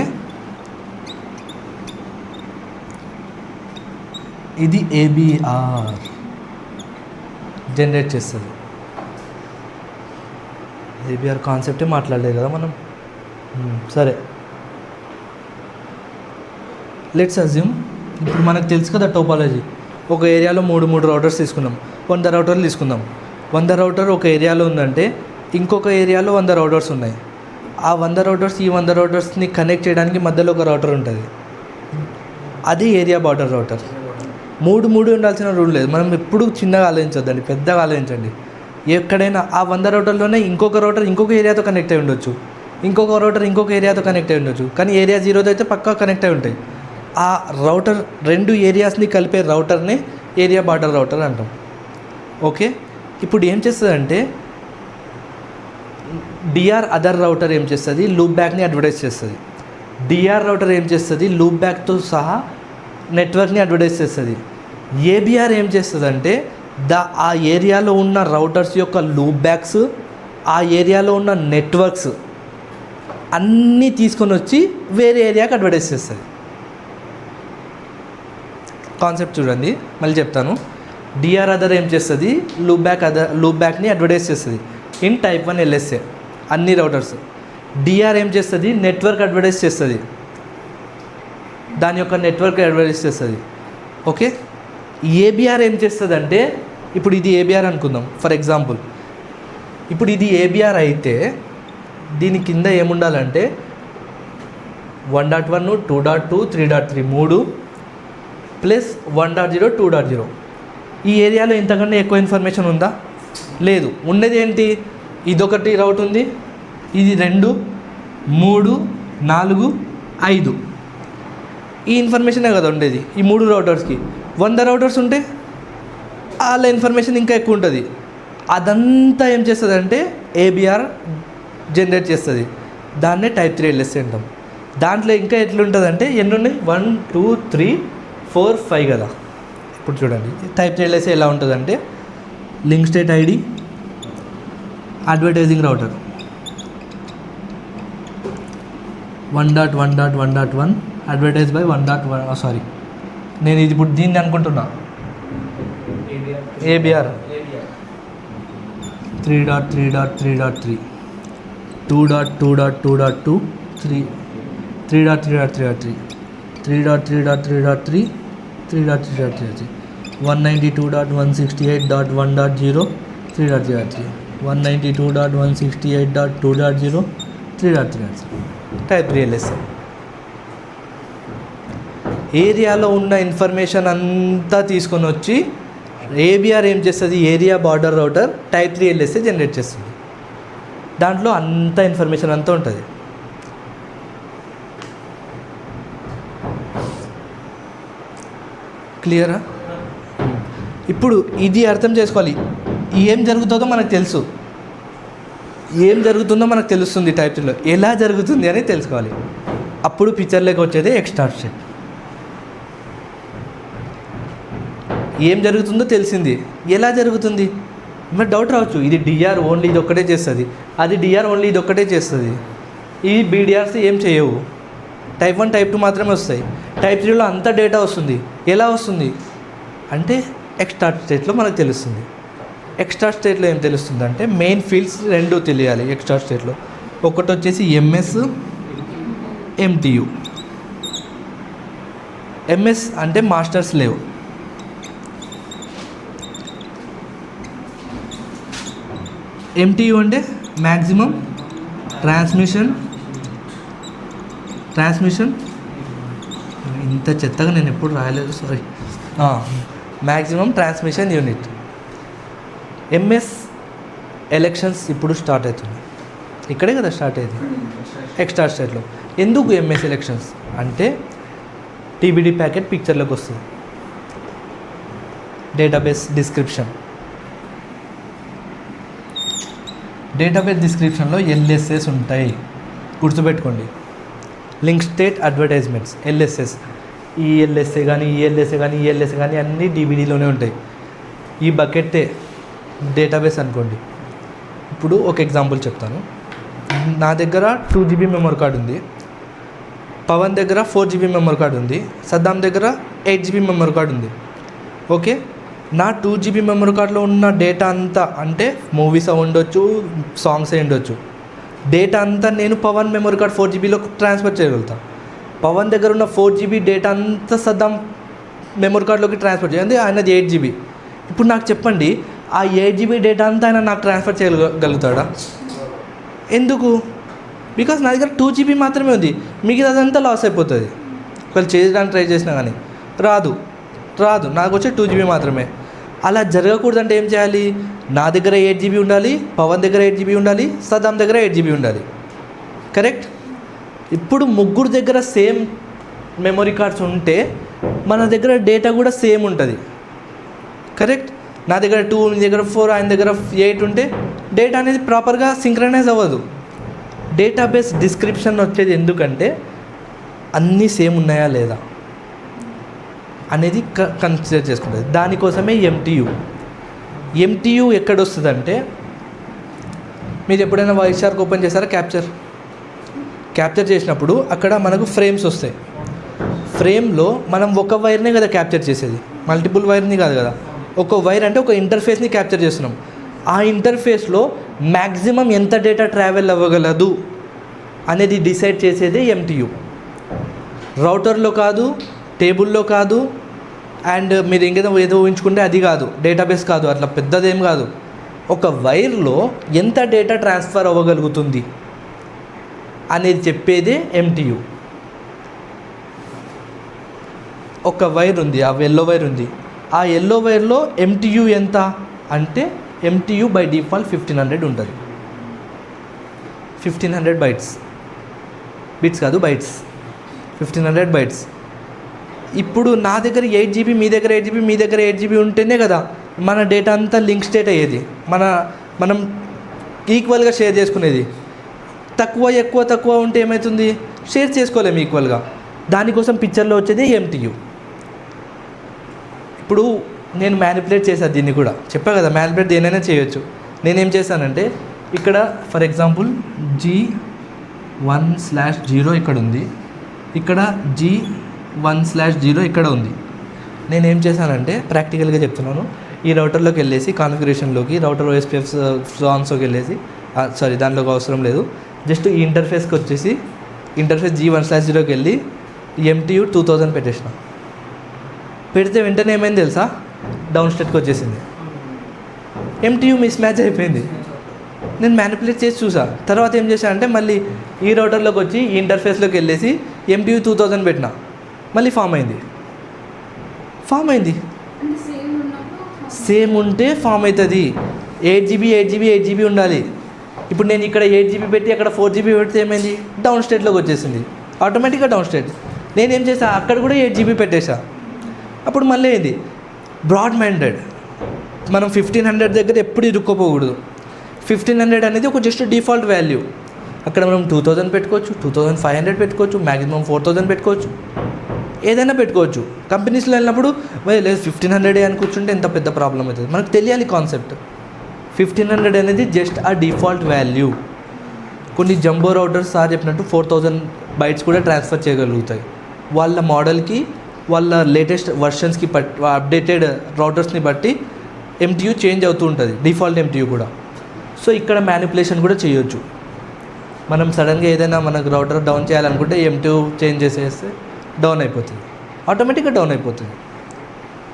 ఇది ఏబిఆర్ జనరేట్ చేస్తుంది. ఏబిఆర్ కాన్సెప్టే మాట్లాడలేదు కదా మనం. సరే, లెట్స్ అజ్యూమ్ ఇప్పుడు మనకు తెలుసు కదా టోపాలజీ. ఒక ఏరియాలో మూడు రౌటర్స్ తీసుకున్నాం, 100 రౌటర్లు తీసుకుందాం. 100 రౌటర్ ఒక ఏరియాలో ఉందంటే ఇంకొక ఏరియాలో 100 రౌటర్స్ ఉన్నాయి. ఆ 100 రౌటర్స్ ఈ 100 రౌటర్స్ని కనెక్ట్ చేయడానికి మధ్యలో ఒక రౌటర్ ఉంటుంది. అది ఏరియా బార్డర్ రౌటర్. మూడు ఉండాల్సిన రూల్ లేదు. మనం ఎప్పుడు చిన్నగా ఆలోచించొద్దండి, పెద్దగా ఆలోచించండి. ఎక్కడైనా ఆ 100 రౌటర్లోనే ఇంకొక రౌటర్ ఇంకొక ఏరియాతో కనెక్ట్ అయి ఉండొచ్చు. ఇంకొక రౌటర్ ఇంకొక ఏరియాతో కనెక్ట్ అయి ఉండొచ్చు, కానీ ఏరియా 0తో అయితే పక్కా కనెక్ట్ అయి ఉంటాయి. ఆ రౌటర్ 2 ఏరియాస్ని కలిపే రౌటర్ని ఏరియా బార్డర్ రౌటర్ అంటాం. ఓకే, ఇప్పుడు ఏం చేస్తుందంటే డిఆర్ అదర్ రౌటర్ ఏం చేస్తుంది, లూప్ బ్యాక్ని అడ్వర్టైజ్ చేస్తుంది. డిఆర్ రౌటర్ ఏం చేస్తుంది, లూప్ బ్యాక్తో సహా నెట్వర్క్ని అడ్వర్టైజ్ చేస్తుంది. ఏబిఆర్ ఏం చేస్తుంది అంటే ఆ ఏరియాలో ఉన్న రౌటర్స్ యొక్క లూప్ బ్యాక్స్, ఆ ఏరియాలో ఉన్న నెట్వర్క్స్ అన్నీ తీసుకొని వచ్చి వేరే ఏరియాకి అడ్వర్టైజ్ చేస్తుంది. కాన్సెప్ట్ చూడండి, మళ్ళీ చెప్తాను. డిఆర్ అదర్ ఏం చేస్తుంది, లూప్ బ్యాక్ని అడ్వర్టైజ్ చేస్తుంది ఇన్ టైప్ 1 LSA అన్ని రౌటర్స్. డిఆర్ ఏం చేస్తుంది, నెట్వర్క్ అడ్వర్టైజ్ చేస్తుంది, దాని యొక్క నెట్వర్క్ అడ్వర్టైజ్ చేస్తుంది. ఓకే, ఏబిఆర్ ఏం చేస్తుంది అంటే ఇప్పుడు ఇది ఏబిఆర్ అనుకుందాం ఫర్ ఎగ్జాంపుల్. ఇప్పుడు ఇది ఏబిఆర్ అయితే దీని కింద ఏముండాలంటే 1.1, 2.2, 3.3 3 ప్లస్ 1.0, 2.0. ఈ ఏరియాలో ఇంతకన్నా ఎక్కువ ఇన్ఫర్మేషన్ ఉందా? లేదు. ఉన్నది ఏంటి, ఇదొకటి రౌట్ ఉంది, ఇది 2, 3, 4, 5. ఈ ఇన్ఫర్మేషనే కదా ఉండేది ఈ 3 రౌటర్స్కి. 100 రౌటర్స్ ఉంటే వాళ్ళ ఇన్ఫర్మేషన్ ఇంకా ఎక్కువ ఉంటుంది. అదంతా ఏం చేస్తుంది అంటే ఏబిఆర్ జనరేట్ చేస్తుంది. దాన్నే టైప్ 3 LSA అంటాం. దాంట్లో ఇంకా ఎట్లుంటుంది అంటే ఎన్ని ఉన్నాయి, 1, 2, 3, 4, 5 కదా. ఇప్పుడు చూడండి టైప్ 3 LSA ఎలా ఉంటుందంటే link state ID, advertising router 1.1.1.1 advertise by 1.1 sorry నేను ఇది ఇప్పుడు దీన్ని అనుకుంటున్నా ఏబిఆర్ 3.3.3.3 2.2.2.2 3.3.3.3 3.3.3.3 3.3.3 192.168.1.0 3.3.3 192.168.2.0 3.3.3 టైప్ 3 LSA. ఏరియాలో ఉన్న ఇన్ఫర్మేషన్ అంతా తీసుకొని వచ్చి ఏబిఆర్ ఏం చేస్తుంది, area border router type 3 LSA generate చేస్తుంది. దాంట్లో అంత ఇన్ఫర్మేషన్ అంతా ఉంటుంది. క్లియరా? ఇప్పుడు ఇది అర్థం చేసుకోవాలి. ఏం జరుగుతుందో మనకు తెలుసు, ఏం జరుగుతుందో మనకు తెలుస్తుంది టైప్ 3లో, ఎలా జరుగుతుంది అని తెలుసుకోవాలి. అప్పుడు పిక్చర్లోకి వచ్చేది ఎక్స్ట్రాక్ట్ స్టేట్. ఏం జరుగుతుందో తెలిసింది, ఎలా జరుగుతుంది మరి డౌట్ రావచ్చు. ఇది డిఆర్ ఓన్లీ ఇది ఒక్కటే చేస్తుంది, అది డిఆర్ ఓన్లీ ఇది ఒక్కటే చేస్తుంది, ఈ బీడిఆర్స్ ఏం చేయవు, టైప్ 1 టైప్ 2 మాత్రమే వస్తాయి. టైప్ 3లో అంత డేటా వస్తుంది. ఎలా వస్తుంది అంటే ఎక్స్ట్రాక్ట్ స్టేట్లో మనకు తెలుస్తుంది. ఎక్స్ట్రాక్ట్ స్టేట్లో ఏం తెలుస్తుంది అంటే మెయిన్ ఫీల్డ్స్ 2 తెలియాలి ఎక్స్ట్రాక్ట్ స్టేట్లో. ఒకటి వచ్చేసి ఎంఎస్, ఎంటియు. ఎంఎస్ అంటే మాస్టర్ స్లేవ్, ఎంటియు అంటే మ్యాక్సిమం ట్రాన్స్మిషన్. ఇంత చెత్తగా నేను ఎప్పుడు రాయలేదు, sorry. Maximum transmission unit. MS elections ఇప్పుడు స్టార్ట్ అవుతుంది, ఇక్కడే కదా స్టార్ట్ అయ్యేది ఎక్స్ట్రాక్ట్ స్టేట్లో. ఎందుకు ఎంఎస్ ఎలక్షన్స్ అంటే టీబీడీ ప్యాకెట్ పిక్చర్లోకి వస్తుంది. డేటాబేస్ డిస్క్రిప్షన్, డేటాబేస్ డిస్క్రిప్షన్లో ఎల్ఎస్ఎస్ ఉంటాయి, గుర్తుపెట్టుకోండి. Link state advertisements LSS. ఈ ఎల్ఎస్ఏ కానీ ఈఎల్ఎస్ఏ కానీ అన్నీ డిబిడీలోనే ఉంటాయి. ఈ బకెట్టే డేటాబేస్ అనుకోండి. ఇప్పుడు ఒక ఎగ్జాంపుల్ చెప్తాను. నా దగ్గర 2 GB మెమరీ కార్డ్ ఉంది, పవన్ దగ్గర 4 GB మెమరీ కార్డ్ ఉంది, సద్దాం దగ్గర 8 GB మెమరీ కార్డ్ ఉంది. ఓకే, నా 2 GB మెమరీ కార్డ్లో ఉన్న డేటా అంతా అంటే మూవీస్ ఉండొచ్చు, సాంగ్స్ ఉండొచ్చు, డేటా అంతా నేను పవన్ మెమరీ కార్డ్ 4 GBలో ట్రాన్స్ఫర్ చేయగలుగుతాను. పవన్ దగ్గర ఉన్న 4 GB డేటా అంతా సద్దాం మెమరీ కార్డ్లోకి ట్రాన్స్ఫర్ చేయాలి, ఆయనది 8 GB. ఇప్పుడు నాకు చెప్పండి, ఆ 8 GB డేటా అంతా ఆయన నాకు ట్రాన్స్ఫర్ చేయగలుగుతాడా? ఎందుకు? బికాస్ నా దగ్గర 2 GB మాత్రమే ఉంది, మిగతా అదంతా లాస్ అయిపోతుంది. ఒకవేళ చేయడానికి ట్రై చేసినా కానీ రాదు, నాకు వచ్చే 2 GB మాత్రమే. అలా జరగకూడదంటే ఏం చేయాలి? నా దగ్గర 8 GB ఉండాలి, పవన్ దగ్గర 8 GB ఉండాలి, సద్దాం దగ్గర 8 GB ఉండాలి. కరెక్ట్. ఇప్పుడు ముగ్గురు దగ్గర సేమ్ మెమొరీ కార్డ్స్ ఉంటే మన దగ్గర డేటా కూడా సేమ్ ఉంటుంది. కరెక్ట్. నా దగ్గర 2, నీ దగ్గర 4, ఆయన దగ్గర 8 ఉంటే డేటా అనేది ప్రాపర్గా సింక్రనైజ్ అవ్వదు. డేటాబేస్ డిస్క్రిప్షన్ వచ్చేది ఎందుకంటే అన్నీ సేమ్ ఉన్నాయా లేదా అనేది కన్సిడర్ చేసుకుంటుంది. దానికోసమే ఎంటీయూ ఎక్కడొస్తుందంటే, మీరు ఎప్పుడైనా వైషార్క్ ఓపెన్ చేశారా? క్యాప్చర్ చేసినప్పుడు అక్కడ మనకు ఫ్రేమ్స్ వస్తాయి. ఫ్రేమ్లో మనం ఒక వైర్నే కదా క్యాప్చర్ చేసేది, మల్టిపుల్ వైర్ని కాదు కదా. ఒక వైర్ అంటే ఒక ఇంటర్ఫేస్ని క్యాప్చర్ చేస్తున్నాం. ఆ ఇంటర్ఫేస్లో మ్యాక్సిమం ఎంత డేటా ట్రావెల్ అవ్వగలదు అనేది డిసైడ్ చేసేదే ఎంటీయూ. రౌటర్లో కాదు, టేబుల్లో కాదు, అండ్ మీరు ఇంకేదో ఏదో ఊహించుకుంటే అది కాదు, డేటాబేస్ కాదు, అట్లా పెద్దదేం కాదు. ఒక వైర్లో ఎంత డేటా ట్రాన్స్ఫర్ అవ్వగలుగుతుంది అనేది చెప్పేదే ఎంటీయూ. ఒక వైర్ ఉంది, ఆ ఎల్లో వైర్ ఉంది. ఆ ఎల్లో వైర్లో ఎంటీయూ ఎంత అంటే, ఎంటీయూ బై డిఫాల్ట్ 1500 ఉంటుంది. 1500 బిట్స్ కాదు, బైట్స్. 1500 బైట్స్. ఇప్పుడు నా దగ్గర 8 GB, మీ దగ్గర 8 GB, మీ దగ్గర 8 GB ఉంటేనే కదా మన డేటా అంతా లింక్ స్టేట్ అయ్యేది, మనం ఈక్వల్గా షేర్ చేసుకునేది. తక్కువ ఉంటే ఏమవుతుంది? షేర్ చేసుకోలేము ఈక్వల్గా. దానికోసం పిక్చర్లో వచ్చేది ఎంటీయూ. ఇప్పుడు నేను మ్యానిపులేట్ చేశాను, దీన్ని కూడా చెప్పా కదా, మ్యానిపులేట్ దేనైనా చేయొచ్చు. నేనేం చేశానంటే, ఇక్కడ ఫర్ ఎగ్జాంపుల్ G1/0 ఇక్కడ ఉంది, ఇక్కడ G1/0 ఇక్కడ ఉంది. నేనేం చేశానంటే, ప్రాక్టికల్గా చెప్తున్నాను, ఈ రౌటర్లోకి వెళ్ళేసి కాన్ఫిగరేషన్లోకి, రౌటర్ OSPF సాన్స్లోకి వెళ్ళేసి, దాంట్లోకి అవసరం లేదు, జస్ట్ ఈ ఇంటర్ఫేస్కి వచ్చేసి ఇంటర్ఫేస్ G1/0కి వెళ్ళి MTU 2000 పెట్టేసిన. పెడితే వెంటనే ఏమైంది తెలుసా? డౌన్ స్టేట్కి వచ్చేసింది. MTU మిస్ మ్యాచ్ అయిపోయింది. నేను మ్యానిపులేట్ చేసి చూసా. తర్వాత ఏం చేశానంటే, మళ్ళీ ఈ రౌటర్లోకి వచ్చి ఈ ఇంటర్ఫేస్లోకి వెళ్ళేసి MTU 2000 పెట్టిన, మళ్ళీ ఫామ్ అయింది. సేమ్ ఉంటే ఫామ్ అవుతుంది. 8 GB ఉండాలి. ఇప్పుడు నేను ఇక్కడ 8 GB పెట్టి అక్కడ 4 GB పెడితే ఏమైంది? డౌన్ స్టేట్లోకి వచ్చేసింది, ఆటోమేటిక్గా డౌన్ స్టేట్. నేనేం చేసా, అక్కడ కూడా 8 GB పెట్టేశా. అప్పుడు మళ్ళీ ఏంది? Broad minded. మనం 1500 దగ్గర ఎప్పుడు ఇరుక్కోపోకూడదు. 1500 అనేది ఒక జస్ట్ డిఫాల్ట్ వాల్యూ. అక్కడ మనం 2000 పెట్టుకోవచ్చు, 2500 పెట్టుకోవచ్చు, మ్యాక్సిమం 4000 పెట్టుకోవచ్చు, ఏదైనా పెట్టుకోవచ్చు. కంపెనీస్లో వెళ్ళినప్పుడు లేదు 1500 అని కూర్చుంటే ఎంత పెద్ద ప్రాబ్లం అవుతుంది. మనకు తెలియాలి కాన్సెప్ట్. 1500 అనేది జస్ట్ ఆ డిఫాల్ట్ వాల్యూ. కొన్ని జంబో రౌటర్స్ సార్ చెప్పినట్టు 4000 బైట్స్ కూడా ట్రాన్స్ఫర్ చేయగలుగుతాయి. వాళ్ళ మోడల్కి, వాళ్ళ లేటెస్ట్ వర్షన్స్కి అప్డేటెడ్ రౌటర్స్ని బట్టి MTU చేంజ్ అవుతూ ఉంటుంది, డిఫాల్ట్ MTU కూడా. సో ఇక్కడ మ్యానిపులేషన్ కూడా చేయొచ్చు. మనం సడన్గా ఏదైనా మనకు రౌటర్ డౌన్ చేయాలనుకుంటే MTU చేంజ్ చేసేస్తే డౌన్ అయిపోతుంది, ఆటోమేటిక్గా డౌన్ అయిపోతుంది.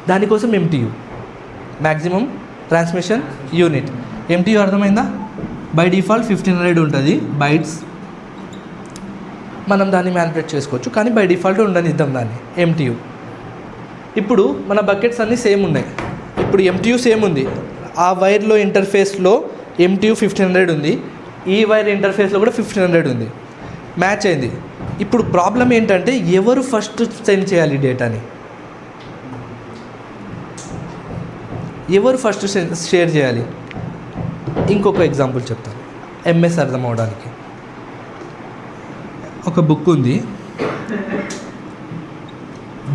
దానికోసం MTU, maximum transmission unit. MTU అర్థమైందా? బై డిఫాల్ట్ 1500 ఉంటుంది బైట్స్. మనం దాన్ని మ్యానిపులేట్ చేసుకోవచ్చు, కానీ బై డిఫాల్ట్ ఉండనిద్దాం దాన్ని MTU. ఇప్పుడు మన బకెట్స్ అన్నీ సేమ్ ఉన్నాయి. ఇప్పుడు MTU సేమ్ ఉంది. ఆ వైర్లో ఇంటర్ఫేస్లో MTU 1500 ఉంది, ఈ వైర్ ఇంటర్ఫేస్లో కూడా 1500 ఉంది, మ్యాచ్ అయింది. ఇప్పుడు ప్రాబ్లం ఏంటంటే, ఎవరు ఫస్ట్ సెండ్ చేయాలి డేటాని, ఎవరు ఫస్ట్ షేర్ చేయాలి? ఇంకొక ఎగ్జాంపుల్ చెప్తాను MS అర్థం అవడానికి. ఒక బుక్ ఉంది,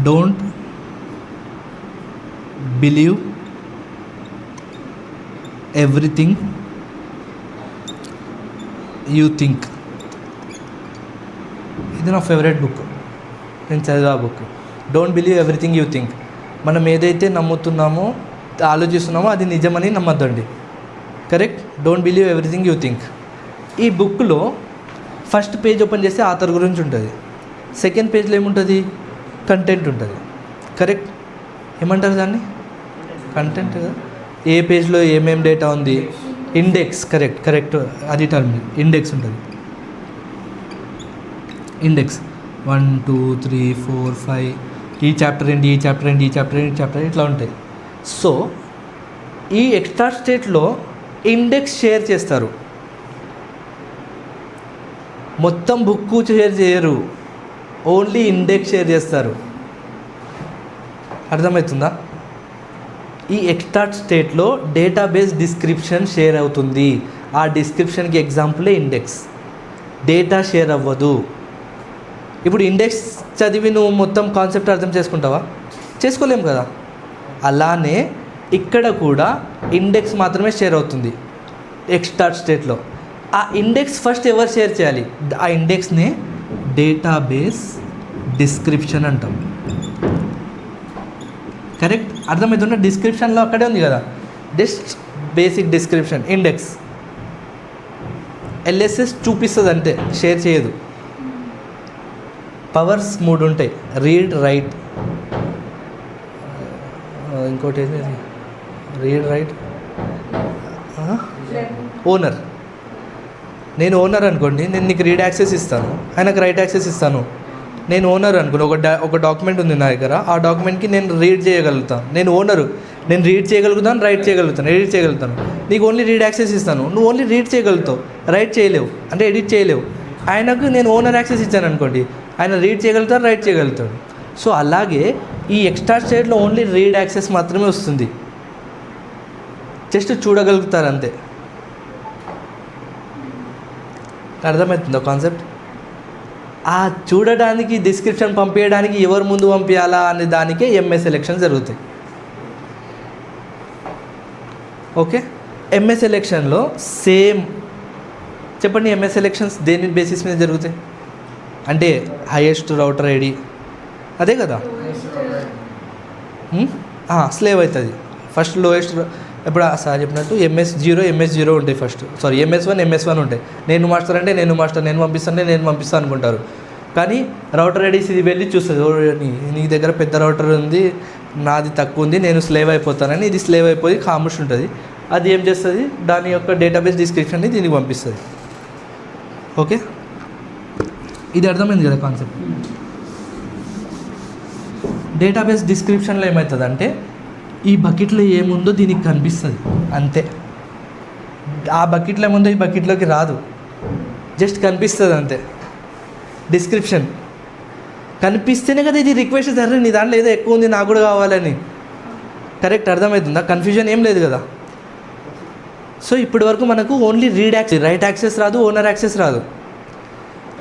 don't believe everything you think. ఇది నా ఫేవరెట్ బుక్, నేను చదివా book. Don't believe everything you think. మనం ఏదైతే నమ్ముతున్నామో, ఆలోచిస్తున్నామో అది నిజమని నమ్మద్దండి. Correct. Don't believe everything you think. ఈ బుక్లో ఫస్ట్ పేజ్ ఓపెన్ చేస్తే ఆథర్ గురించి ఉంటుంది, సెకండ్ పేజ్లో ఏముంటుంది? కంటెంట్ ఉంటుంది. కరెక్ట్. ఏమంటారు దాన్ని? కంటెంట్ కదా. ఏ పేజ్లో ఏమేం డేటా ఉంది? ఇండెక్స్. కరెక్ట్ అది టర్మ్. ఇండెక్స్ ఉంటుంది. ఇండెక్స్ 1 2 3 4 5, ఈ చాప్టర్ ఏంటి, ఈ చాప్టర్ ఏంటి, ఈ చాప్టర్ ఏంటి, ఈ చాప్టర్ ఇట్లా ఉంటాయి. సో ఈ ఎక్స్ట్రా స్టేట్లో ఇండెక్స్ షేర్ చేస్తారు. మొత్తం బుక్ షేర్ చేయరు, ఓన్లీ ఇండెక్స్ షేర్ చేస్తారు. అర్థమవుతుందా? ఈ ఎక్స్ట్రాక్ట్ స్టేట్లో డేటాబేస్ డిస్క్రిప్షన్ షేర్ అవుతుంది. ఆ డిస్క్రిప్షన్కి ఎగ్జాంపులే ఇండెక్స్. డేటా షేర్ అవ్వదు. ఇప్పుడు ఇండెక్స్ చదివి నువ్వు మొత్తం కాన్సెప్ట్ అర్థం చేసుకుంటావా? చేసుకోలేము కదా. అలానే ఇక్కడ కూడా ఇండెక్స్ మాత్రమే షేర్ అవుతుంది ఎక్స్ట్రాక్ట్ స్టేట్లో. ఆ ఇండెక్స్ ఫస్ట్ ఎవరు షేర్ చేయాలి? ఆ ఇండెక్స్ని డేటాబేస్ డిస్క్రిప్షన్ అంటాం. కరెక్ట్, అర్థమవుతుందా? డిస్క్రిప్షన్లో అక్కడే ఉంది కదా, just basic description index. LSS చూపిస్తుంది అంతే, షేర్ చేయదు. పవర్స్ 3 ఉంటాయి, రీడ్, రైట్, ఇంకోటి ఏది, రీడ్, రైట్, ఓనర్. నేను ఓనర్ అనుకోండి, నేను నీకు రీడ్ యాక్సెస్ ఇస్తాను, ఆయనకు రైట్ యాక్సెస్ ఇస్తాను. నేను ఓనర్ అనుకోండి, ఒక డాక్యుమెంట్ ఉంది నా దగ్గర, ఆ డాక్యుమెంట్కి నేను రీడ్ చేయగలుగుతాను. నేను ఓనరు, నేను రీడ్ చేయగలుగుతాను, రైట్ చేయగలుగుతాను, ఎడిట్ చేయగలుగుతాను. నీకు ఓన్లీ రీడ్ యాక్సెస్ ఇస్తాను, నువ్వు ఓన్లీ రీడ్ చేయగలుగుతావు, రైట్ చేయలేవు, అంటే ఎడిట్ చేయలేవు. ఆయనకు నేను ఓనర్ యాక్సెస్ ఇచ్చాను అనుకోండి, ఆయన రీడ్ చేయగలుగుతాడు, రైట్ చేయగలుగుతాడు. సో అలాగే ఈ ఎక్స్ట్రా స్టేట్లో ఓన్లీ రీడ్ యాక్సెస్ మాత్రమే వస్తుంది, జస్ట్ చూడగలుగుతారు అంతే. అర్థమవుతుందో కాన్సెప్ట్? ఆ చూడడానికి, డిస్క్రిప్షన్ పంపించడానికి ఎవరు ముందు పంపించాలా అనే దానికే ఎంఎస్ ఎలక్షన్ జరుగుతాయి. ఓకే, ఎంఎస్ ఎలక్షన్లో సేమ్ చెప్పండి, ఎంఎస్ ఎలక్షన్స్ దేని బేసిస్ మీద జరుగుతాయి? అంటే హైయెస్ట్ రౌటర్ ఐడి, అదే కదా, స్లేవ్ అవుతుంది. ఫస్ట్ లోయెస్ట్, ఇప్పుడు సార్ చెప్పినట్టు MS0 ఉంటాయి ఫస్ట్, సారీ MS1 ఉంటాయి. నేను మాస్టర్ అంటే నేను మాస్టర్, నేను పంపిస్తాను అనుకుంటారు. కానీ రౌటర్ ఐడీస్ ఇది వెళ్ళి చూస్తుంది, నీ దగ్గర పెద్ద రౌటర్ ఉంది, నాది తక్కువ ఉంది, నేను స్లేవ్ అయిపోతానని ఇది స్లేవ్ అయిపోయి ఖాముష్ ఉంటుంది. అది ఏం చేస్తుంది, దాని యొక్క డేటాబేస్ డిస్క్రిప్షన్ని దీనికి పంపిస్తుంది. ఓకే, ఇది అర్థమైంది కదా కాన్సెప్ట్. డేటాబేస్ డిస్క్రిప్షన్లో ఏమవుతుందంటే ఈ బకెట్లో ఏముందో దీనికి కనిపిస్తుంది అంతే. ఆ బకెట్లో ఏముందో ఈ బకెట్లోకి రాదు, జస్ట్ కనిపిస్తుంది అంతే. డిస్క్రిప్షన్ కనిపిస్తేనే కదా ఇది రిక్వెస్ట్, సరే నీ దాంట్లో ఏదో ఎక్కువ ఉంది నాకు కూడా కావాలని. కరెక్ట్, అర్థమవుతుందా? కన్ఫ్యూజన్ ఏం లేదు కదా. సో ఇప్పటి వరకు మనకు only read access, write access రాదు, ఓనర్ యాక్సెస్ రాదు.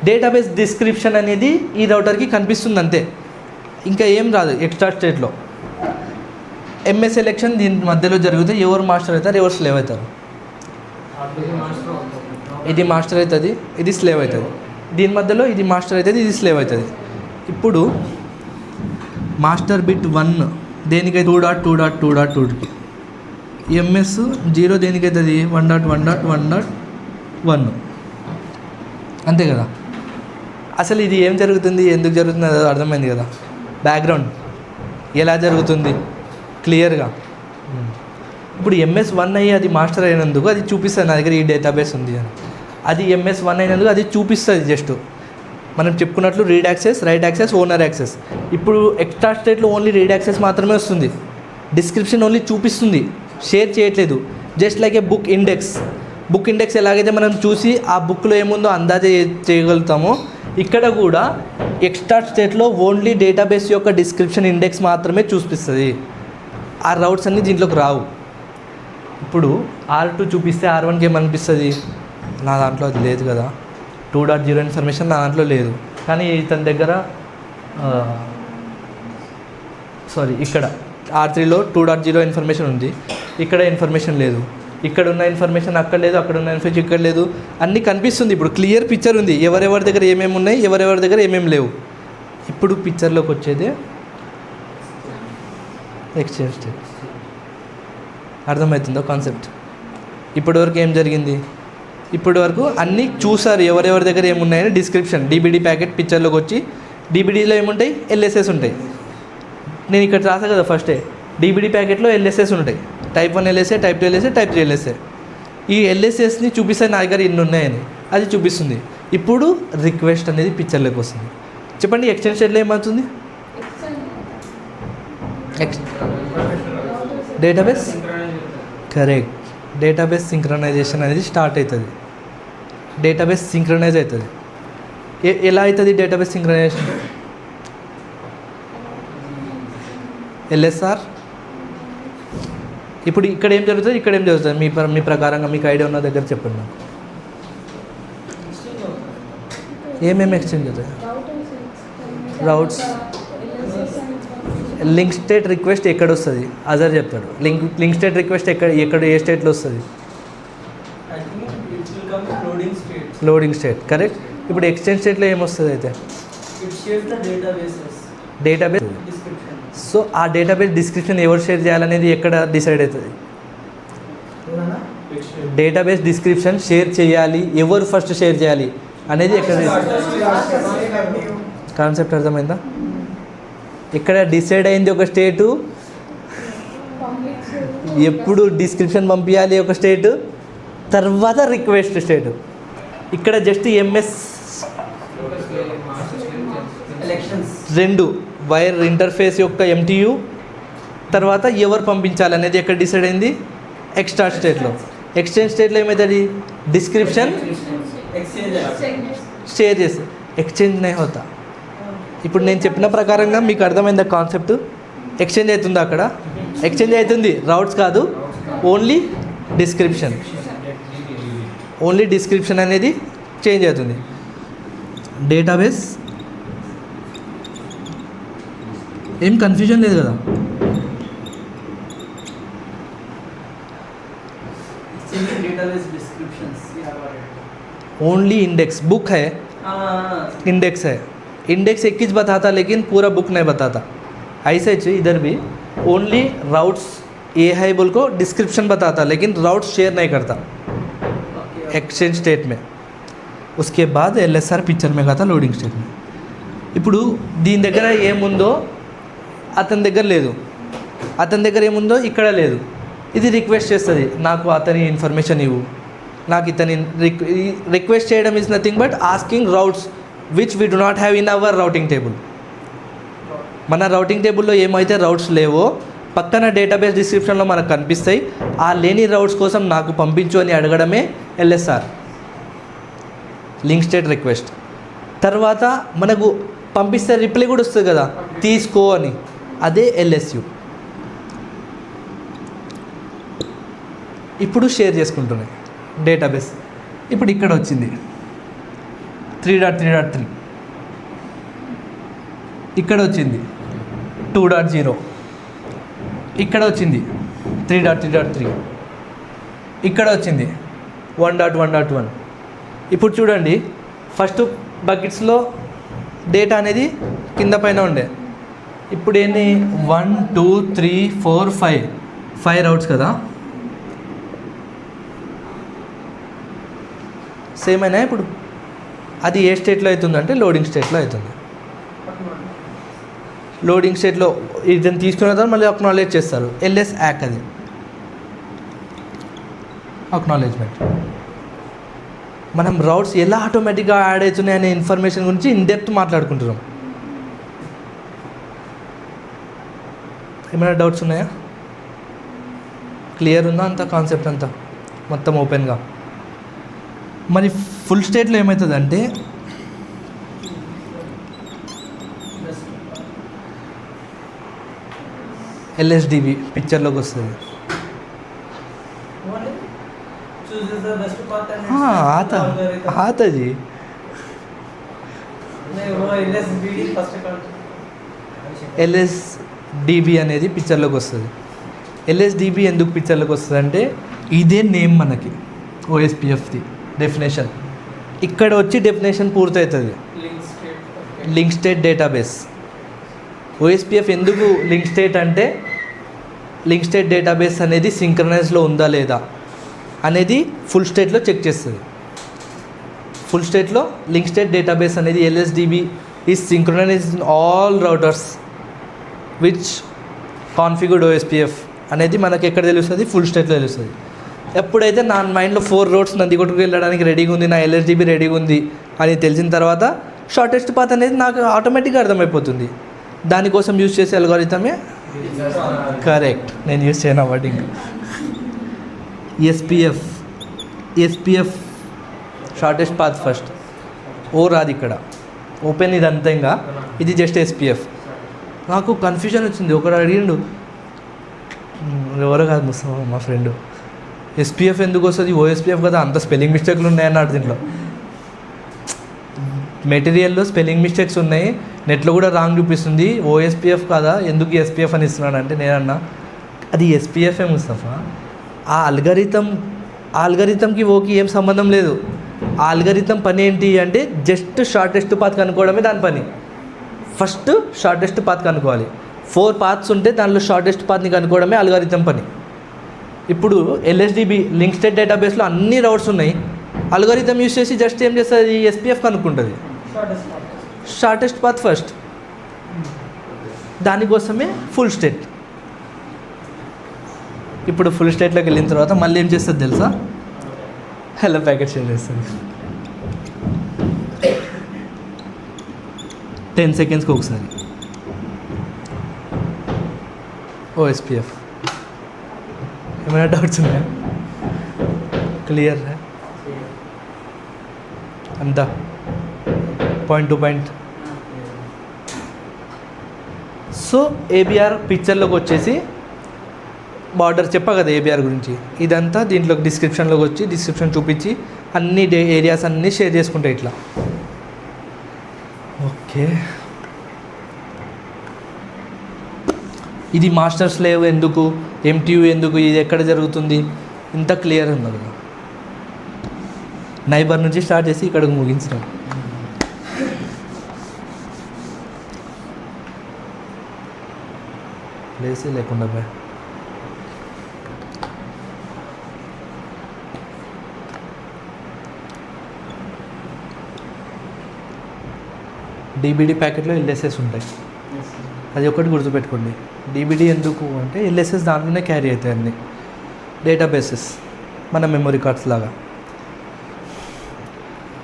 డేటాబేస్ డిస్క్రిప్షన్ అనేది ఈ రౌటర్కి కనిపిస్తుంది అంతే, ఇంకా ఏం రాదు ఎక్స్ట్రా స్టేట్లో. ఎంఎస్ ఎలక్షన్ దీని మధ్యలో జరిగితే ఎవరు మాస్టర్ అవుతారు, ఎవరు స్లేవ్ అవుతారు? ఇది మాస్టర్ అవుతుంది, ఇది స్లేవ్ అవుతుంది. దీని మధ్యలో ఇది మాస్టర్ అవుతుంది, ఇది స్లేవ్ అవుతుంది. ఇప్పుడు మాస్టర్ బిట్ 1 దేనికైతే 2.2.2.2కి, MS0 దేనికైతుంది 1.1.1.1 అంతే కదా. అసలు ఇది ఏం జరుగుతుంది, ఎందుకు జరుగుతుంది అది అర్థమైంది కదా. బ్యాక్గ్రౌండ్ ఎలా జరుగుతుంది క్లియర్గా. ఇప్పుడు MS1 అయ్యి అది మాస్టర్ అయినందుకు అది చూపిస్తుంది నా దగ్గర ఈ డేటాబేస్ ఉంది అని. అది MS1 అయినందుకు అది చూపిస్తుంది. జస్ట్ మనం చెప్పుకున్నట్లు read access, write access, owner access. ఇప్పుడు ఎక్స్ట్రా స్టేట్లో ఓన్లీ రీడ్ యాక్సెస్ మాత్రమే వస్తుంది, డిస్క్రిప్షన్ ఓన్లీ చూపిస్తుంది, షేర్ చేయట్లేదు. Just like a book index ఎలాగైతే మనం చూసి ఆ బుక్లో ఏముందో అందాజ చేయగలుగుతామో, ఇక్కడ కూడా ఎక్స్ట్రా స్టేట్లో ఓన్లీ డేటాబేస్ యొక్క డిస్క్రిప్షన్ ఇండెక్స్ మాత్రమే చూపిస్తుంది. ఆ రౌట్స్ అన్నీ దీంట్లోకి రావు. ఇప్పుడు R2 చూపిస్తే R1కి ఏమనిపిస్తుంది, నా దాంట్లో అది లేదు కదా, 2.0 ఇన్ఫర్మేషన్ నా దాంట్లో లేదు. కానీ ఇతని దగ్గర ఇక్కడ R3లో 2.0 ఇన్ఫర్మేషన్ ఉంది, ఇక్కడ ఇన్ఫర్మేషన్ లేదు. ఇక్కడ ఉన్న ఇన్ఫర్మేషన్ అక్కడ లేదు, అక్కడ ఉన్న ఇన్ఫర్మేషన్ ఇక్కడ లేదు, అన్నీ కనిపిస్తుంది. ఇప్పుడు క్లియర్ పిక్చర్ ఉంది, ఎవరెవరి దగ్గర ఏమేమి ఉన్నాయి, ఎవరెవరి దగ్గర ఏమేమి లేవు. ఇప్పుడు పిక్చర్లోకి వచ్చేదే ఎక్స్చేంజ్ స్టేట్. అర్థమవుతుందో కాన్సెప్ట్? ఇప్పటివరకు ఏం జరిగింది, ఇప్పటివరకు అన్నీ చూసారు ఎవరెవరి దగ్గర ఏమున్నాయని. డిస్క్రిప్షన్ DBD ప్యాకెట్ పిక్చర్లోకి వచ్చి DBDలో ఏముంటాయి, LSS ఉంటాయి. నేను ఇక్కడ రాసా కదా ఫస్టే, DBD ప్యాకెట్లో LSS ఉంటాయి, type 1 LSA, type 2 LSA, type 3 LSA. ఈ LSSని చూపిస్తే నా దగ్గర ఇన్ని ఉన్నాయని అది చూపిస్తుంది. ఇప్పుడు రిక్వెస్ట్ అనేది పిక్చర్లోకి వస్తుంది. చెప్పండి ఎక్స్చేంజ్ స్టేట్లో ఏమవుతుంది? డేటాబేస్ కరెక్ట్, డేటాబేస్ సింక్రనైజేషన్ అనేది స్టార్ట్ అవుతుంది, డేటాబేస్ సింక్రనైజ్ అవుతుంది. ఎలా అవుతుంది డేటాబేస్ సింక్రనైజేషన్? ఎల్ఎస్ఆర్. ఇప్పుడు ఇక్కడ ఏం జరుగుతుంది, ఇక్కడ ఏం జరుగుతుంది? మీ ప్రకారంగా మీకు ఐడియా ఉన్న దగ్గర చెప్పండి నాకు. ఏమేమి ఎక్స్చేంజ్ అవుతాయి? రౌట్స్. లింక్ స్టేట్ రిక్వెస్ట్ ఎక్కడ వస్తుంది? అజర్ చెప్తాడు. లింక్ స్టేట్ రిక్వెస్ట్ ఎక్కడ ఏ స్టేట్లో వస్తుంది? Loading state. కరెక్ట్. ఇప్పుడు ఎక్స్చేంజ్ స్టేట్లో ఏమొస్తుంది అయితే? డేటాబేస్. సో ఆ డేటాబేస్ డిస్క్రిప్షన్ ఎవరు షేర్ చేయాలనేది ఎక్కడ డిసైడ్ అవుతుంది? డేటాబేస్ డిస్క్రిప్షన్ షేర్ చేయాలి, ఎవరు ఫస్ట్ షేర్ చేయాలి అనేది ఎక్కడ? కాన్సెప్ట్ అర్థమైందా? ఇక్కడ డిసైడ్ అయింది ఒక స్టేటు, ఎప్పుడు డిస్క్రిప్షన్ పంపించాలి ఒక స్టేటు, తర్వాత రిక్వెస్ట్ స్టేటు. ఇక్కడ జస్ట్ ఎంఎస్ రెండు వైర్ ఇంటర్ఫేస్ యొక్క ఎంటియు, తర్వాత ఎవరు పంపించాలనేది ఎక్కడ డిసైడ్ అయింది? ఎక్స్ట్రాక్ట్ స్టేట్లో. ఎక్స్చేంజ్ స్టేట్లో ఏమవుతుంది? డిస్క్రిప్షన్ షేర్ చేస్తే ఎక్స్చేంజ్ నే హోతా. ఇప్పుడు నేను చెప్పిన ప్రకారంగా మీకు అర్థమైందా కాన్సెప్ట్? ఎక్స్చేంజ్ అవుతుందా అక్కడ? ఎక్స్చేంజ్ అవుతుంది. రౌట్స్ కాదు, ఓన్లీ డిస్క్రిప్షన్. ఓన్లీ డిస్క్రిప్షన్ అనేది చేంజ్ అవుతుంది. డేటాబేస్ ఏం కన్ఫ్యూజన్ లేదు కదా? ओनली इंडेक्स बुक है, इंडेक्स है. इंडेक्स एक चीज़ बताता लेकिन पूरा बुक नहीं बताता. ऐसे इधर भी ओनली राउट्स ये है बोल को डिस्क्रिप्शन बताता लेकिन राउट्स शेयर नहीं करता एक्सचेंज स्टेट में. उसके बाद एलएसआर पिक्चर में था लोडिंग स्टेट में. ఇప్పుడు దీని దగ్గర ఏముందో అతని దగ్గర లేదు, అతని దగ్గర ఏముందో ఇక్కడ లేదు. ఇది రిక్వెస్ట్ చేస్తుంది, నాకు అతని ఇన్ఫర్మేషన్ ఇవ్వు, నాకు ఇతని రిక్వెస్ట్ చేయడం is nothing but asking routes which we do not have in our routing table. మన రౌటింగ్ టేబుల్లో ఏమైతే రౌట్స్ లేవో పక్కన డేటాబేస్ డిస్క్రిప్షన్లో మనకు కనిపిస్తాయి. ఆ లేని రౌట్స్ కోసం నాకు పంపించు అని అడగడమే ఎల్ఎస్ఆర్, లింక్ స్టేట్ రిక్వెస్ట్. తర్వాత మనకు పంపిస్తే రిప్లై కూడా వస్తుంది కదా, తీసుకో అని, అదే ఎల్ఎస్యు. ఇప్పుడు షేర్ చేసుకుంటున్నాయి డేటాబేస్. ఇప్పుడు ఇక్కడ వచ్చింది 3.3.3, ఇక్కడ వచ్చింది 2.0, ఇక్కడ వచ్చింది 3.3.3, ఇక్కడ వచ్చింది 1.1.1. ఇప్పుడు చూడండి, ఫస్ట్ బకెట్స్లో డేటా అనేది కింద పైన ఉండే, ఇప్పుడు ఏంటి 1 2 3 4 5 రౌట్స్ కదా, సేమ్ అయినా. ఇప్పుడు అది ఏ స్టేట్లో అవుతుందంటే లోడింగ్ స్టేట్లో అవుతుంది. లోడింగ్ స్టేట్లో ఇదని తీసుకున్న తర్వాత మళ్ళీ అక్నాలెడ్జ్ చేస్తారు, ఎల్ఎస్ యాక్, అది అక్నాలెడ్జ్మెంట్. మనం రౌట్స్ ఎలా ఆటోమేటిక్గా యాడ్ అవుతున్నాయి అనే ఇన్ఫర్మేషన్ గురించి ఇన్ డెప్త్ మాట్లాడుకుంటున్నాం. ఏమైనా డౌట్స్ ఉన్నాయా? క్లియర్ ఉందా అంత కాన్సెప్ట్ అంతా మొత్తం ఓపెన్గా? మరి ఫుల్ స్టేట్లో ఏమవుతుందంటే ఎల్ఎస్డిబి పిక్చర్లోకి వస్తుంది. आता जी ఎల్ఎస్డిబి అనేది పిక్చర్లోకి వస్తుంది. ఎల్ఎస్డిబి ఎందుకు పిక్చర్లోకి వస్తుంది అంటే ఇదే నేమ్ మనకి ఓఎస్పిఎఫ్ది డెఫినేషన్. ఇక్కడ వచ్చి డెఫినేషన్ పూర్తవుతుంది, లింక్ స్టేట్ డేటాబేస్. ఓఎస్పిఎఫ్ ఎందుకు లింక్ స్టేట్ అంటే లింక్ స్టేట్ డేటాబేస్ అనేది సింక్రనైజ్లో ఉందా లేదా అనేది ఫుల్ స్టేట్లో చెక్ చేస్తుంది. ఫుల్ స్టేట్లో లింక్ స్టేట్ డేటాబేస్ అనేది LSDB is synchronized in all routers which configured OSPF అనేది మనకి ఎక్కడ తెలుస్తుంది? ఫుల్ స్టేట్లో తెలుస్తుంది. ఎప్పుడైతే నా మైండ్లో 4 రోడ్స్ నందికొట్టుకు వెళ్ళడానికి రెడీగా ఉంది, నా ఎల్ఎస్డిబి రెడీగా ఉంది అని తెలిసిన తర్వాత షార్టెస్ట్ పాత్ అనేది నాకు ఆటోమేటిక్గా అర్థమైపోతుంది. దానికోసం యూజ్ చేసే అల్గోరిథమే కరెక్ట్, నేను యూజ్ చేయను wording. SPF shortest path first. O రాదు ఇక్కడ, ఓపెన్ ఇదంతా ఇంకా, ఇది జస్ట్ ఎస్పీఎఫ్. నాకు కన్ఫ్యూజన్ వచ్చింది. ఒకడు అడిగిండు, ఎవరో కాదు ముస్లిం మా ఫ్రెండ్, ఎస్పీఎఫ్ ఎందుకు వస్తుంది, ఓఎస్పీఎఫ్ కదా, అంత స్పెల్లింగ్ మిస్టేక్లు ఉన్నాయన్నాడు దీంట్లో. మెటీరియల్లో స్పెల్లింగ్ మిస్టేక్స్ ఉన్నాయి, నెట్లో కూడా రాంగ్ చూపిస్తుంది, ఓఎస్పీఎఫ్ కదా, ఎందుకు ఎస్పీఎఫ్ అని ఇస్తున్నాడు అంటే నేనన్నా అది ఎస్పీఎఫ్ఏ ముస్తఫా. ఆ ఆల్గరిథంకి ఓకి ఏం సంబంధం లేదు. ఆ ఆల్గరిథం పని ఏంటి అంటే జస్ట్ షార్టెస్ట్ పాత్ కనుక్కోవడమే దాని పని. ఫస్ట్ షార్టెస్ట్ పాత్ కనుక్కోవాలి. 4 పాత్స్ ఉంటే దానిలో షార్టెస్ట్ పాత్ని కనుక్కోవడమే అల్గారిథం పని. ఇప్పుడు ఎల్ఎస్డిబి లింక్ స్టేట్ డేటాబేస్లో అన్ని రౌట్స్ ఉన్నాయి. అల్గారిథం యూస్ చేసి జస్ట్ ఏం చేస్తుంది, ఎస్పీఎఫ్ కనుక్కుంటుంది, షార్టెస్ట్ పాత్ ఫస్ట్. దానికోసమే ఫుల్ స్టేట్. ఇప్పుడు ఫుల్ స్టేట్లోకి వెళ్ళిన తర్వాత మళ్ళీ ఏం చేస్తుంది తెలుసా, హలో ప్యాకెట్ చేంజ్ చేస్తుంది 10 సెకండ్స్కి ఒకసారి. ఓఎస్పీఎఫ్ ఏమైనా డౌట్స్ ఉన్నాయా? క్లియర్ అంతా point to point. So ABR పిక్చర్లోకి వచ్చేసి బార్డర్ చెప్పా కదా ఏబిఆర్ గురించి, ఇదంతా దీంట్లో డిస్క్రిప్షన్లోకి వచ్చి డిస్క్రిప్షన్ చూపించి అన్ని ఏరియాస్ అన్నీ షేర్ చేసుకుంటాయి ఇట్లా. ఓకే, ఇది మాస్టర్ స్లేవ్ ఎందుకు, ఎంటీయూ ఎందుకు, ఇది ఎక్కడ జరుగుతుంది, ఇంత క్లియర్ ఉన్నది. నైబర్ నుంచి స్టార్ట్ చేసి ఇక్కడికి ముగించడం. ప్లేసే లేకుండా పోయా. డీబీడీ ప్యాకెట్లో ఎల్ఎస్ఎస్ ఉంటాయి, అది ఒకటి గుర్తుపెట్టుకోండి. డీబీడీ ఎందుకు అంటే ఎల్ఎస్ఎస్ దాంట్లోనే క్యారీ అవుతాయి అన్ని డేటాబేసెస్, మన మెమరీ కార్డ్స్ లాగా.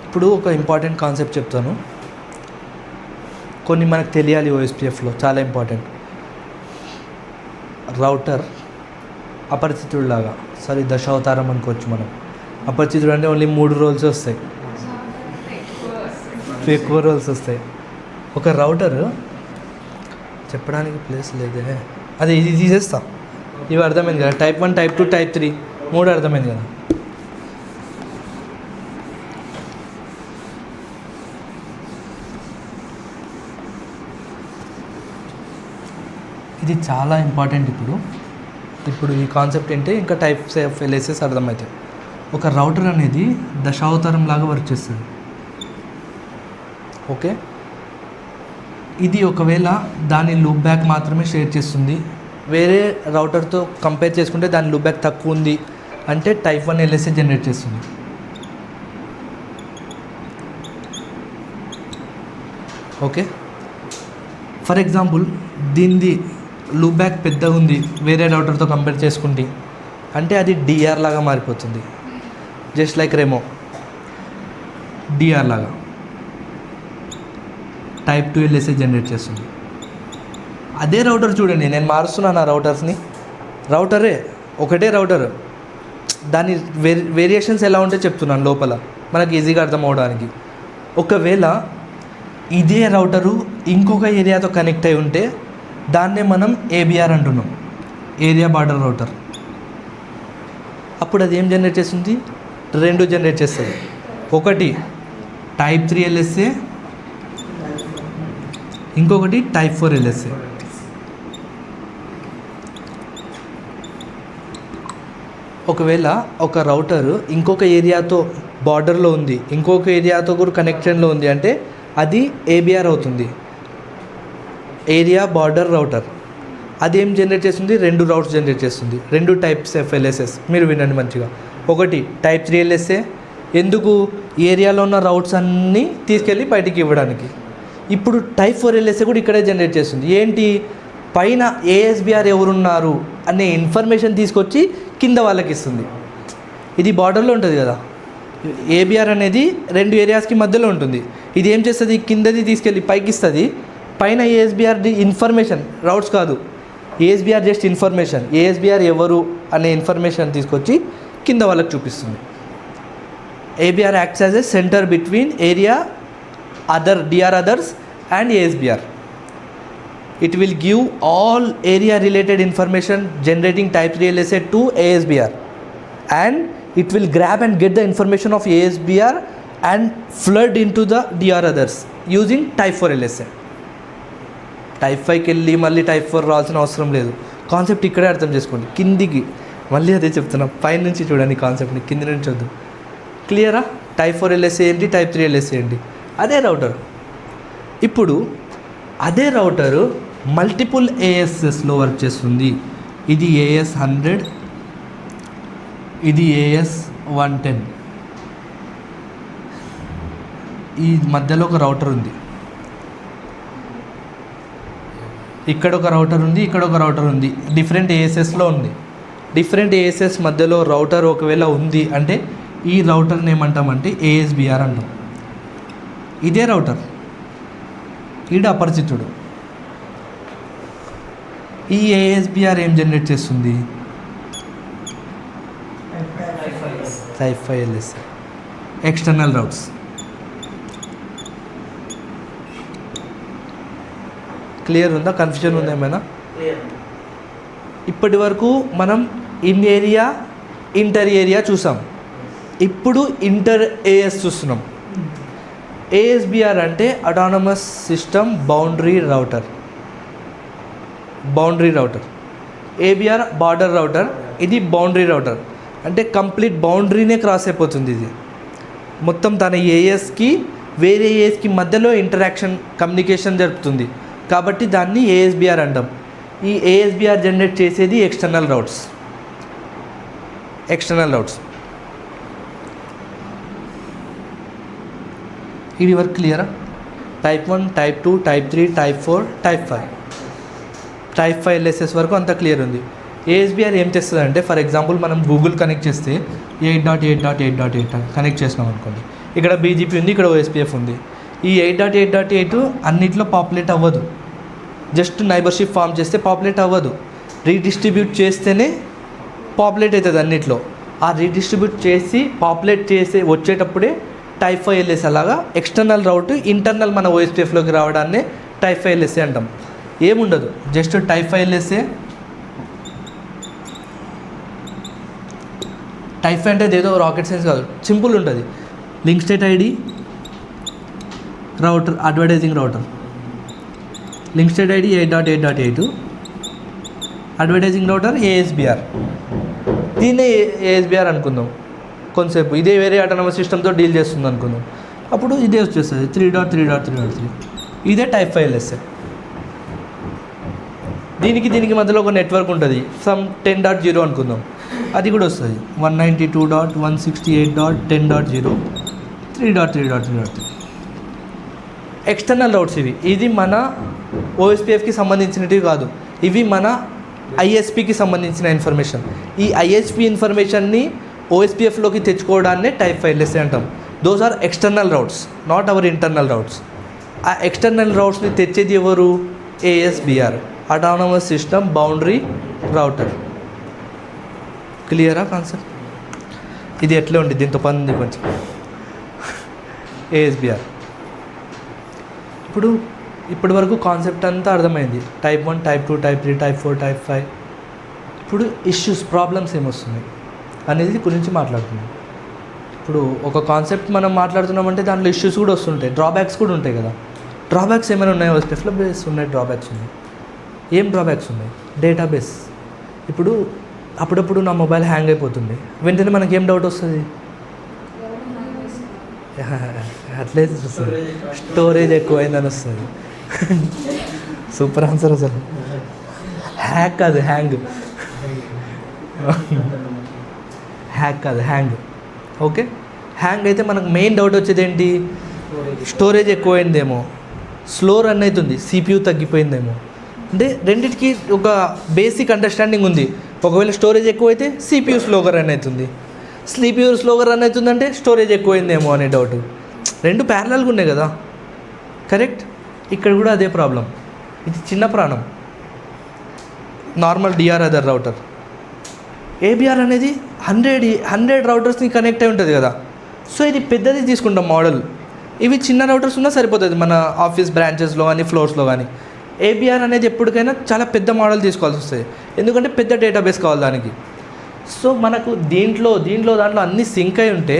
ఇప్పుడు ఒక ఇంపార్టెంట్ కాన్సెప్ట్ చెప్తాను, కొన్ని మనకు తెలియాలి ఓఎస్పీఎఫ్లో, చాలా ఇంపార్టెంట్. రౌటర్ అపరిచితుడిలాగా, సారీ దశావతారం అనుకోవచ్చు మనం. అపరిచితుడు అంటే ఓన్లీ 3 రోల్స్ వస్తాయి, ఎక్కువ రోల్స్ వస్తాయి. ఒక రౌటర్ చెప్పడానికి ప్లేస్ లేదే, అదే ఇది తీసేస్తా. ఇవి అర్థమైంది కదా, టైప్ 1, టైప్ 2, టైప్ 3, 3 అర్థమైంది కదా. ఇది చాలా ఇంపార్టెంట్. ఇప్పుడు ఈ కాన్సెప్ట్ ఏంటి, ఇంకా టైప్స్ ఆఫ్ ఎల్ఎస్ఎస్ అర్థమవుతాయి. ఒక రౌటర్ అనేది దశావతారం లాగా వర్క్ చేస్తుంది. ఓకే, ఇది ఒకవేళ దాని లూప్ బ్యాక్ మాత్రమే షేర్ చేస్తుంది, వేరే రౌటర్తో కంపేర్ చేసుకుంటే దాని లూప్ బ్యాక్ తక్కువ ఉంది అంటే టైప్ 1 ఎల్ఎస్ఏ జనరేట్ చేస్తుంది. ఓకే, ఫర్ ఎగ్జాంపుల్ దీనిది లూప్ బ్యాక్ పెద్దగా ఉంది వేరే రౌటర్తో కంపేర్ చేసుకుంటే అంటే అది డిఆర్ లాగా మారిపోతుంది, జస్ట్ లైక్ రెమో డిఆర్ లాగా టైప్ 2 ఎల్ఎస్ఏ జనరేట్ చేస్తుంది. అదే రౌటర్ చూడండి, నేను మారుస్తున్నాను ఆ రౌటర్స్ని, రౌటరే ఒకటే రౌటర్, దాని వేరియేషన్స్ ఎలా ఉంటే చెప్తున్నాను లోపల మనకి ఈజీగా అర్థం అవడానికి. ఒకవేళ ఇదే రౌటరు ఇంకొక ఏరియాతో కనెక్ట్ అయి ఉంటే దాన్నే మనం ఏబిఆర్ అంటున్నాం, ఏరియా బార్డర్ రౌటర్. అప్పుడు అది ఏం జనరేట్ చేస్తుంది, 2 జనరేట్ చేస్తుంది. ఒకటి టైప్ 3 ఎల్ఎస్ఏ, ఇంకొకటి టైప్ 4 ఎల్ఎస్ఏ. ఒకవేళ ఒక రౌటర్ ఇంకొక ఏరియాతో బార్డర్లో ఉంది, ఇంకొక ఏరియాతో కూడా కనెక్షన్లో ఉంది అంటే అది ఏబిఆర్ అవుతుంది, ఏరియా బార్డర్ రౌటర్. అది ఏం జనరేట్ చేస్తుంది, 2 రౌట్స్ జనరేట్ చేస్తుంది, 2 టైప్స్ ఆఫ్ ఎల్ఎస్ఎస్. మీరు వినండి మంచిగా. ఒకటి టైప్ 3 ఎల్ఎస్ఏ, ఎందుకు ఏరియాలో ఉన్న రౌట్స్ అన్నీ తీసుకెళ్ళి బయటికి ఇవ్వడానికి. ఇప్పుడు టైప్ 4 ఎల్ఎస్ఏ కూడా ఇక్కడే జనరేట్ చేస్తుంది. ఏంటి, పైన ఏఎస్బిఆర్ ఎవరున్నారు అనే ఇన్ఫర్మేషన్ తీసుకొచ్చి కింద వాళ్ళకి ఇస్తుంది. ఇది బార్డర్లో ఉంటుంది కదా, ఏబిఆర్ అనేది 2 ఏరియాస్కి మధ్యలో ఉంటుంది. ఇది ఏం చేస్తుంది, కిందది తీసుకెళ్ళి పైకి ఇస్తుంది, పైన ఏఎస్బిఆర్ ఇన్ఫర్మేషన్, రౌట్స్ కాదు, ఏఎస్బిఆర్ జస్ట్ ఇన్ఫర్మేషన్, ఏఎస్బిఆర్ ఎవరు అనే ఇన్ఫర్మేషన్ తీసుకొచ్చి కింద వాళ్ళకి చూపిస్తుంది. ABR acts as a centre between area other DR others and ASBR. It will give all area related information generating type 3 LSA to ASBR, and it will grab and get the information of ASBR and flood into the DR others using type 4 LSA. Type 5కి వెళ్ళి మళ్ళీ type 4 రావాల్సిన అవసరం లేదు. Concept ఇక్కడే అర్థం చేసుకోండి. కిందికి మళ్ళీ అదే చెప్తున్నా, పైనుంచి చూడండి కాన్సెప్ట్ని, కింది నుంచి వద్దు. క్లియరా? టైప్ 4 LSA ఏంటి, టైప్ 3 LSA ఏంటి, అదే రౌటర్. ఇప్పుడు అదే రౌటరు మల్టిపుల్ ఏఎస్ఎస్లో వర్క్ చేస్తుంది. ఇది AS 100, ఇది AS 110. ఈ మధ్యలో ఒక రౌటర్ ఉంది, ఇక్కడ ఒక రౌటర్ ఉంది, ఇక్కడ ఒక రౌటర్ ఉంది, డిఫరెంట్ ఏఎస్ఎస్లో ఉంది. డిఫరెంట్ ఏఎస్ఎస్ మధ్యలో రౌటర్ ఒకవేళ ఉంది అంటే ఈ రౌటర్ని ఏమంటామంటే ASBR అంటాం. ఇదే రౌటర్, ఈడ అపరిచితుడు. ఈ ASBR ఏం జనరేట్ చేస్తుంది? Type 5 LSA external routes. Clear ఉందా? కన్ఫ్యూజన్ ఉందా ఏమైనా? ఇప్పటి వరకు మనం ఇన్ ఏరియా, ఇంటర్ ఏరియా చూసాం. ఇప్పుడు ఇంటర్ ఏఎస్ చూస్తున్నాం. ASBR అంటే autonomous system boundary router. Boundary router. ABR border router, ఇది బౌండరీ రౌటర్. అంటే కంప్లీట్ బౌండరీనే క్రాస్ అయిపోతుంది. ఇది మొత్తం తన ఏఎస్కి వేరే ఏఎస్కి మధ్యలో ఇంటరాక్షన్, కమ్యూనికేషన్ జరుపుతుంది. కాబట్టి దాన్ని ASBR అంటాం. ఈ ASBR జనరేట్ చేసేది ఎక్స్టర్నల్ రౌట్స్. External routes. ఇది వరకు క్లియరా? Type 1, type 2, type 3, type 4, type 5. Type 5 LSS వరకు అంతా క్లియర్ ఉంది. ASBR ఏం చేస్తుంది అంటే, ఫర్ ఎగ్జాంపుల్ మనం గూగుల్ కనెక్ట్ చేస్తే 8.8.8.8 కనెక్ట్ చేసినాం అనుకోండి. ఇక్కడ BGP ఉంది, ఇక్కడ OSPF ఉంది. ఈ 8.8.8 అన్నిట్లో పాపులేట్ అవ్వదు. జస్ట్ నైబర్షిప్ ఫామ్ చేస్తే పాపులేట్ అవ్వదు. రీడిస్ట్రిబ్యూట్ చేస్తేనే పాపులేట్ అవుతుంది అన్నిట్లో. ఆ రీడిస్ట్రిబ్యూట్ చేసి పాపులేట్ చేసి వచ్చేటప్పుడే టైప్ 5 LSA. అలాగా ఎక్స్టర్నల్ రౌట్ ఇంటర్నల్ మన OSPFలోకి రావడాన్ని టైప్ 5 LSA అంటాం. ఏముండదు, జస్ట్ టైప్ 5 LSA. టైప్ 5 అంటే ఏదో రాకెట్ సైన్స్ కాదు, సింపుల్ ఉంటుంది. Link state ID router, advertising router. Link state ID 8.8.8, advertising router ASBR. దీన్నే ASBR అనుకుందాం కొంతసేపు. ఇదే వేరే అటానమస్ సిస్టమ్తో డీల్ చేస్తుంది అనుకుందాం. అప్పుడు ఇదే వచ్చేస్తుంది 3.3.3.3. ఇదే టైప్ 5 LSA. దీనికి మధ్యలో ఒక నెట్వర్క్ ఉంటుంది, సమ్ 10.0 అనుకుందాం. అది కూడా వస్తుంది 192.168.10.0, 3.3.3.3. ఎక్స్టర్నల్ రౌట్స్ ఇవి. ఇది మన OSPFకి సంబంధించినవి కాదు, ఇవి మన ISPకి సంబంధించిన ఇన్ఫర్మేషన్. ఈ ISP ఇన్ఫర్మేషన్ని OSPFలోకి తెచ్చుకోవడాన్నే టైప్ 5 LSA అంటాం. Those are external routes, not our internal routes. ఆ ఎక్స్టర్నల్ రౌట్స్ని తెచ్చేది ఎవరు? ASBR, autonomous system boundary router. క్లియరా కాన్సెప్ట్? ఇది ఎట్లా ఉంది, దీంతో పని ఉంది కొంచెం. ASBR. ఇప్పటి వరకు కాన్సెప్ట్ అంతా అర్థమైంది. Type 1, type 2, type 3, type 4, type 5. ఇప్పుడు ఇష్యూస్, ప్రాబ్లమ్స్ ఏమొస్తున్నాయి అనేది గురించి మాట్లాడుతున్నాం. ఇప్పుడు ఒక కాన్సెప్ట్ మనం మాట్లాడుతున్నామంటే దాంట్లో ఇష్యూస్ కూడా వస్తుంటాయి, డ్రాబ్యాక్స్ కూడా ఉంటాయి కదా. డ్రాబ్యాక్స్ ఏమైనా ఉన్నాయో? OSPFలో బేస్ ఉన్నాయి, డ్రాబ్యాక్స్ ఉన్నాయి. ఏం డ్రాబ్యాక్స్ ఉన్నాయి? డేటాబేస్. ఇప్పుడు అప్పుడప్పుడు నా మొబైల్ హ్యాంగ్ అయిపోతుంది, వెంటనే మనకి ఏం డౌట్ వస్తుంది? అట్లే వస్తుంది, స్టోరేజ్ ఎక్కువైందని వస్తుంది. సూపర్ ఆన్సర్ అసలు. హ్యాక్ కాదు, హ్యాంగ్. హ్యాక్ కాదు, హ్యాంగ్. ఓకే, హ్యాంగ్ అయితే మనకు మెయిన్ డౌట్ వచ్చేది ఏంటి? స్టోరేజ్ ఎక్కువైందేమో, స్లో రన్ అవుతుంది, CPU తగ్గిపోయిందేమో. అంటే రెండింటికి ఒక బేసిక్ అండర్స్టాండింగ్ ఉంది. ఒకవేళ స్టోరేజ్ ఎక్కువైతే CPU స్లోగా రన్ అవుతుంది, CPU స్లోగా రన్ అవుతుందంటే స్టోరేజ్ ఎక్కువైందేమో అనే డౌట్. రెండు ప్యారలల్గా ఉన్నాయి కదా, కరెక్ట్? ఇక్కడ కూడా అదే ప్రాబ్లం. ఇది చిన్న ప్రాణం, normal DR other router. ABR అనేది 100 రౌటర్స్ని కనెక్ట్ అయి ఉంటుంది కదా. సో ఇది పెద్దది తీసుకుంటాం మోడల్. ఇవి చిన్న రౌటర్స్ ఉన్నా సరిపోతుంది మన ఆఫీస్ బ్రాంచెస్లో కానీ ఫ్లోర్స్లో కానీ. ఏబిఆర్ అనేది ఎప్పటికైనా చాలా పెద్ద మోడల్ తీసుకోవాల్సి వస్తుంది, ఎందుకంటే పెద్ద డేటాబేస్ కావాలి దానికి. సో మనకు దీంట్లో దాంట్లో అన్నీ సింక్ అయి ఉంటే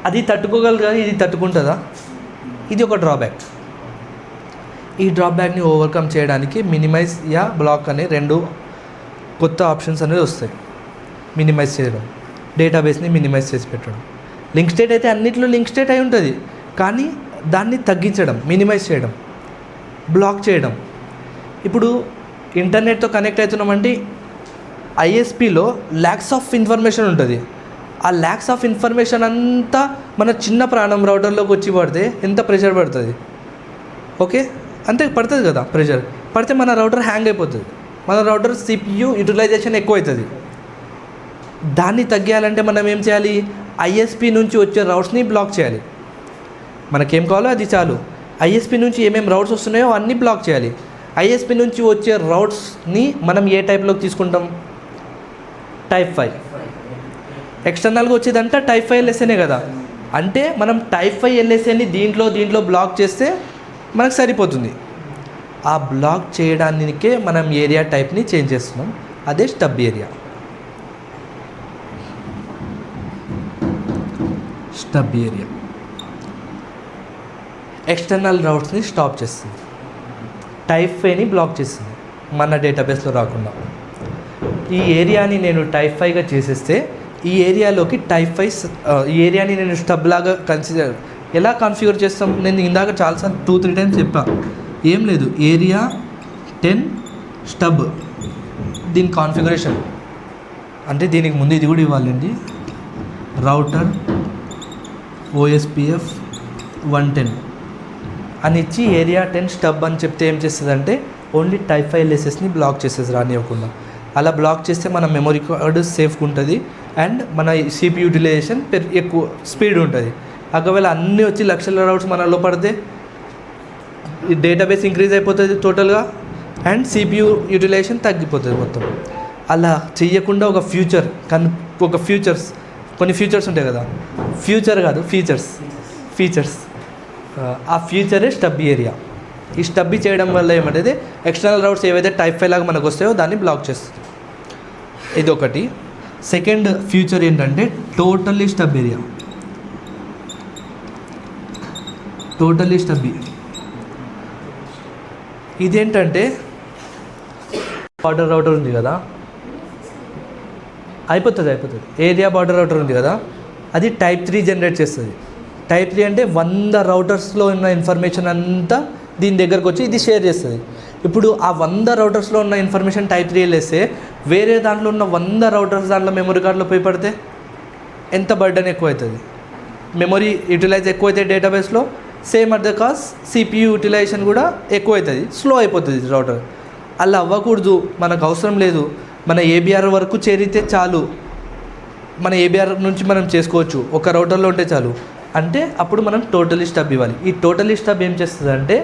అది తట్టుకోగలదు, కానీ ఇది తట్టుకుంటుందా? ఇది ఒక డ్రాబ్యాక్. ఈ డ్రాబ్యాక్ని ఓవర్కమ్ చేయడానికి మినిమైజ్ యా బ్లాక్ అనే 2 కొత్త ఆప్షన్స్ అనేది వస్తాయి. మినిమైజ్ చేయడం, డేటాబేస్ని మినిమైజ్ చేసి పెట్టడం. లింక్ స్టేట్ అయితే అన్నిట్లో లింక్ స్టేట్ అయి ఉంటుంది, కానీ దాన్ని తగ్గించడం, మినిమైజ్ చేయడం, బ్లాక్ చేయడం. ఇప్పుడు ఇంటర్నెట్తో కనెక్ట్ అవుతున్నామంటే ఐఎస్పిలో ల్యాక్స్ ఆఫ్ ఇన్ఫర్మేషన్ ఉంటుంది. ఆ ల్యాక్స్ ఆఫ్ ఇన్ఫర్మేషన్ అంతా మన చిన్న ప్రాణం రౌటర్లోకి వచ్చి పడితే ఎంత ప్రెషర్ పడుతుంది? ఓకే, అంతే పడుతుంది కదా. ప్రెషర్ పడితే మన రౌటర్ హ్యాంగ్ అయిపోతుంది, మన రౌటర్ CPU యూటిలైజేషన్ ఎక్కువ అవుతుంది. దాన్ని తగ్గియాలంటే మనం ఏం చేయాలి? ఐఎస్పి నుంచి వచ్చే రౌట్స్ని బ్లాక్ చేయాలి. మనకేం కావాలో అది చాలు. ఐఎస్పి నుంచి ఏమేమి రౌట్స్ వస్తున్నాయో అన్నీ బ్లాక్ చేయాలి. ఐఎస్పి నుంచి వచ్చే రౌట్స్ని మనం ఏ టైప్లోకి తీసుకుంటాం? టైప్ 5. ఎక్స్టర్నల్గా వచ్చేదంతా టైప్ 5 LSAనే కదా. అంటే మనం టైప్ 5 LSAని దీంట్లో బ్లాక్ చేస్తే మనకు సరిపోతుంది. ఆ బ్లాక్ చేయడానికే మనం ఏరియా టైప్ని చేంజ్ చేస్తున్నాం, అదే stub area. Stub area external రౌట్స్ని స్టాప్ చేస్తుంది, టైప్ 5ని బ్లాక్ చేస్తుంది మన డేటాబేస్లో రాకుండా. ఈ ఏరియాని నేను టైప్ 5గా చేసేస్తే ఈ ఏరియాలోకి ఈ ఏరియాని నేను స్టబ్ లాగా ఎలా కాన్ఫిగర్ చేస్తాం? నేను ఇందాక చాలాసార్లు 2-3 టైమ్స్ చెప్పాను. ఏం లేదు, ఏరియా 10 స్టబ్ దీని కాన్ఫిగరేషన్. అంటే దీనికి ముందు ఇది కూడా ఇవ్వాలండి, రౌటర్ OSPF 110 అని ఇచ్చి ఏరియా 10 స్టబ్ అని చెప్తే ఏం చేస్తుందంటే ఓన్లీ టైప్ 5 LSAని బ్లాక్ చేసేది రానివ్వకుండా. అలా బ్లాక్ చేస్తే మన మెమరీ కార్డు సేఫ్గా ఉంటుంది అండ్ మన CPU యూటిలైజేషన్ ఎక్కువ స్పీడ్ ఉంటుంది. ఒకవేళ అన్నీ వచ్చి లక్షల రౌట్స్ మనలో పడితే ఈ డేటాబేస్ ఇంక్రీజ్ అయిపోతుంది టోటల్గా అండ్ CPU యూటిలైజేషన్ తగ్గిపోతుంది మొత్తం. అలా చెయ్యకుండా ఒక కొన్ని ఫ్యూచర్స్ ఉంటాయి కదా, ఫ్యూచర్ కాదు ఫీచర్స్, ఆ ఫ్యూచరే స్టబ్ ఏరియా. ఈ స్టబ్బీ చేయడం వల్ల ఏమంటే ఎక్స్టర్నల్ రౌట్స్ ఏవైతే టైప్ 5 లాగా మనకు వస్తాయో దాన్ని బ్లాక్ చేస్తుంది. ఇది ఒకటి. సెకండ్ ఫ్యూచర్ ఏంటంటే టోటల్లీ స్టబ్ ఏరియా. టోటల్లీ స్టబ్బీ ఇదేంటంటే బార్డర్ రౌటర్ ఉంది కదా, అయిపోతుంది ఏరియా బార్డర్ రౌటర్ ఉంది కదా, అది టైప్ 3 జనరేట్ చేస్తుంది. టైప్ 3 అంటే 100 రౌటర్స్లో ఉన్న ఇన్ఫర్మేషన్ అంతా దీని దగ్గరకు వచ్చి ఇది షేర్ చేస్తుంది. ఇప్పుడు ఆ 100 రౌటర్స్లో ఉన్న ఇన్ఫర్మేషన్ టైప్ 3 వేస్తే వేరే దాంట్లో ఉన్న 100 రౌటర్స్ దాంట్లో మెమరీ కార్డులో పోయి పడితే ఎంత బర్డన్ ఎక్కువ అవుతుంది? మెమరీ యూటిలైజ్ ఎక్కువైతే డేటాబేస్లో, same at the cost CPU utilization కూడా ఎక్కువ అవుతుంది, స్లో అయిపోతుంది రౌటర్. అలా అవ్వకూడదు, మనకు అవసరం లేదు. మన ఏబిఆర్ వరకు చేరితే చాలు, మన ఏబిఆర్ నుంచి మనం చేసుకోవచ్చు, ఒక రౌటర్లో ఉంటే చాలు. అంటే అప్పుడు మనం టోటలీ స్టబ్ ఇవ్వాలి. ఈ టోటలీ స్టబ్ ఏం చేస్తుంది అంటే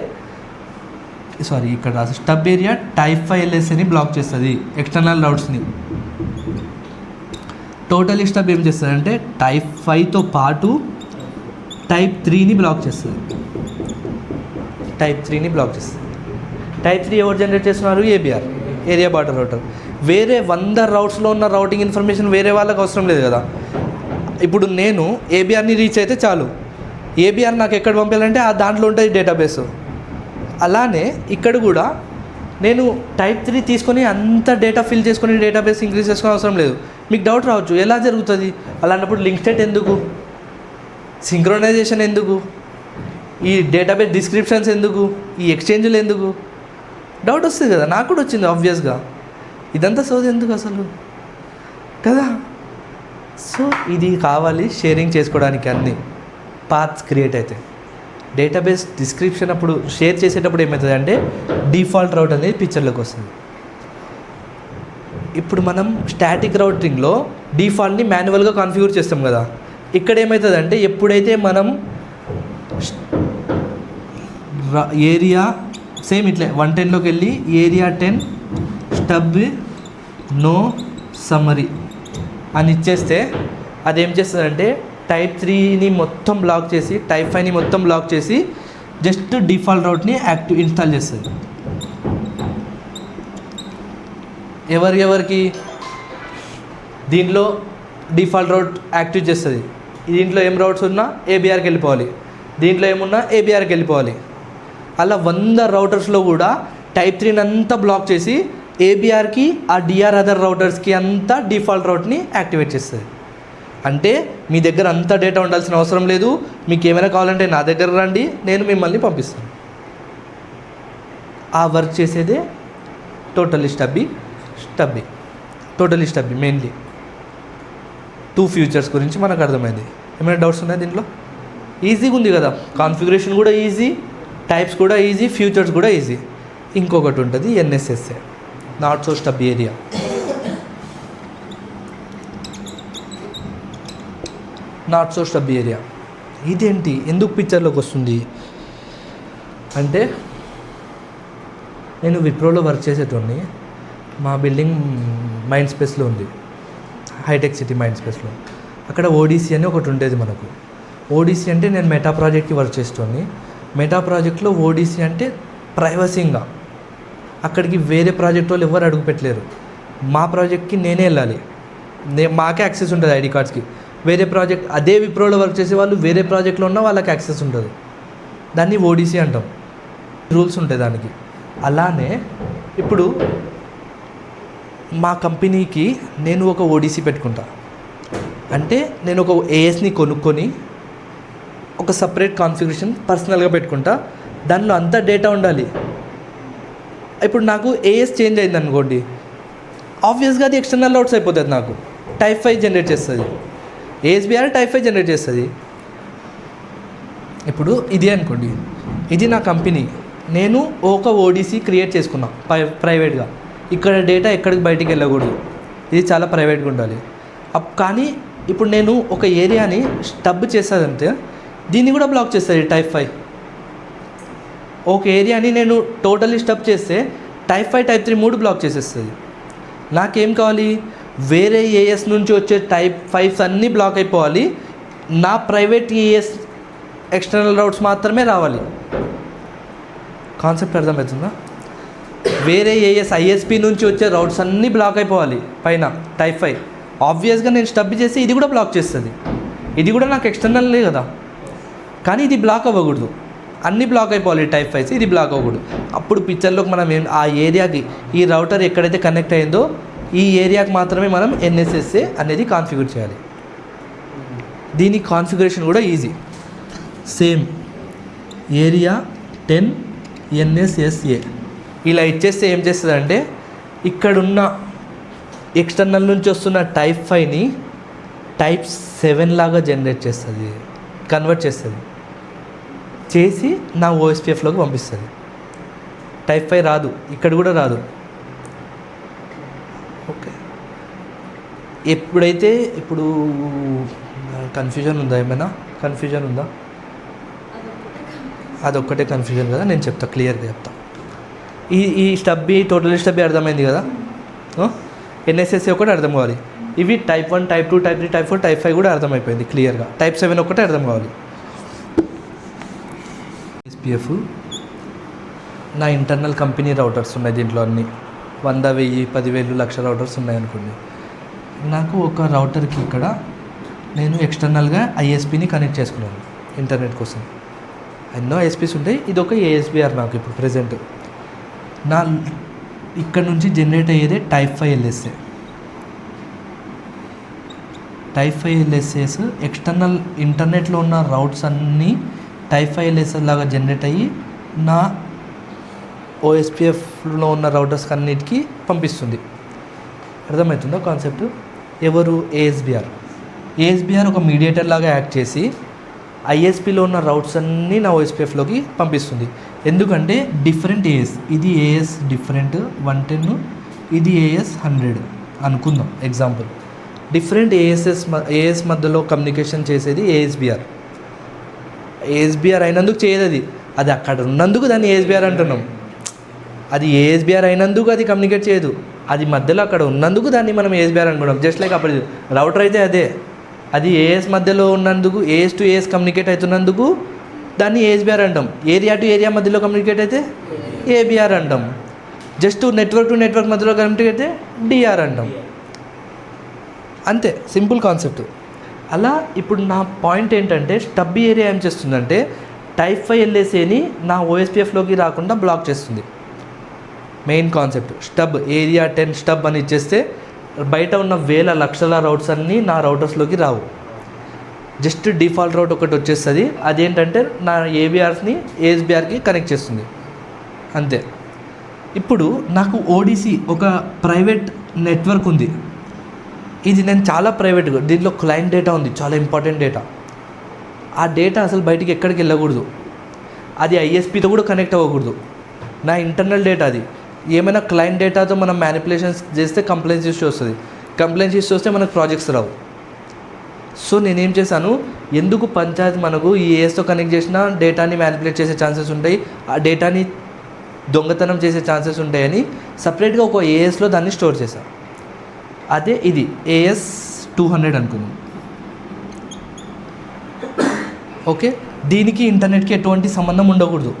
ఇక్కడ రాసి స్టబ్ ఏరియా టైప్ 5 LSAని బ్లాక్ చేస్తుంది, ఎక్స్టర్నల్ రౌట్స్ని. టోటలీ స్టబ్ ఏం చేస్తుంది అంటే టైప్ 5తో పాటు టైప్ 3ని బ్లాక్ చేస్తుంది. టైప్ 3 ఎవరు జనరేట్ చేస్తున్నారు? ABR, area border router. వేరే 100 రౌట్స్లో ఉన్న రౌటింగ్ ఇన్ఫర్మేషన్ వేరే వాళ్ళకి అవసరం లేదు కదా. ఇప్పుడు నేను ఏబిఆర్ని రీచ్ అయితే చాలు, ఏబిఆర్ నాకు ఎక్కడ పంపించాలంటే ఆ దాంట్లో ఉంటుంది డేటాబేస్. అలానే ఇక్కడ కూడా నేను టైప్ 3 తీసుకొని అంత డేటా ఫిల్ చేసుకొని డేటాబేస్ ఇంక్రీజ్ చేసుకునే అవసరం లేదు. మీకు డౌట్ రావచ్చు, ఎలా జరుగుతుంది అలాంటప్పుడు? లింక్ స్టేట్ ఎందుకు, సింక్రోనైజేషన్ ఎందుకు, ఈ డేటాబేస్ డిస్క్రిప్షన్స్ ఎందుకు, ఈ ఎక్స్చేంజ్లు ఎందుకు? డౌట్ వస్తుంది కదా, నాకు కూడా వచ్చింది ఆబ్వియస్గా. ఇదంతా సోది ఎందుకు అసలు కదా? సో ఇది కావాలి షేరింగ్ చేసుకోవడానికి. అన్ని పాత్స్ క్రియేట్ అవుతాయి. డేటాబేస్ డిస్క్రిప్షన్ అప్పుడు షేర్ చేసేటప్పుడు ఏమవుతుంది అంటే డిఫాల్ట్ రౌట్ అనేది పిక్చర్లోకి వస్తుంది. ఇప్పుడు మనం స్టాటిక్ రౌటింగ్లో డిఫాల్ట్ని మాన్యువల్గా కాన్ఫిగర్ చేస్తాం కదా. ఇక్కడ ఏమవుతుంది అంటే ఎప్పుడైతే మనం ఏరియా సేమ్ ఇట్లే 110లోకి వెళ్ళి ఏరియా 10 స్టబ్ నో సమ్మరీ అని ఇచ్చేస్తే అదేం చేస్తుందంటే టైప్ 3ని మొత్తం బ్లాక్ చేసి టైప్ 5ని మొత్తం బ్లాక్ చేసి జస్ట్ డిఫాల్ట్ రౌట్ని ఇన్స్టాల్ చేస్తుంది. ఎవరికి దీంట్లో డిఫాల్ట్ రౌట్ యాక్టివ్ చేస్తుంది. దీంట్లో ఏం రౌట్స్ ఉన్నా ఏబిఆర్కి వెళ్ళిపోవాలి, దీంట్లో ఏమున్నా ఏబిఆర్కి వెళ్ళిపోవాలి. అలా 100 రౌటర్స్లో కూడా టైప్ 3ని అంతా బ్లాక్ చేసి ఏబిఆర్కి ఆ డిఆర్ అదర్ రౌటర్స్కి అంతా డిఫాల్ట్ రౌట్ని యాక్టివేట్ చేస్తుంది. అంటే మీ దగ్గర అంత డేటా ఉండాల్సిన అవసరం లేదు. మీకు ఏమైనా కావాలంటే నా దగ్గర రండి, నేను మిమ్మల్ని పంపిస్తాను. ఆ వర్క్ చేసేదే టోటలీ స్టబ్బీ మెయిన్లీ 2 ఫ్యూచర్స్ గురించి మనకు అర్థమైంది. ఏమైనా డౌట్స్ ఉన్నాయి దీంట్లో? ఈజీగా ఉంది కదా, కాన్ఫిగరేషన్ కూడా ఈజీ, టైప్స్ కూడా ఈజీ, ఫ్యూచర్స్ కూడా ఈజీ. ఇంకొకటి ఉంటుంది NSSA, not so stubby area. Not so stubby area ఇదేంటి, ఎందుకు పిక్చర్లోకి వస్తుంది అంటే, నేను విప్రోలో వర్క్ చేసేటోడిని. మా బిల్డింగ్ మైండ్ స్పేస్లో ఉంది, హైటెక్ సిటీ మైండ్ స్పేస్లో. అక్కడ ఓడిసి అని ఒకటి ఉండేది మనకు. ఓడిసి అంటే నేను మెటా ప్రాజెక్ట్కి వర్క్ చేసేటోడిని. మెటా ప్రాజెక్ట్లో ఓడిసి అంటే ప్రైవసీగా, అక్కడికి వేరే ప్రాజెక్ట్ వాళ్ళు ఎవరు అడుగు పెట్టలేరు. మా ప్రాజెక్ట్కి నేనే వెళ్ళాలి, మాకే యాక్సెస్ ఉంటుంది ఐడి కార్డ్స్కి. వేరే ప్రాజెక్ట్ అదే విప్రోలో వర్క్ చేసే వాళ్ళు వేరే ప్రాజెక్ట్లో ఉన్న వాళ్ళకి యాక్సెస్ ఉంటుంది. దాన్ని ఓడిసి అంటాం, రూల్స్ ఉంటాయి దానికి. అలానే ఇప్పుడు మా కంపెనీకి నేను ఒక ఓడిసి పెట్టుకుంటా అంటే, నేను ఒక ఏఎస్ని కొనుక్కొని ఒక సపరేట్ కాన్ఫిగరేషన్ పర్సనల్గా పెట్టుకుంటా. దానిలో అంతా డేటా ఉండాలి. ఇప్పుడు నాకు ఏఎస్ చేంజ్ అయింది అనుకోండి, ఆబ్వియస్గా అది ఎక్స్టర్నల్ రౌట్స్ అయిపోతుంది. నాకు టైప్ 5 జనరేట్ చేస్తుంది, ఏఎస్బిఆర్ టైప్ 5 జనరేట్ చేస్తుంది. ఇప్పుడు ఇది అనుకోండి, ఇది నా కంపెనీ, నేను ఒక ఓడిసి క్రియేట్ చేసుకున్నా ప్రైవేట్గా. ఇక్కడ డేటా ఎక్కడికి బయటికి వెళ్ళకూడదు, ఇది చాలా ప్రైవేట్గా ఉండాలి. కానీ ఇప్పుడు నేను ఒక ఏరియాని స్టబ్ చేస్తుందంటే దీన్ని కూడా బ్లాక్ చేస్తుంది టైప్ 5. ఒక ఏరియాని నేను టోటల్లీ స్టబ్ చేస్తే టైప్ 5 టైప్ 3 3 బ్లాక్ చేసేస్తుంది. నాకేం కావాలి, వేరే ఏఎస్ నుంచి వచ్చే టైప్ 5s అన్నీ బ్లాక్ అయిపోవాలి, నా ప్రైవేట్ ఏఎస్ ఎక్స్టర్నల్ రౌట్స్ మాత్రమే రావాలి. కాన్సెప్ట్ అర్థమవుతుందా? వేరే ఏఎస్ ఐఎస్పి నుంచి వచ్చే రౌట్స్ అన్నీ బ్లాక్ అయిపోవాలి పైన టైప్ 5. ఆబ్వియస్గా నేను స్టబ్ చేసి ఇది కూడా బ్లాక్ చేస్తుంది. ఇది కూడా నాకు ఎక్స్టర్నల్లే కదా, కానీ ఇది బ్లాక్ అవ్వకూడదు. అన్నీ బ్లాక్ అయిపోవాలి టైప్ 5s, ఇది బ్లాక్ అవ్వకూడదు. అప్పుడు పిక్చర్లోకి మనం ఆ ఏరియాకి, ఈ రౌటర్ ఎక్కడైతే కనెక్ట్ అయిందో ఈ ఏరియాకి మాత్రమే మనం ఎన్ఎస్ఎస్ఏ అనేది కాన్ఫిగర్ చేయాలి. దీని కాన్ఫిగరేషన్ కూడా ఈజీ. సేమ్ ఏరియా 10 ఎన్ఎస్ఎస్ఏ ఇలా ఇచ్చేస్తే ఏం చేస్తుందంటే, ఇక్కడున్న ఎక్స్టర్నల్ నుంచి వస్తున్న టైప్ 5ని టైప్ 7 లాగా జనరేట్ చేస్తుంది, కన్వర్ట్ చేస్తుంది, చేసి నా ఓఎస్పిఎఫ్లోకి పంపిస్తుంది. టైప్ 5 రాదు, ఇక్కడ కూడా రాదు. ఓకే, ఎప్పుడైతే ఇప్పుడు కన్ఫ్యూజన్ ఉందా, ఏమైనా కన్ఫ్యూజన్ ఉందా? అదొక్కటే కన్ఫ్యూజన్ కదా, నేను చెప్తా, క్లియర్గా చెప్తా. ఈ స్టబ్బీ టోటల్ స్టబ్బీ అర్థమైంది కదా, ఎన్ఎస్ఎస్ఏ ఒకటి అర్థం కావాలి. ఇవి type 1 type 2 type 3 type 4 type 5 కూడా అర్థమైపోయింది క్లియర్గా. టైప్ 7 ఒకటే అర్థం కావాలి. ఎస్పిఎఫ్ నా ఇంటర్నల్ కంపెనీ రౌటర్స్ ఉన్నాయి, దీంట్లో అన్నీ 100 1000 10,000 1,00,000 రౌటర్స్ ఉన్నాయి అనుకోండి. నాకు ఒక రౌటర్కి ఇక్కడ నేను ఎక్స్టర్నల్గా ఐఎస్పిని కనెక్ట్ చేసుకున్నాను ఇంటర్నెట్ కోసం. ఎన్నో ఐఎస్పీస్ ఉంటాయి, ఇది ఒక ఏఎస్బిఆర్ నాకు ఇప్పుడు ప్రెజెంట్. నా ఇక్కడ నుంచి జనరేట్ అయ్యేదే type 5 LSA. Type 5 LSAs external ఇంటర్నెట్లో ఉన్న రౌట్స్ అన్నీ టైప్ 5 ఎల్ఎస్ఏ లాగా జనరేట్ అయ్యి నా ఓఎస్పిఎఫ్లో ఉన్న రౌటర్స్ అన్నిటికీ పంపిస్తుంది. అర్థమవుతుందా కాన్సెప్ట్? ఎవరు? ఏఎస్బిఆర్ ఒక మీడియేటర్ లాగా యాక్ట్ చేసి ఐఎస్పిలో ఉన్న రౌట్స్ అన్నీ నా ఓఎస్పిఎఫ్లోకి పంపిస్తుంది. ఎందుకంటే డిఫరెంట్ ఏఎస్, ఇది ఏఎస్ డిఫరెంట్ 110, ఇది ఏఎస్ 100 అనుకుందాం ఎగ్జాంపుల్. డిఫరెంట్ ఏఎస్ మధ్యలో కమ్యూనికేషన్ చేసేది ఏఎస్బిఆర్ అయినందుకు చేయదు, అది అక్కడ ఉన్నందుకు దాన్ని ఏఎస్బిఆర్ అంటున్నాం. అది ఏఎస్బిఆర్ అయినందుకు అది కమ్యూనికేట్ చేయదు, అది మధ్యలో అక్కడ ఉన్నందుకు దాన్ని మనం ఏఎస్బిఆర్ అనుకున్నాం. జస్ట్ లైక్ అప్పుడు రౌటర్ అయితే అదే, అది ఏఎస్ మధ్యలో ఉన్నందుకు ఏఎస్ టు ఏఎస్ కమ్యూనికేట్ అవుతున్నందుకు దాన్ని ఏఎస్బిఆర్ అంటాం. ఏరియా టు ఏరియా మధ్యలో కమ్యూనికేట్ అయితే ఏబిఆర్ అంటాం. జస్ట్ నెట్వర్క్ టు నెట్వర్క్ మధ్యలో కమ్యూనికేట్ అయితే డిఆర్ అంటాం. అంతే, సింపుల్ కాన్సెప్ట్. అలా ఇప్పుడు నా పాయింట్ ఏంటంటే స్టబ్ ఏరియా ఏం చేస్తుందంటే టైప్ 5 ఎల్ఎస్ఏని నా ఓఎస్పిఎఫ్లోకి రాకుండా బ్లాక్ చేస్తుంది. Main concept stub area 10 stub అని ఇచ్చేస్తే బయట ఉన్న వేల లక్షల రౌట్స్ అన్నీ నా రౌటర్స్లోకి రావు. జస్ట్ డిఫాల్ట్ రౌట్ ఒకటి వచ్చేస్తుంది, అదేంటంటే నా ఏబిఆర్స్ని ఏఎస్బిఆర్కి కనెక్ట్ చేస్తుంది, అంతే. ఇప్పుడు నాకు ఓడిసి ఒక ప్రైవేట్ నెట్వర్క్ ఉంది. ఇది నేను చాలా ప్రైవేట్గా, దీంట్లో క్లయింట్ డేటా ఉంది, చాలా ఇంపార్టెంట్ డేటా. ఆ డేటా అసలు బయటికి ఎక్కడికి వెళ్ళకూడదు, అది ఐఎస్పితో కూడా కనెక్ట్ అవ్వకూడదు. నా ఇంటర్నల్ డేటా అది. ఏమైనా క్లయింట్ డేటాతో మనం మ్యానిపులేషన్స్ చేస్తే కంప్లైంట్స్ ఇష్యూ వస్తుంది. కంప్లైంట్స్ ఇష్యూ వస్తే మనకు ప్రాజెక్ట్స్ రావు. సో నేనేం చేశాను, ఎందుకు పంచాయత్ మనకు ఈ ఏఎస్తో కనెక్ట్ చేసిన డేటాని మ్యానిపులేట్ చేసే ఛాన్సెస్ ఉంటాయి, ఆ డేటాని దొంగతనం చేసే ఛాన్సెస్ ఉంటాయని సపరేట్గా ఒక ఏఎస్లో దాన్ని స్టోర్ చేశాను. అదే ఇది ఏఎస్ 200 అనుకుందాం. ఓకే, దీనికి ఇంటర్నెట్కి ఎటువంటి సంబంధం ఉండకూడదు.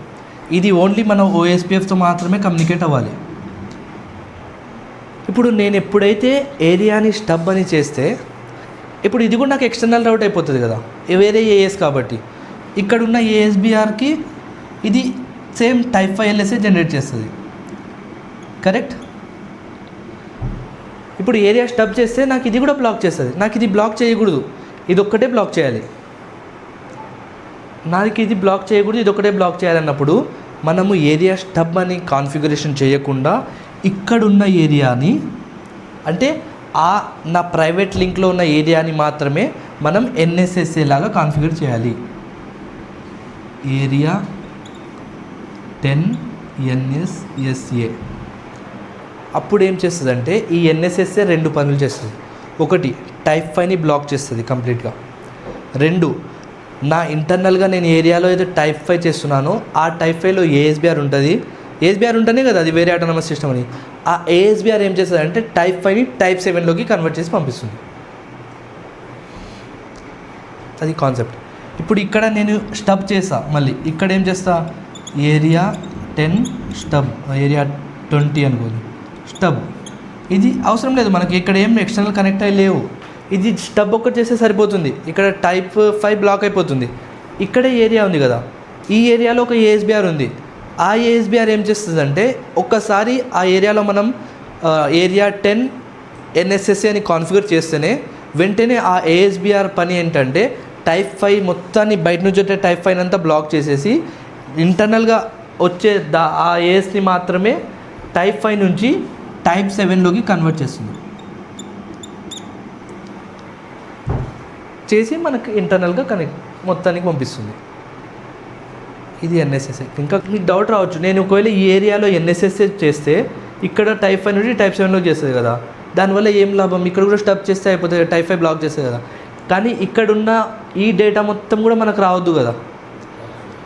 ఇది ఓన్లీ మన ఓఎస్పిఎఫ్తో మాత్రమే కమ్యూనికేట్ అవ్వాలి. ఇప్పుడు నేను ఎప్పుడైతే ఏరియాని స్టబ్ అని చేస్తే ఇప్పుడు ఇది కూడా నాకు ఎక్స్టర్నల్ రౌట్ అయిపోతుంది కదా, వేరే ఏఎస్ కాబట్టి. ఇక్కడున్న ఏఎస్బిఆర్కి ఇది సేమ్ టైప్ 5 ఎల్ఎస్ఏ జనరేట్ చేస్తుంది, కరెక్ట్. ఇప్పుడు ఏరియా స్టబ్ చేస్తే నాకు ఇది కూడా బ్లాక్ చేస్తుంది. నాకు ఇది బ్లాక్ చేయకూడదు, ఇది ఒక్కటే బ్లాక్ చేయాలి. నాకు ఇది బ్లాక్ చేయకూడదు, ఇది ఒకటే బ్లాక్ చేయాలన్నప్పుడు మనము ఏరియా స్టబ్ అని కాన్ఫిగరేషన్ చేయకుండా ఇక్కడున్న ఏరియాని, అంటే నా ప్రైవేట్ లింక్లో ఉన్న ఏరియాని మాత్రమే మనం ఎన్ఎస్ఎస్ఏ లాగా కాన్ఫిగర్ చేయాలి. ఏరియా 10 ఎన్ఎస్ఎస్ఏ. అప్పుడు ఏం చేస్తుందంటే ఈ ఎన్ఎస్ఎస్ఏ 2 పనులు చేస్తుంది. ఒకటి, టైప్ 5ని బ్లాక్ చేస్తుంది కంప్లీట్గా. 2, నా ఇంటర్నల్గా నేను ఏరియాలో ఏదో టైప్ 5 చేస్తున్నానో ఆ టైప్ 5లో ఏఎస్బిఆర్ ఉంటుంది. ఏఎస్బిఆర్ ఉంటేనే కదా అది వేరే ఆటోనమస్ సిస్టమ్ అని. ఆ ఏఎస్బిఆర్ ఏం చేస్తుంది అంటే టైప్ 5ని టైప్ 7లోకి కన్వర్ట్ చేసి పంపిస్తుంది. అది కాన్సెప్ట్. ఇప్పుడు ఇక్కడ నేను స్టబ్ చేసా, మళ్ళీ ఇక్కడ ఏం చేస్తా, ఏరియా 10 స్టబ్, ఏరియా 20 అనుకోండి స్టబ్. ఇది అవసరం లేదు మనకి, ఇక్కడ ఏం ఎక్స్టర్నల్ కనెక్ట్ అయ్యి లేవు. ఇది స్టబ్ ఒక్కటి చేస్తే సరిపోతుంది. ఇక్కడ టైప్ 5 బ్లాక్ అయిపోతుంది. ఇక్కడే ఏరియా ఉంది కదా, ఈ ఏరియాలో ఒక ఏఎస్బిఆర్ ఉంది. ఆ ఏఎస్బిఆర్ ఏం చేస్తుందంటే ఒక్కసారి ఆ ఏరియాలో మనం ఏరియా 10 ఎన్ఎస్ఎస్ఏ అని కాన్ఫిగర్ చేస్తేనే వెంటనే ఆ ఏఎస్బిఆర్ పని ఏంటంటే టైప్ 5 మొత్తాన్ని బయట నుంచి వచ్చే టైప్ 5 అంతా బ్లాక్ చేసేసి ఇంటర్నల్గా వచ్చే ఆ ఏఎస్ని మాత్రమే టైప్ 5 నుంచి టైప్ 7లోకి కన్వర్ట్ చేస్తుంది, చేసి మనకు ఇంటర్నల్గా కనెక్ట్ మొత్తానికి పంపిస్తుంది. ఇది ఎన్ఎస్ఎస్ఏ. ఇంకా మీకు డౌట్ రావచ్చు, నేను ఒకవేళ ఈ ఏరియాలో ఎన్ఎస్ఎస్ఏ చేస్తే ఇక్కడ టైప్ 5 నుండి టైప్ 7లోకి చేస్తుంది కదా, దానివల్ల ఏం లాభం, ఇక్కడ కూడా స్టబ్ చేస్తే అయిపోతుంది, టైప్ 5 బ్లాక్ చేస్తుంది కదా. కానీ ఇక్కడున్న ఈ డేటా మొత్తం కూడా మనకు రావద్దు కదా,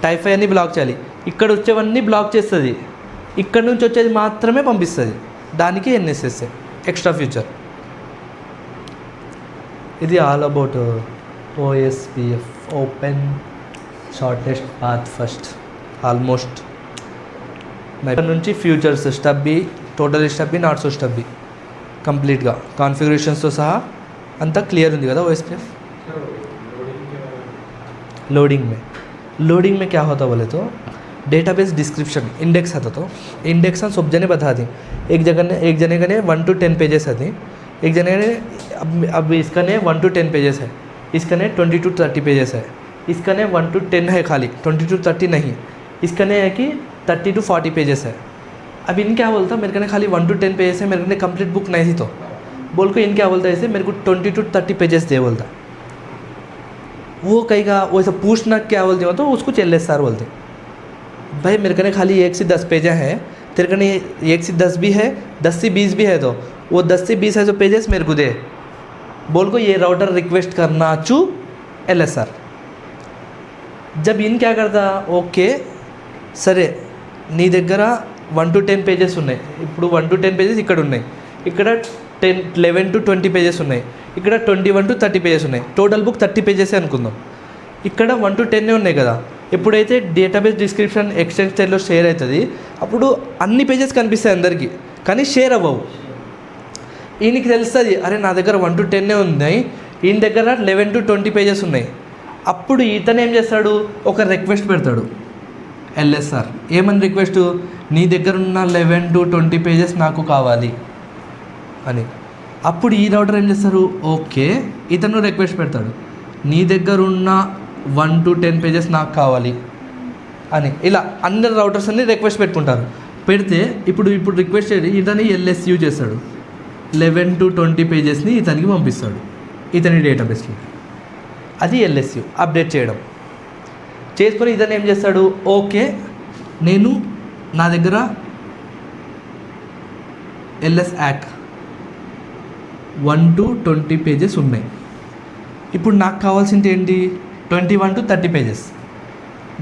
టైప్ 5 అన్ని బ్లాక్ చేయాలి. ఇక్కడ వచ్చేవన్నీ బ్లాక్ చేస్తుంది, ఇక్కడ నుంచి వచ్చేది మాత్రమే పంపిస్తుంది. దానికి ఎన్ఎస్ఎస్ఏ ఎక్స్ట్రా ఫ్యూచర్. ఇది all about OSPF, open shortest path first. Almost ఇక్కడ నుంచి features stubby, total stubby, not so stubby, కంప్లీట్గా కాన్ఫిగరేషన్స్తో సహా అంతా క్లియర్ ఉంది కదా ओएसपीएफ. लोडिंग में क्या होता बोले तो डेटाबेस डिस्क्रिप्शन इंडेक्स आता. तो इंडेक्स सब जने बता दें. एक जने का 1 to 10 पेजेस आते हैं. एक जने ने अब इसका ने 1 to 10 पेजेस है, इसका ने 20 to 30 पेजेस है, इसका ने 1 to 10 है खाली, 20 to 30 नहीं. इसका ने है कि 30 to 40 पेजेस है. अब इन क्या बोलता, मेरे को खाली 1 to 10 पेजेस है, मेरे को कंप्लीट बुक नहीं थी. तो बोल को इन क्या बोलता है, ऐसे मेरे को 20 to 30 पेजेस दे बोलता. वो कहेगा वैसा पूछना क्या बोलते हो तो उसको चेल्ले सार बोलते. भाई मेरे को खाली 1 से 10 पेज हैं, तेरे को 1 से 10 भी है, 10 से 20 भी है, तो वो 10 से 20 है जो पेजेस मेरे को दे. बोल को ये राउटर रिक्वेस्ट करना चू LSR. जब इन क्या करता, ఓకే సరే నీ దగ్గర 1 to 10 పేజెస్ ఉన్నాయి, ఇప్పుడు 1 to 10 పేజెస్ ఇక్కడ ఉన్నాయి, ఇక్కడ 11 to 20 పేజెస్ ఉన్నాయి, ఇక్కడ 21 to 30 పేజెస్ ఉన్నాయి. టోటల్ బుక్ 30 పేజెస్ అనుకుందాం. ఇక్కడ 1 to 10 ఉన్నాయి కదా. ఎప్పుడైతే డేటాబేస్ డిస్క్రిప్షన్ ఎక్స్టెండ్ స్టైల్లో షేర్ అవుతుంది అప్పుడు అన్ని పేజెస్ కనిపిస్తాయి అందరికీ, కానీ షేర్ అవ్వవు. ఈయనకి తెలుస్తుంది, అరే నా దగ్గర 1 to 10 ఉన్నాయి, ఈయన దగ్గర 11 to 20 పేజెస్ ఉన్నాయి. అప్పుడు ఇతను ఏం చేస్తాడు, ఒక రిక్వెస్ట్ పెడతాడు ఎల్ఎస్ఆర్. ఏమని రిక్వెస్ట్, నీ దగ్గర ఉన్న 11 to 20 పేజెస్ నాకు కావాలి అని. అప్పుడు ఈ రౌటర్ ఏం చేస్తారు, ఓకే ఇతను రిక్వెస్ట్ పెడతాడు, నీ దగ్గర ఉన్న 1 to 10 పేజెస్ నాకు కావాలి అని. ఇలా అందరు రౌటర్స్ అన్ని రిక్వెస్ట్ పెట్టుకుంటారు. పెడితే ఇప్పుడు రిక్వెస్ట్ చేసి ఇతని ఎల్ఎస్యూ చేస్తాడు, 11 to 20 పేజెస్ని ఇతనికి పంపిస్తాడు ఇతని డేటాబేస్కి. అది ఎల్ఎస్యూ అప్డేట్ చేయడం. చేసుకొని ఇతను ఏం చేస్తాడు, ఓకే నేను నా దగ్గర ఎల్ఎస్ యాక్ 1 to 20 పేజెస్ ఉన్నాయి, ఇప్పుడు నాకు కావాల్సింది ఏంటి 21 to 30 పేజెస్.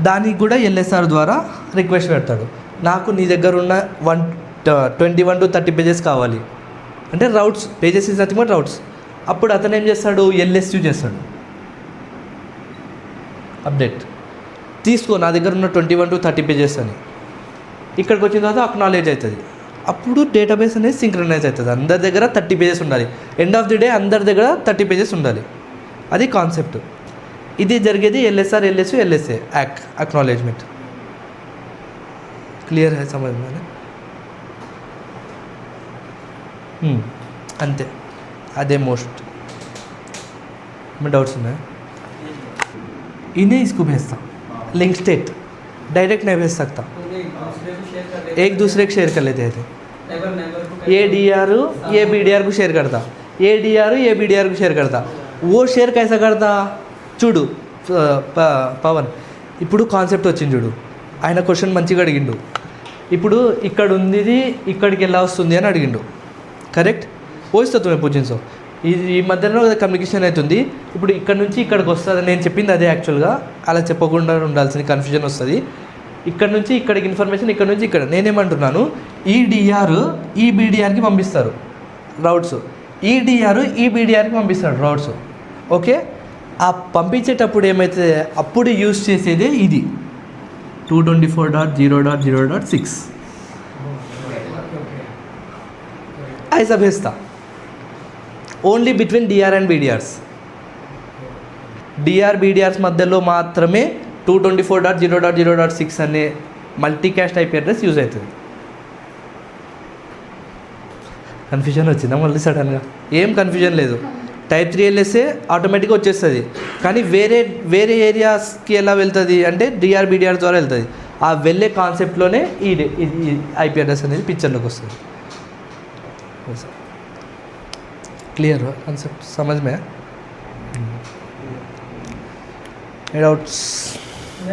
దానికి కూడా ఎల్ఎస్ఆర్ ద్వారా రిక్వెస్ట్ పెడతాడు, నాకు నీ దగ్గర ఉన్న 21 to 30 పేజెస్ కావాలి అంటే routes, pages is nothing but routes. అప్పుడు అతను ఏం చేస్తాడు, ఎల్ఎస్యూ చేస్తాడు అప్డేట్, తీసుకో నా దగ్గర ఉన్న 21 to 30 పేజెస్ అని. ఇక్కడికి వచ్చిన తర్వాత అక్నాలెడ్జ్ అవుతుంది. అప్పుడు డేటాబేస్ అనేది సింక్రనైజ్ అవుతుంది. అందరి దగ్గర 30 పేజెస్ ఉండాలి, ఎండ్ ఆఫ్ ది డే అందరి దగ్గర 30 పేజెస్ ఉండాలి. అది కాన్సెప్ట్. ఇది జరిగేది ఎల్ఎస్ఆర్ ఎల్ఎస్యూ ఎల్ఎస్ఏ యాక్ అక్నాలెడ్జ్మెంట్. క్లియర్ है समझ में? అంతే, అదే మోస్ట్ में डाउट्स ఉన్నాయి. इन्हें इसको भेजता लिंक स्टेट डायरेक्ट नहीं भेज सकता, एक दूसरे को शेयर कर लेते थे. ये डी आर ये बी डी आर को शेयर करता, ये डी आर ये बी डी आर को शेयर करता. वो షేర్ कैसा करता చూడు పవన్. ఇప్పుడు కాన్సెప్ట్ వచ్చింది చూడు, ఆయన క్వశ్చన్ మంచిగా అడిగిండు. ఇప్పుడు ఇక్కడ ఉంది ఇక్కడికి ఎలా వస్తుంది అని అడిగిండు, కరెక్ట్? పోయిస్తా తుమ్మే పూజించో. ఈ మధ్యలో కమ్యూనికేషన్ అవుతుంది. ఇప్పుడు ఇక్కడ నుంచి ఇక్కడికి వస్తుంది, నేను చెప్పింది అదే యాక్చువల్గా, అలా చెప్పకుండా ఉండాల్సిన కన్ఫ్యూజన్ వస్తుంది. ఇక్కడ నుంచి ఇక్కడికి ఇన్ఫర్మేషన్, ఇక్కడ నుంచి ఇక్కడ. నేనేమంటున్నాను, ఈ డిఆర్ ఈ బీడిఆర్కి పంపిస్తారు రౌట్స్, ఈ డిఆర్ ఈ బీడిఆర్కి పంపిస్తాడు రౌట్స్. ఓకే, ఆ పంపించేటప్పుడు ఏమైతే అప్పుడు యూజ్ చేసేదే ఇది 224.0.0.6 ऐसा भेजता only between DR and BDRs. DR BDRs మధ్యలో మాత్రమే 224.0.0.6 అనే multicast IP address use అవుతుంది. కన్ఫ్యూజన్ వచ్చిందా మళ్ళీ సడన్గా? ఏం కన్ఫ్యూజన్ లేదు. టైప్ 3 ఎల్ఎస్ఏ ఆటోమేటిక్గా వచ్చేస్తుంది, కానీ వేరే ఏరియాస్కి ఎలా వెళ్తుంది అంటే డిఆర్ బీడిఆర్ ద్వారా వెళ్తుంది. ఆ వెళ్ళే కాన్సెప్ట్లోనే ఈ ఐపీ అడ్రస్ అనేది పిక్చర్లోకి వస్తుంది. क्लियर हुआ कॉन्सेप्ट, समझ में? डाउट्स?